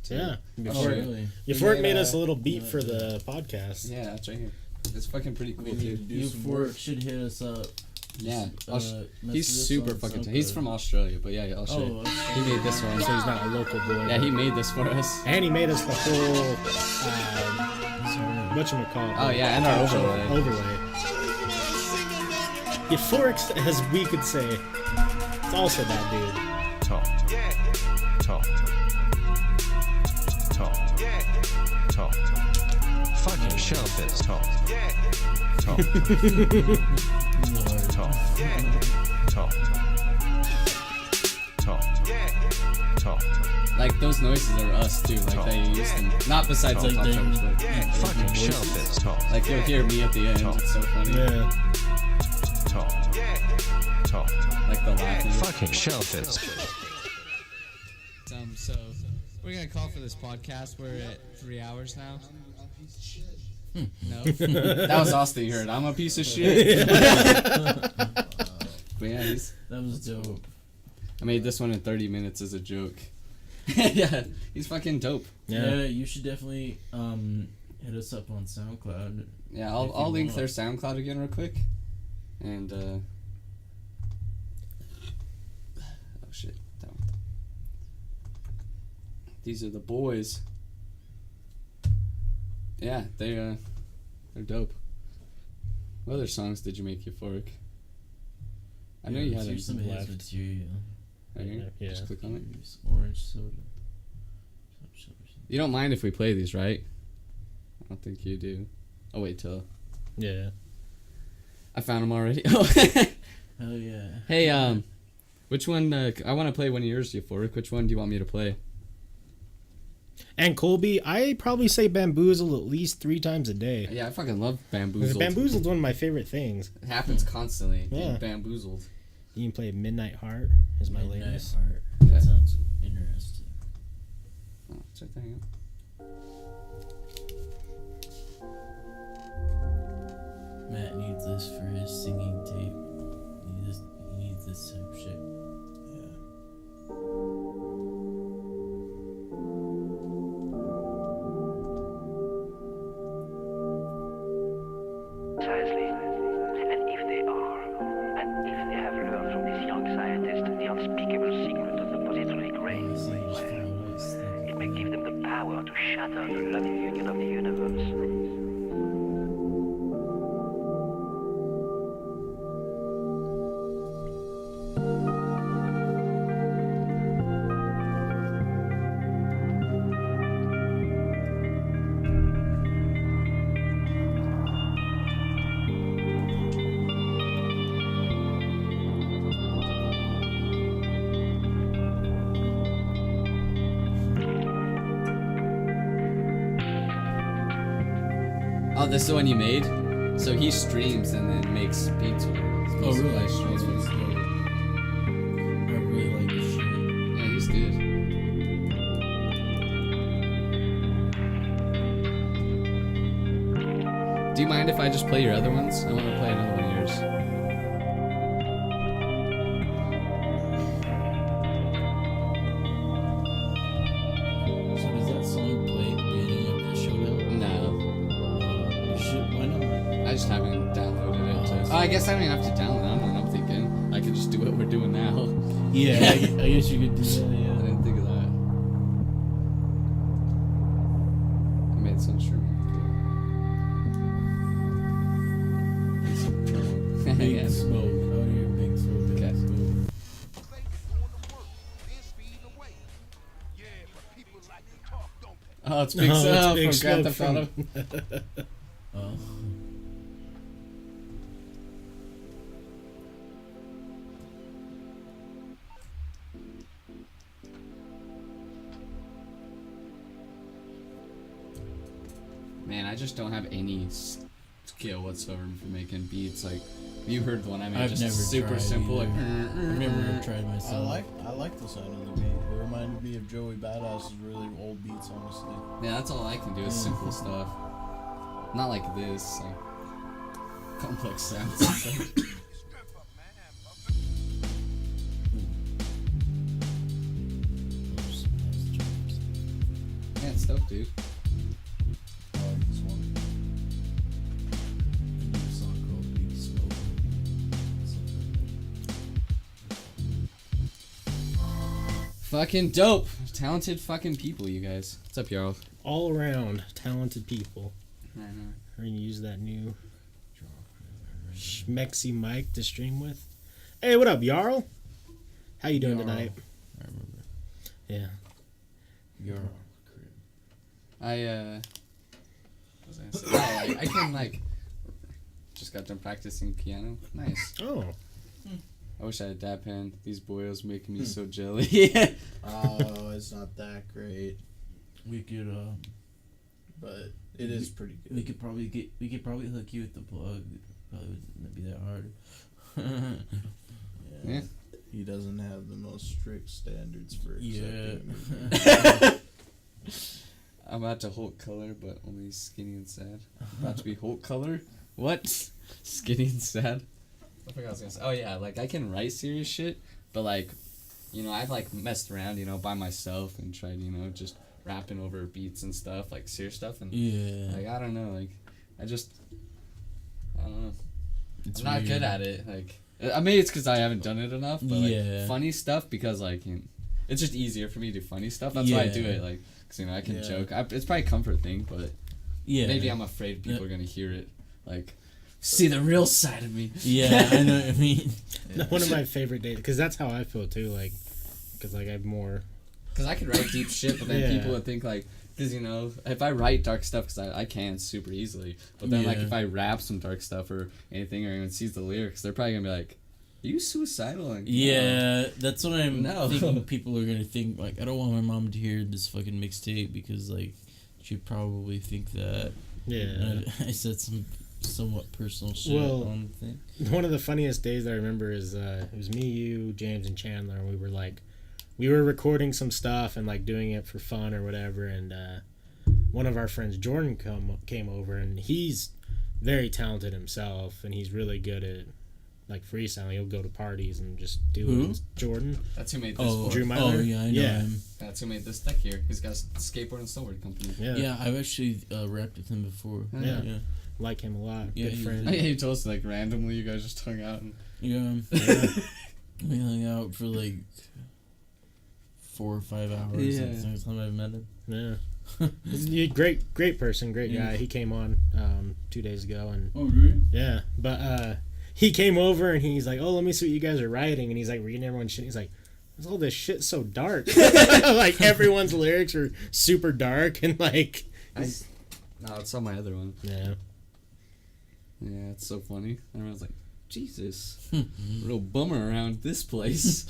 [SPEAKER 6] Yeah.
[SPEAKER 2] oh,
[SPEAKER 6] Before
[SPEAKER 2] really?
[SPEAKER 6] Euphoric
[SPEAKER 3] made
[SPEAKER 6] made
[SPEAKER 3] a-
[SPEAKER 6] us a little beat for the podcast.
[SPEAKER 3] Yeah, it's right here. It's fucking pretty cool,
[SPEAKER 2] We need to
[SPEAKER 3] dude.
[SPEAKER 2] do some
[SPEAKER 7] Euphoric
[SPEAKER 2] work.
[SPEAKER 7] should hit us up.
[SPEAKER 3] Yeah,
[SPEAKER 7] message
[SPEAKER 3] he's
[SPEAKER 7] us
[SPEAKER 3] super
[SPEAKER 7] on
[SPEAKER 3] fucking.
[SPEAKER 7] SoundCloud.
[SPEAKER 3] He's from Australia, but yeah, I'll show you.
[SPEAKER 7] Oh, okay.
[SPEAKER 3] He made this one.
[SPEAKER 6] So he's not a local boy.
[SPEAKER 3] Yeah, he made this for us.
[SPEAKER 6] And he made us the whole whatchamacallit.
[SPEAKER 3] Oh yeah, and our overlay.
[SPEAKER 6] overlay. Euphoric, as we could say, it's also that dude.
[SPEAKER 11] Talk. Talk. Talk. Talk. Fucking shellfish. Talk. Talk. Talk. Talk. Talk. Talk.
[SPEAKER 3] Like those noises are us too. Like they used them. Not besides like
[SPEAKER 7] Like
[SPEAKER 3] Topshelfers, but
[SPEAKER 11] Fucking
[SPEAKER 3] voices.
[SPEAKER 11] shellfish. Talk.
[SPEAKER 3] Like you'll hear me at the end.
[SPEAKER 11] Talk.
[SPEAKER 3] It's so funny.
[SPEAKER 6] Yeah.
[SPEAKER 11] Talk. Talk.
[SPEAKER 3] Like the laughing.
[SPEAKER 11] Fucking shellfish.
[SPEAKER 12] So we're gonna call for this podcast. We're at 3 hours now. No.
[SPEAKER 3] That was Austin. You heard. I'm a piece of shit. But yeah,
[SPEAKER 7] That was dope.
[SPEAKER 3] I made this one in 30 minutes as a joke. Yeah, he's fucking dope.
[SPEAKER 7] Yeah, you should definitely hit us up on SoundCloud.
[SPEAKER 3] Yeah,
[SPEAKER 7] If
[SPEAKER 3] I'll
[SPEAKER 7] you
[SPEAKER 3] link
[SPEAKER 7] want.
[SPEAKER 3] their SoundCloud again real quick. And oh shit. Down. These are the boys. Yeah, they're dope. What other songs did you make, Euphoric? I know you had
[SPEAKER 7] Here's some of his
[SPEAKER 6] left.
[SPEAKER 7] material.
[SPEAKER 3] right here.
[SPEAKER 6] Yeah.
[SPEAKER 3] Just click on it.
[SPEAKER 7] Here's orange soda.
[SPEAKER 3] You don't mind if we play these, right? I don't think you do. I'll wait till
[SPEAKER 6] Yeah.
[SPEAKER 3] I found them already.
[SPEAKER 7] Hell yeah.
[SPEAKER 3] Hey, which one? I want to play one of yours, Euphoric. Which one do you want me to play?
[SPEAKER 6] And Colby, I probably say Bamboozle at least 3 times a day.
[SPEAKER 3] Yeah, I fucking love
[SPEAKER 6] Because
[SPEAKER 3] Bamboozled.
[SPEAKER 6] Bamboozled's one of my favorite things.
[SPEAKER 3] It happens constantly.
[SPEAKER 6] Yeah.
[SPEAKER 3] Getting bamboozled.
[SPEAKER 6] You can play Midnight Heart is my
[SPEAKER 7] Midnight
[SPEAKER 6] latest.
[SPEAKER 7] Heart.
[SPEAKER 3] Yeah.
[SPEAKER 7] That sounds interesting.
[SPEAKER 3] Oh, it's right there. Yeah.
[SPEAKER 7] Matt needs this for his singing tape. He needs this type of shit.
[SPEAKER 13] Precisely. And if they are, and if they have learned from this young scientist the unspeakable secret of the positonic rays, well, it may give them the power to shatter the loving union of the universe.
[SPEAKER 3] Oh, this is the one you made? So he streams and then makes beats with it.
[SPEAKER 7] Oh, really?
[SPEAKER 3] Like streams with it.
[SPEAKER 7] I really like this shit.
[SPEAKER 3] Yeah, he's good. Do you mind if I just play your other ones? I want to play another one of yours.
[SPEAKER 7] So does that song play at the beginning of the show now?
[SPEAKER 3] No.
[SPEAKER 7] You should. Why not?
[SPEAKER 3] I just haven't downloaded it. Oh, I guess I don't even have to download it. I don't know what I'm thinking. I could just do what we're doing now.
[SPEAKER 7] Yeah, I guess you could do that.
[SPEAKER 3] I
[SPEAKER 7] Yeah.
[SPEAKER 3] didn't think of that. I made some streaming.
[SPEAKER 7] Big
[SPEAKER 3] Yeah.
[SPEAKER 7] smoke. Oh, you're big smoke.
[SPEAKER 3] Okay.
[SPEAKER 7] That's cool.
[SPEAKER 3] Oh, it's Big
[SPEAKER 6] Oh,
[SPEAKER 3] Smoke
[SPEAKER 6] it's Big
[SPEAKER 3] from Grand
[SPEAKER 6] Smoke
[SPEAKER 3] Theft Auto.
[SPEAKER 7] Oh.
[SPEAKER 3] Man, I just don't have any skill whatsoever for making beats. Like, you heard the one I made,
[SPEAKER 7] I've
[SPEAKER 3] just
[SPEAKER 7] never
[SPEAKER 3] super
[SPEAKER 7] tried
[SPEAKER 3] simple.
[SPEAKER 7] either.
[SPEAKER 3] Like,
[SPEAKER 7] I've never tried
[SPEAKER 2] I
[SPEAKER 7] myself.
[SPEAKER 2] like the sound of the beat. It reminded me of Joey Badass's really old beats, honestly.
[SPEAKER 3] yeah, that's all I can do is simple stuff. Not like this, like complex sounds. and stuff. Yeah, it's dope, dude.
[SPEAKER 2] I like this one.
[SPEAKER 7] A new song called Big Smoke.
[SPEAKER 3] Fucking dope. Talented fucking people, you guys. What's up, Jarl?
[SPEAKER 6] All around talented people.
[SPEAKER 3] I know.
[SPEAKER 6] We're gonna use that new Schmexy mic to stream with. Hey, what up, Jarl? How you doing
[SPEAKER 7] Jarl.
[SPEAKER 6] tonight?
[SPEAKER 7] I remember.
[SPEAKER 6] Yeah.
[SPEAKER 7] Your
[SPEAKER 3] what was I gonna say? Oh, I can, like, just got done practicing piano. Nice.
[SPEAKER 6] Oh.
[SPEAKER 3] I wish I had that pen. These boils making me so jelly.
[SPEAKER 2] Oh, it's not that great,
[SPEAKER 7] we could
[SPEAKER 2] but it is pretty good.
[SPEAKER 7] we could probably hook you with the plug. Probably wouldn't be that hard.
[SPEAKER 3] Yeah.
[SPEAKER 2] He doesn't have the most strict standards for
[SPEAKER 7] Yeah.
[SPEAKER 2] accepting.
[SPEAKER 3] I'm about to Hulk color, but only skinny and sad. About to be Hulk color? What? Skinny and sad? I forgot what I was gonna say. Oh yeah, like I can write serious shit, but like, you know, I've like messed around, you know, by myself and tried, you know, just rapping over beats and stuff, like serious stuff, and
[SPEAKER 7] Yeah.
[SPEAKER 3] like I don't know, like I don't know.
[SPEAKER 7] It's
[SPEAKER 3] I'm not
[SPEAKER 7] weird.
[SPEAKER 3] good at it. Like, I mean, it's because I haven't done it enough. But like,
[SPEAKER 7] Yeah.
[SPEAKER 3] funny stuff because like, you know, it's just easier for me to do funny stuff. That's why I do
[SPEAKER 7] Yeah.
[SPEAKER 3] it. Like, cause you know I can
[SPEAKER 2] Yeah.
[SPEAKER 3] joke. It's probably a comfort thing, but
[SPEAKER 7] Yeah.
[SPEAKER 3] maybe I'm afraid people are gonna hear it. Like, see the real side of me.
[SPEAKER 7] Yeah, I know what I mean.
[SPEAKER 2] Yeah.
[SPEAKER 6] One of my favorite days, because that's how I feel too. Like, because like I'm more.
[SPEAKER 3] Cause I could write deep shit, but then
[SPEAKER 6] Yeah.
[SPEAKER 3] people would think like, cause you know, if I write dark stuff, cause I can super easily. But then like
[SPEAKER 7] Yeah.
[SPEAKER 3] if I rap some dark stuff or anything, or anyone sees the lyrics, they're probably gonna be like, "Are you suicidal?" Like,
[SPEAKER 7] Yeah, that's what I'm
[SPEAKER 3] No.
[SPEAKER 7] thinking. People are gonna think like, I don't want my mom to hear this fucking mixtape because like she'd probably think that.
[SPEAKER 6] Yeah.
[SPEAKER 7] And I said some somewhat personal shit
[SPEAKER 6] Well,
[SPEAKER 7] on the thing.
[SPEAKER 6] One of the funniest days I remember is it was me, you, James, and Chandler, and we were recording some stuff and like doing it for fun or whatever, and one of our friends, Jordan, came over, and he's very talented himself, and he's really good at like freestyling. He'll go to parties and just do
[SPEAKER 7] Who?
[SPEAKER 6] it. Jordan.
[SPEAKER 3] That's who made this.
[SPEAKER 7] Oh,
[SPEAKER 6] Drew Myler?
[SPEAKER 7] oh yeah, I know him.
[SPEAKER 3] That's who made this deck here. He's got a skateboard and snowboard company.
[SPEAKER 6] Yeah.
[SPEAKER 7] Yeah, I've actually rapped with him before.
[SPEAKER 6] Yeah.
[SPEAKER 7] Yeah.
[SPEAKER 6] Like him a lot.
[SPEAKER 7] Yeah,
[SPEAKER 6] Good
[SPEAKER 7] he's-
[SPEAKER 6] friend.
[SPEAKER 3] Oh, yeah, he told us like randomly you guys just hung out and
[SPEAKER 7] Yeah. We hung out for like 4 or 5 hours.
[SPEAKER 3] Yeah.
[SPEAKER 7] That's the next time I've met him.
[SPEAKER 6] Yeah. He's a great person, great guy. He came on 2 days ago, and
[SPEAKER 7] Oh, really?
[SPEAKER 6] yeah, but he came over and he's like, "Oh, let me see what you guys are writing," and he's like reading everyone's shit. He's like, "What's all this shit so dark?" Like everyone's lyrics are super dark and like.
[SPEAKER 3] no, it's on my other one.
[SPEAKER 6] Yeah.
[SPEAKER 3] Yeah, it's so funny. Everyone's like, Jesus, real bummer around this place.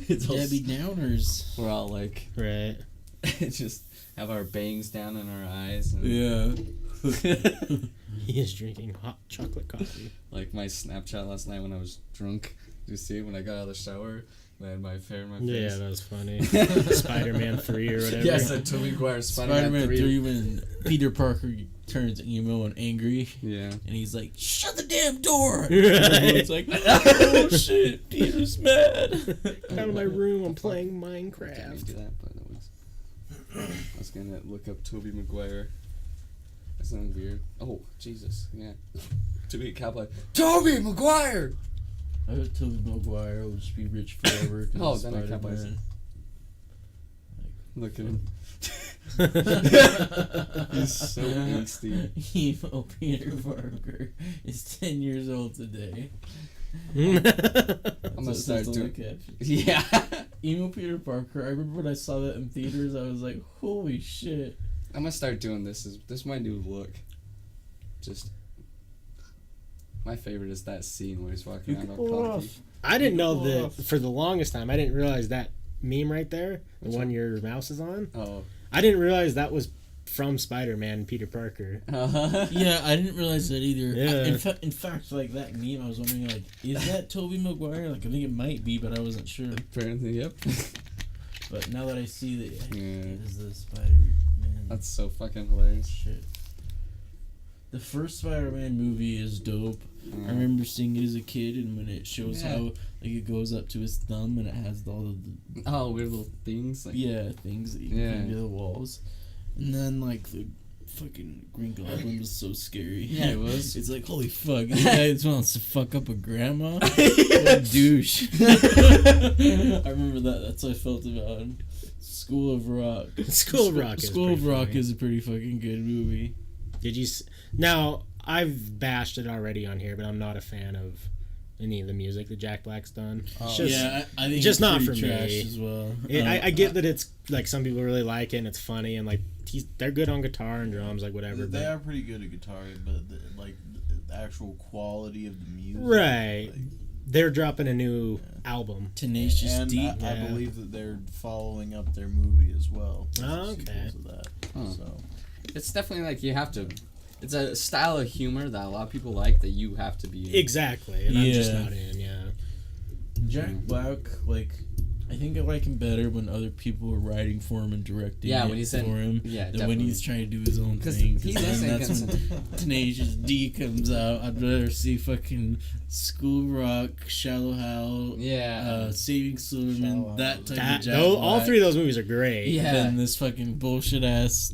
[SPEAKER 3] It's all,
[SPEAKER 7] Debbie Downers.
[SPEAKER 3] we're all like,
[SPEAKER 6] Right.
[SPEAKER 3] just have our bangs down in our eyes. And
[SPEAKER 7] Yeah.
[SPEAKER 6] He is drinking hot chocolate coffee.
[SPEAKER 3] like my Snapchat last night when I was drunk. Did you see it when I got out of the shower? I had my hair in my face.
[SPEAKER 6] Yeah, that was funny. Spider-Man 3 or whatever.
[SPEAKER 3] Yes, the Tobey Maguire Spider-Man 3.
[SPEAKER 7] when Peter Parker turns emo and angry.
[SPEAKER 3] Yeah.
[SPEAKER 7] And he's like, "Shut the damn door!"
[SPEAKER 6] Right.
[SPEAKER 7] It's like, "Oh shit, Peter's mad."
[SPEAKER 6] Get out of my room, I'm playing
[SPEAKER 3] I can't
[SPEAKER 6] Minecraft.
[SPEAKER 3] do that, but that was... I was gonna look up Tobey Maguire. That sounds weird. Oh, Jesus, yeah. To be a cowboy. Tobey Maguire!
[SPEAKER 7] I bet Tobey Maguire will just be rich forever. 'Cause
[SPEAKER 3] Oh,
[SPEAKER 7] of
[SPEAKER 3] then I can't buy
[SPEAKER 7] Spider-Man.
[SPEAKER 3] Look at him. He's so angsty.
[SPEAKER 7] Emo Peter Parker is 10 years old today.
[SPEAKER 3] I'm
[SPEAKER 7] That's
[SPEAKER 3] gonna start
[SPEAKER 7] all
[SPEAKER 3] doing...
[SPEAKER 7] I captured.
[SPEAKER 3] Yeah.
[SPEAKER 7] Emo Peter Parker. I remember when I saw that in theaters, I was like, "Holy shit!"
[SPEAKER 3] I'm gonna start doing this. This is my new look. Just... My favorite is that scene where he's walking
[SPEAKER 7] You
[SPEAKER 3] around
[SPEAKER 7] can
[SPEAKER 3] all
[SPEAKER 7] pull it
[SPEAKER 3] cocky.
[SPEAKER 7] off.
[SPEAKER 6] I didn't know
[SPEAKER 7] Pull
[SPEAKER 6] that
[SPEAKER 7] off.
[SPEAKER 6] for the longest time. I didn't realize that meme right there, the
[SPEAKER 3] Which
[SPEAKER 6] one
[SPEAKER 3] one?
[SPEAKER 6] your mouse is on.
[SPEAKER 3] Oh.
[SPEAKER 6] I didn't realize that was from Spider-Man Peter Parker.
[SPEAKER 7] Yeah, I didn't realize that either.
[SPEAKER 6] Yeah.
[SPEAKER 7] In fact, like that meme, I was wondering, like, is that Tobey Maguire? Like, I think it might be, but I wasn't sure.
[SPEAKER 3] Apparently, yep.
[SPEAKER 7] But now that I see that,
[SPEAKER 3] Yeah.
[SPEAKER 7] it is the Spider-Man.
[SPEAKER 3] That's so fucking hilarious.
[SPEAKER 7] Shit. The first Spider-Man movie is dope.
[SPEAKER 3] Yeah.
[SPEAKER 7] I remember seeing it as a kid, and when it shows
[SPEAKER 3] Yeah.
[SPEAKER 7] how like it goes up to his thumb and it has all of the
[SPEAKER 3] Oh, weird little things. Like,
[SPEAKER 7] things that you can
[SPEAKER 3] Yeah.
[SPEAKER 7] put into the walls, and then like the fucking Green Goblin was so scary.
[SPEAKER 3] Yeah, it was.
[SPEAKER 7] It's like, holy fuck, this guy just wants to fuck up a grandma. What a douche. I remember that. That's how I felt about him. School of Rock.
[SPEAKER 6] School of Rock is
[SPEAKER 7] School of
[SPEAKER 6] pretty
[SPEAKER 7] Rock
[SPEAKER 6] funny.
[SPEAKER 7] is a pretty fucking good movie.
[SPEAKER 6] Did you? Now I've bashed it already on here, but I'm not a fan of any of the music that Jack Black's done. It's just,
[SPEAKER 7] yeah, I think
[SPEAKER 6] just
[SPEAKER 7] it's
[SPEAKER 6] not
[SPEAKER 7] pretty
[SPEAKER 6] for
[SPEAKER 7] trash
[SPEAKER 6] me.
[SPEAKER 7] as well.
[SPEAKER 6] I get that it's like some people really like it and it's funny and like they're good on guitar and drums, like whatever.
[SPEAKER 2] They
[SPEAKER 6] but,
[SPEAKER 2] are pretty good at guitar, but the actual quality of the music,
[SPEAKER 6] right?
[SPEAKER 2] like,
[SPEAKER 6] They're dropping a new album.
[SPEAKER 7] Tenacious
[SPEAKER 2] and
[SPEAKER 7] D.
[SPEAKER 2] I
[SPEAKER 6] Yeah.
[SPEAKER 2] believe that they're following up their movie as well.
[SPEAKER 6] Oh,
[SPEAKER 2] Sequels
[SPEAKER 6] okay.
[SPEAKER 2] of that.
[SPEAKER 3] Huh.
[SPEAKER 2] So
[SPEAKER 3] it's definitely like you have to. It's a style of humor that a lot of people like that you have to be in.
[SPEAKER 6] Exactly, and I'm just
[SPEAKER 7] Yeah.
[SPEAKER 6] not in. Yeah.
[SPEAKER 7] Jack Black, like, I think I like him better when other people are writing for him and directing
[SPEAKER 3] Yeah,
[SPEAKER 7] it
[SPEAKER 3] when he's
[SPEAKER 7] for
[SPEAKER 3] in-
[SPEAKER 7] him
[SPEAKER 3] yeah,
[SPEAKER 7] than
[SPEAKER 3] definitely.
[SPEAKER 7] when he's trying to do his own
[SPEAKER 3] 'Cause
[SPEAKER 7] thing.
[SPEAKER 3] he
[SPEAKER 7] 'Cause
[SPEAKER 3] does
[SPEAKER 7] then
[SPEAKER 3] think
[SPEAKER 7] that's
[SPEAKER 3] it's-
[SPEAKER 7] when Tenacious D comes out. I'd rather see fucking School Rock, Shallow Hal,
[SPEAKER 3] Yeah.
[SPEAKER 7] Saving Silverman,
[SPEAKER 2] Shallow
[SPEAKER 7] that
[SPEAKER 2] Hal.
[SPEAKER 7] type
[SPEAKER 6] That,
[SPEAKER 7] of Jack
[SPEAKER 6] all
[SPEAKER 7] Black.
[SPEAKER 6] three of those movies are great.
[SPEAKER 3] Yeah.
[SPEAKER 7] Than this fucking bullshit ass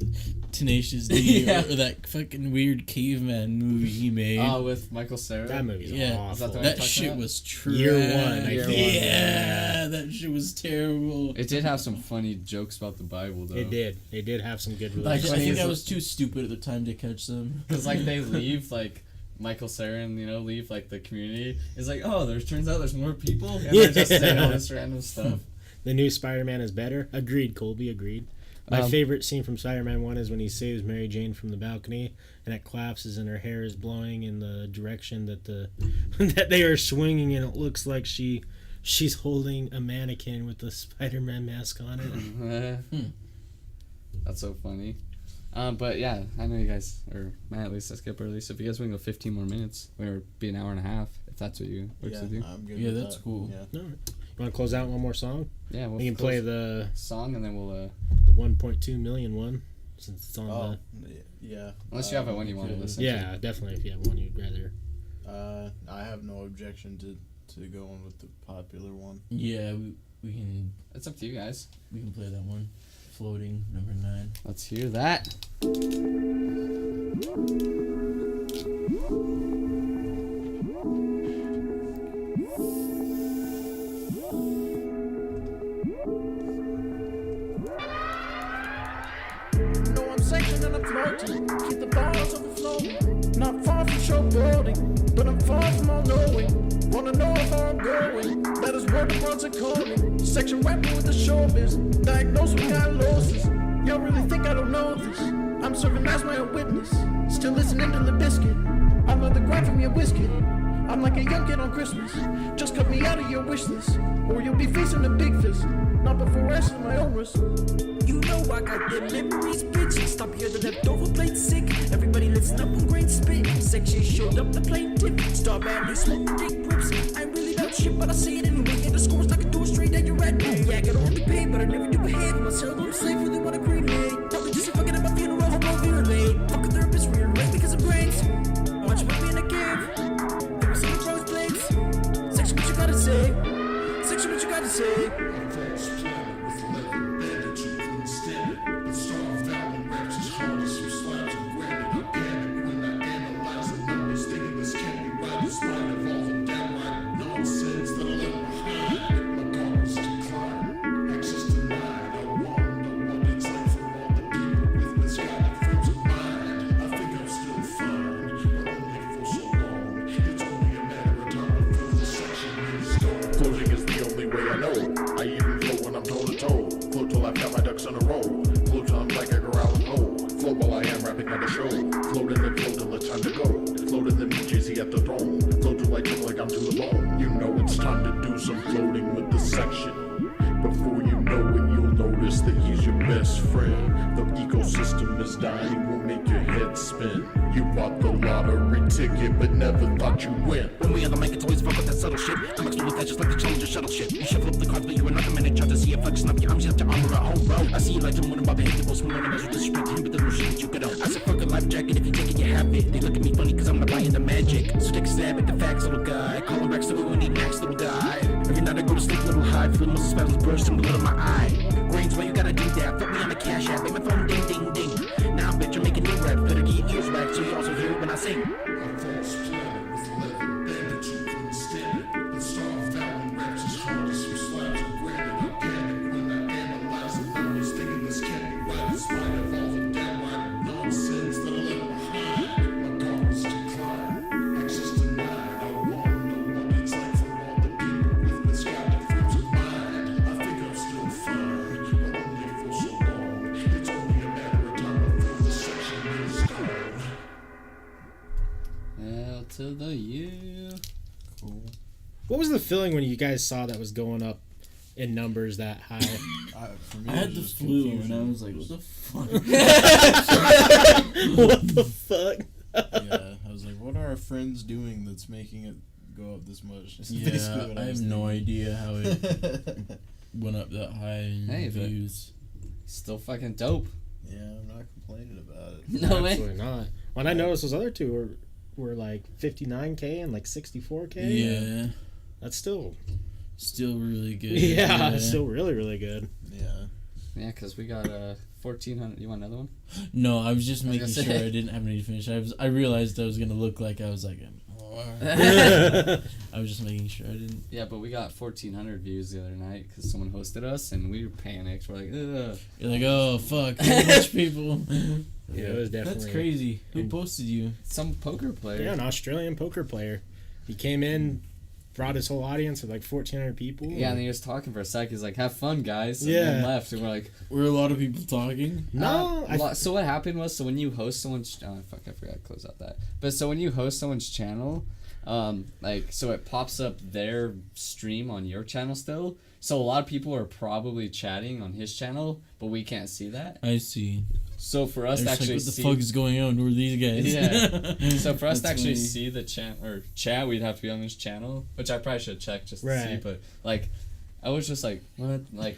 [SPEAKER 7] Tenacious D
[SPEAKER 3] Yeah.
[SPEAKER 7] or that fucking weird caveman movie he made.
[SPEAKER 3] Oh, with Michael Cera.
[SPEAKER 6] That movie's
[SPEAKER 7] Yeah.
[SPEAKER 6] awful.
[SPEAKER 3] Is that the one
[SPEAKER 7] That
[SPEAKER 3] talking
[SPEAKER 7] shit
[SPEAKER 3] about?
[SPEAKER 7] was trash.
[SPEAKER 6] Year one, I
[SPEAKER 3] Year
[SPEAKER 6] think.
[SPEAKER 3] one.
[SPEAKER 7] Yeah, that shit was terrible.
[SPEAKER 3] It did have some funny jokes about the Bible, though.
[SPEAKER 6] It did. It did have some good
[SPEAKER 3] Like,
[SPEAKER 6] religion.
[SPEAKER 7] I
[SPEAKER 3] when
[SPEAKER 7] think
[SPEAKER 3] he's-
[SPEAKER 7] I was too stupid at the time to catch them.
[SPEAKER 3] Because, like, they leave, like, Michael Cera and, leave, like, the community. It's like, oh, turns out there's more people? And they're just saying all this random stuff.
[SPEAKER 6] The new Spider-Man is better. Agreed, Colby. Agreed. My favorite scene from Spider-Man 1 is when he saves Mary Jane from the balcony, and it collapses, and her hair is blowing in the direction that that they are swinging, and it looks like she's holding a mannequin with the Spider-Man mask on it.
[SPEAKER 3] That's so funny. But yeah, I know you guys, or Matt at least, I skip early. So if you guys want to go 15 more minutes, or be an hour and a half, if that's what you works with you.
[SPEAKER 2] I'm good
[SPEAKER 7] Yeah,
[SPEAKER 2] with
[SPEAKER 7] that's
[SPEAKER 2] that.
[SPEAKER 7] cool.
[SPEAKER 2] Yeah.
[SPEAKER 6] No. You want to close out one more song?
[SPEAKER 3] Yeah, we'll
[SPEAKER 6] We can play
[SPEAKER 3] close
[SPEAKER 6] the
[SPEAKER 3] song and then we'll
[SPEAKER 6] 1.2 million one. since it's on
[SPEAKER 2] Oh, yeah.
[SPEAKER 3] Unless you have one you want to listen
[SPEAKER 6] the.
[SPEAKER 3] to.
[SPEAKER 6] Yeah, definitely. If you have one you'd rather.
[SPEAKER 2] I have no objection to going with the popular one.
[SPEAKER 7] Yeah, we can.
[SPEAKER 3] It's up to you guys.
[SPEAKER 7] We can play that one. Floating, number 9.
[SPEAKER 3] Let's hear that.
[SPEAKER 5] know I'm sanctioned and I'm floating. Keep the bars overflowing. Not far from showboating, but I'm far from all knowing. Wanna know how I'm going? That is word the ones are calling. Section rapping with the showbiz. Diagnosed with gynosis. Y'all really think I don't know this? I'm serving as my own witness. Still listening to the biscuit. I'm on the grind from your whiskey. I'm like a young kid on Christmas. Just cut me out of your wish list, or you'll be facing a big fist. Not before wrestling my own wrist.
[SPEAKER 14] You know I got them memories, bitch. Stop here, the leftover plate sick. Everybody listen up on great spit. Section showed up the plaintiff. Star badly smoke the dick rips. I ain't really about shit, but I say it anyway. And the scores like a door straight at your red. Yeah, I gotta only pay, but I never do behave. My cerebral slave really wanna cremate. Probably just a fucking at my funeral, hope I'll be late. Fuck a therapist, rear late because of brains. Watch me in a cave. There was some rose blades. Section, what you gotta say? Section, what you gotta say?
[SPEAKER 1] Floating is the only way I know. I even float when I'm toe to toe. Float till I've got my ducks in a row. Float till I'm like a growl and low. Float while I am rapping on the show. Float in the float till it's time to go. Float in the meet Jay-Z at the throne. Float till I look like I'm too alone. You know it's time to do some floating with the section. Before you know it, you'll notice that he's your best friend. The ecosystem is dying, will make your head spin. You bought the lottery ticket, but never thought you'd win.
[SPEAKER 10] When we on the mic, it's always fuck with that subtle shit. I'm extremely fast, just like the Challenger shuttle shit. You shuffle up the cards, but you are not the man in charge. I see you flexing up your arms, you have to armor a whole row. I see you like to win about the hit the most when learning as you disrespect him, but there's no shit that you could own. I said fuck a life jacket, if you take it, you have it. They look at me funny, cause I'm not buying the magic. So take a stab at the facts, little guy. Call him back, so we need max, little guy. Every night I go to sleep, little high, feel muscle spasms burst in the middle of my eye. Grains, why you gotta do that? Put me on the cash app, make my phone ding ding ding. Now I bet you're making new rap, better get your ears racked so you also hear it when I sing.
[SPEAKER 1] A false planet with leather bandage, you couldn't stand it. The star found raps as hard as some slabs of granite. I panic when I analyze the numbers, thinking this can't be right in spite of all the downright nonsense that I left behind. My daughters decline, access denied. I wonder what it's like for all the people with misguided frames of mind. I think I'm still fine, but only for so long. It's only a matter of time before the section is gone.
[SPEAKER 3] L to the U.
[SPEAKER 2] Cool.
[SPEAKER 6] What was the feeling when you guys saw that was going up in numbers that high?
[SPEAKER 2] For me,
[SPEAKER 7] I
[SPEAKER 2] it
[SPEAKER 7] had
[SPEAKER 2] was
[SPEAKER 7] the
[SPEAKER 2] just
[SPEAKER 7] flu
[SPEAKER 2] confusion.
[SPEAKER 7] and I was like, what the fuck?
[SPEAKER 6] What the fuck?
[SPEAKER 2] Yeah, I was like, what are our friends doing that's making it go up this much? That's basically
[SPEAKER 7] Yeah,
[SPEAKER 2] what
[SPEAKER 7] I have
[SPEAKER 2] was
[SPEAKER 7] no
[SPEAKER 2] thinking.
[SPEAKER 7] idea how it went up that high in
[SPEAKER 3] Hey, but-
[SPEAKER 7] views.
[SPEAKER 3] Still fucking dope.
[SPEAKER 2] Yeah, I'm not complaining about it.
[SPEAKER 3] No way.
[SPEAKER 6] Absolutely not. When I noticed those other two were like 59K and like 64K.
[SPEAKER 7] Yeah,
[SPEAKER 6] That's still
[SPEAKER 7] still really good.
[SPEAKER 6] yeah, it's still really really good.
[SPEAKER 2] Yeah.
[SPEAKER 3] Yeah, because we got 1,400. You want another one?
[SPEAKER 7] No, I was just
[SPEAKER 3] I was
[SPEAKER 7] making
[SPEAKER 3] gonna
[SPEAKER 7] sure
[SPEAKER 3] say.
[SPEAKER 7] I didn't have any to finish. I realized I was gonna look like I was like, I was just making sure I didn't.
[SPEAKER 3] Yeah, but we got 1,400 views the other night because someone hosted us and we panicked. We're like, ugh.
[SPEAKER 7] You're like, oh fuck, too much people.
[SPEAKER 6] Yeah, it was definitely
[SPEAKER 7] That's crazy. Who
[SPEAKER 6] and-
[SPEAKER 7] posted you?
[SPEAKER 3] Some poker player.
[SPEAKER 6] Yeah, an Australian poker player. He came in, brought his whole audience of like 1,400 people.
[SPEAKER 3] Yeah, and he was talking for a sec. He's like, "Have fun, guys." And
[SPEAKER 6] Yeah.
[SPEAKER 3] then left, and we're like,
[SPEAKER 7] Were a lot of people talking?
[SPEAKER 6] No,
[SPEAKER 3] so what happened was, so when you host someone's, I forgot to close out that. But so when you host someone's channel, so it pops up their stream on your channel still. So a lot of people are probably chatting on his channel, but we can't see that.
[SPEAKER 7] I see.
[SPEAKER 3] So for us to
[SPEAKER 7] Like,
[SPEAKER 3] actually
[SPEAKER 7] what the
[SPEAKER 3] see,
[SPEAKER 7] fuck is going on? Who are these guys?
[SPEAKER 3] yeah. So for us to
[SPEAKER 7] That's
[SPEAKER 3] actually
[SPEAKER 7] funny.
[SPEAKER 3] see the chat, we'd have to be on his channel, which I probably should check just to see.
[SPEAKER 6] Right.
[SPEAKER 3] But like, I was just like, what? Like,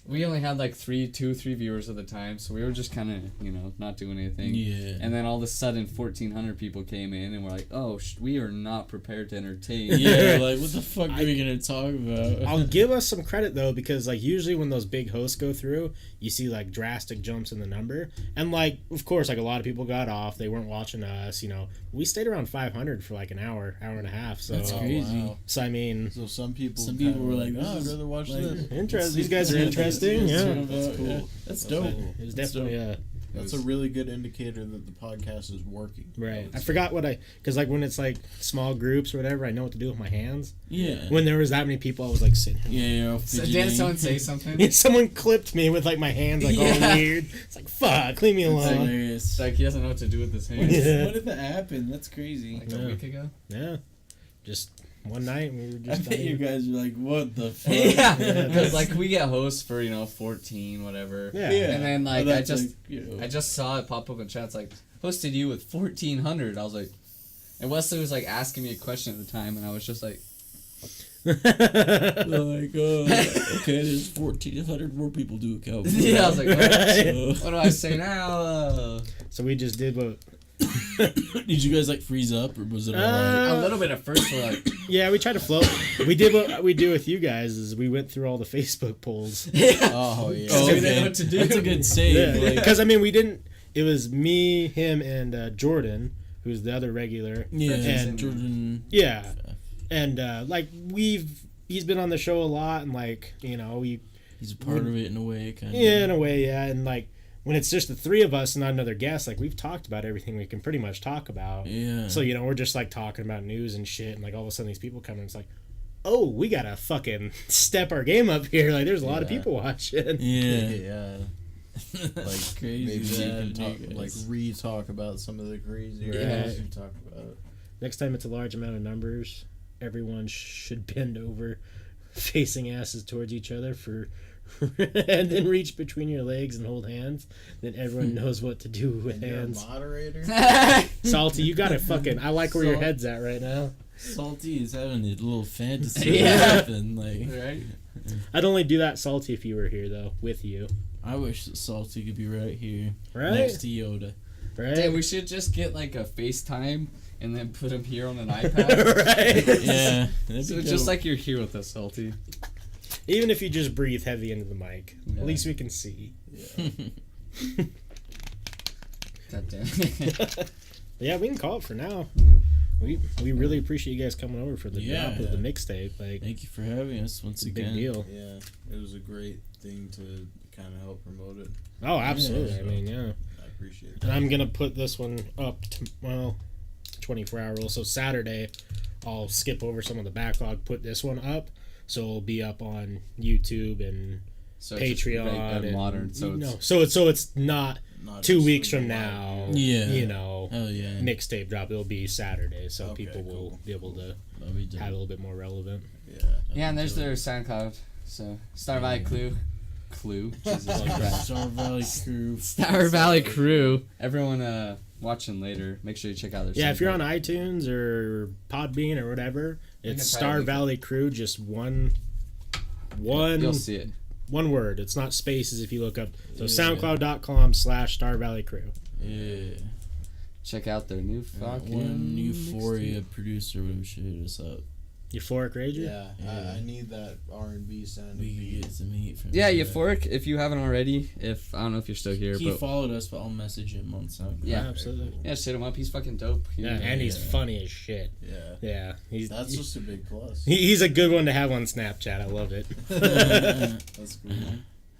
[SPEAKER 3] we only had like three viewers at the time, so we were just kind of, not doing anything.
[SPEAKER 7] Yeah.
[SPEAKER 3] And then all of a sudden, 1,400 people came in, and we're like, oh, we are not prepared to entertain.
[SPEAKER 7] Yeah, like, what the fuck are we gonna talk about?
[SPEAKER 6] I'll give us some credit though, because like usually when those big hosts go through, you see like drastic jumps in the number, and like of course like a lot of people got off, they weren't watching us. We stayed around 500 for like an hour and a half. So
[SPEAKER 7] that's crazy.
[SPEAKER 2] Wow.
[SPEAKER 6] So I mean,
[SPEAKER 2] so some people
[SPEAKER 7] were like,
[SPEAKER 2] oh, I'd rather watch this.
[SPEAKER 6] Interesting. These guys are interesting. Yeah,
[SPEAKER 7] that's cool.
[SPEAKER 6] Yeah.
[SPEAKER 7] That's dope.
[SPEAKER 6] It was definitely
[SPEAKER 2] That's a really good indicator that the podcast is working.
[SPEAKER 6] Right. I forgot because like when it's like small groups or whatever, I know what to do with my hands.
[SPEAKER 7] Yeah.
[SPEAKER 6] When there was that many people, I was like sitting.
[SPEAKER 7] Yeah.
[SPEAKER 3] So did someone say something?
[SPEAKER 6] Yeah, someone clipped me with like my hands like all weird. It's like fuck, leave me alone.
[SPEAKER 3] It's like he doesn't know what to do with his hands.
[SPEAKER 7] What did that happen? That's crazy.
[SPEAKER 3] Like a week ago.
[SPEAKER 6] Yeah. Just one night we were
[SPEAKER 7] I
[SPEAKER 6] just.
[SPEAKER 7] bet you guys are like, what the fuck?
[SPEAKER 3] Yeah, because like we get hosts for 14 whatever.
[SPEAKER 6] Yeah.
[SPEAKER 3] And then like
[SPEAKER 7] Well,
[SPEAKER 3] I
[SPEAKER 7] that's,
[SPEAKER 3] just I just saw it pop up in chat. It's like hosted you with 1,400. I was like, and Wesley was like asking me a question at the time, and I was just like.
[SPEAKER 7] Like, okay, there's 1,400 more people do account.
[SPEAKER 3] Yeah, I was like, what do I say now?
[SPEAKER 6] So we just did what.
[SPEAKER 7] Did you guys like freeze up, or was it alright?
[SPEAKER 3] A little bit at first. We're like,
[SPEAKER 6] yeah, we tried to float. We did what we do with you guys is we went through all the Facebook polls.
[SPEAKER 2] Oh yeah.
[SPEAKER 3] we didn't know what to do.
[SPEAKER 7] That's a good save.
[SPEAKER 6] Because I mean, we didn't. It was me, him, and Jordan, who's the other regular.
[SPEAKER 7] Yeah,
[SPEAKER 6] and
[SPEAKER 7] Jordan.
[SPEAKER 6] Yeah, and like he's been on the show a lot, and like
[SPEAKER 7] he's a part of it in a way, kind of.
[SPEAKER 6] Yeah, in a way, yeah, and like. When it's just the three of us and not another guest, like we've talked about everything we can pretty much talk about.
[SPEAKER 7] Yeah.
[SPEAKER 6] So we're just like talking about news and shit, and like all of a sudden these people come in, it's like, oh, we gotta fucking step our game up here. Like there's a lot of people watching.
[SPEAKER 7] Yeah.
[SPEAKER 2] Yeah. Like
[SPEAKER 7] crazy.
[SPEAKER 2] maybe you can talk about some of the crazier ass you talk about.
[SPEAKER 6] Next time it's a large amount of numbers, everyone should bend over, facing asses towards each other and then reach between your legs and hold hands. Then everyone knows what to do with hands.
[SPEAKER 2] You're a moderator?
[SPEAKER 6] Salty, you gotta fucking. I like where your head's at right now.
[SPEAKER 7] Salty is having a little fantasy.
[SPEAKER 3] Yeah.
[SPEAKER 7] Like,
[SPEAKER 3] right.
[SPEAKER 6] I'd only do that, Salty, if you were here though, with you.
[SPEAKER 7] I wish that Salty could be right here,
[SPEAKER 6] Right?
[SPEAKER 7] next to Yoda.
[SPEAKER 6] Right?
[SPEAKER 3] Damn, we should just get like a FaceTime and then put him here on an iPad.
[SPEAKER 6] Right?
[SPEAKER 7] Yeah.
[SPEAKER 3] So just like you're here with us, Salty.
[SPEAKER 6] Even if you just breathe heavy into the mic,
[SPEAKER 3] Yeah.
[SPEAKER 6] at least we can see.
[SPEAKER 2] Yeah.
[SPEAKER 3] God damn.
[SPEAKER 6] Yeah, we can call it for now.
[SPEAKER 3] Mm.
[SPEAKER 6] We really appreciate you guys coming over for the drop of the
[SPEAKER 2] Yeah.
[SPEAKER 6] mixtape. Like,
[SPEAKER 7] Thank you for having us once
[SPEAKER 6] it's a
[SPEAKER 7] again.
[SPEAKER 6] big deal.
[SPEAKER 2] Yeah. It was a great thing to kind of help promote it.
[SPEAKER 6] Oh, absolutely.
[SPEAKER 2] Yeah,
[SPEAKER 6] I mean, yeah.
[SPEAKER 2] I appreciate it.
[SPEAKER 6] And I'm gonna put this one up. 24-hour rule. So Saturday, I'll skip over some of the backlog. Put this one up, so it'll be up on YouTube and
[SPEAKER 3] So it's just
[SPEAKER 6] Patreon
[SPEAKER 3] right,
[SPEAKER 6] and
[SPEAKER 3] modern. So
[SPEAKER 6] it's not
[SPEAKER 2] Not
[SPEAKER 6] 2
[SPEAKER 2] just
[SPEAKER 6] weeks
[SPEAKER 2] in
[SPEAKER 6] from
[SPEAKER 2] the
[SPEAKER 6] now.
[SPEAKER 2] live.
[SPEAKER 7] Yeah. Oh yeah.
[SPEAKER 6] Mixtape drop. It'll be Saturday, so
[SPEAKER 2] Okay,
[SPEAKER 6] people will
[SPEAKER 2] cool.
[SPEAKER 6] be able to
[SPEAKER 7] That'll be dope.
[SPEAKER 6] have a little bit more relevant.
[SPEAKER 2] Yeah.
[SPEAKER 3] yeah, and there's their SoundCloud. So Star Valley Clue. Jesus Christ.
[SPEAKER 7] Star Valley Crew.
[SPEAKER 3] Star Valley Crew. Everyone watching later, make sure you check out their.
[SPEAKER 6] Yeah, if you're on
[SPEAKER 3] SoundCloud.
[SPEAKER 6] iTunes or Podbean or whatever, it's
[SPEAKER 3] can probably
[SPEAKER 6] Star
[SPEAKER 3] link it.
[SPEAKER 6] Valley Crew. Just one.
[SPEAKER 3] You'll see it.
[SPEAKER 6] One word. It's not spaces if you look up. So
[SPEAKER 7] Yeah.
[SPEAKER 6] SoundCloud.com/Star Valley Crew.
[SPEAKER 7] Yeah.
[SPEAKER 3] Check out their new fucking
[SPEAKER 7] One Euphoria
[SPEAKER 3] mixtape.
[SPEAKER 7] producer would have shit us up.
[SPEAKER 6] Euphoric Rager?
[SPEAKER 2] Yeah.
[SPEAKER 7] Yeah.
[SPEAKER 2] I need that R&B sound.
[SPEAKER 7] We could get some heat from
[SPEAKER 3] Yeah,
[SPEAKER 7] that.
[SPEAKER 3] Euphoric. If you haven't already, I don't know if you're still here,
[SPEAKER 7] He
[SPEAKER 3] but
[SPEAKER 7] followed us, but I'll message him on SoundCloud.
[SPEAKER 3] Yeah.
[SPEAKER 6] Absolutely.
[SPEAKER 3] yeah, hit him up. He's fucking dope.
[SPEAKER 6] Yeah, and he's funny as shit.
[SPEAKER 2] Yeah.
[SPEAKER 6] Yeah,
[SPEAKER 2] That's just a big plus.
[SPEAKER 6] he's a good one to have on Snapchat. I love it.
[SPEAKER 2] That's cool.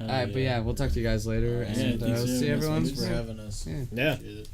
[SPEAKER 3] All right, but yeah, we'll talk to you guys later,
[SPEAKER 2] Yeah,
[SPEAKER 3] and
[SPEAKER 7] thanks
[SPEAKER 3] we'll
[SPEAKER 7] for
[SPEAKER 3] see
[SPEAKER 7] having us.
[SPEAKER 3] everyone.
[SPEAKER 2] Thanks for having us.
[SPEAKER 3] Yeah.
[SPEAKER 6] Yeah.
[SPEAKER 2] Appreciate it.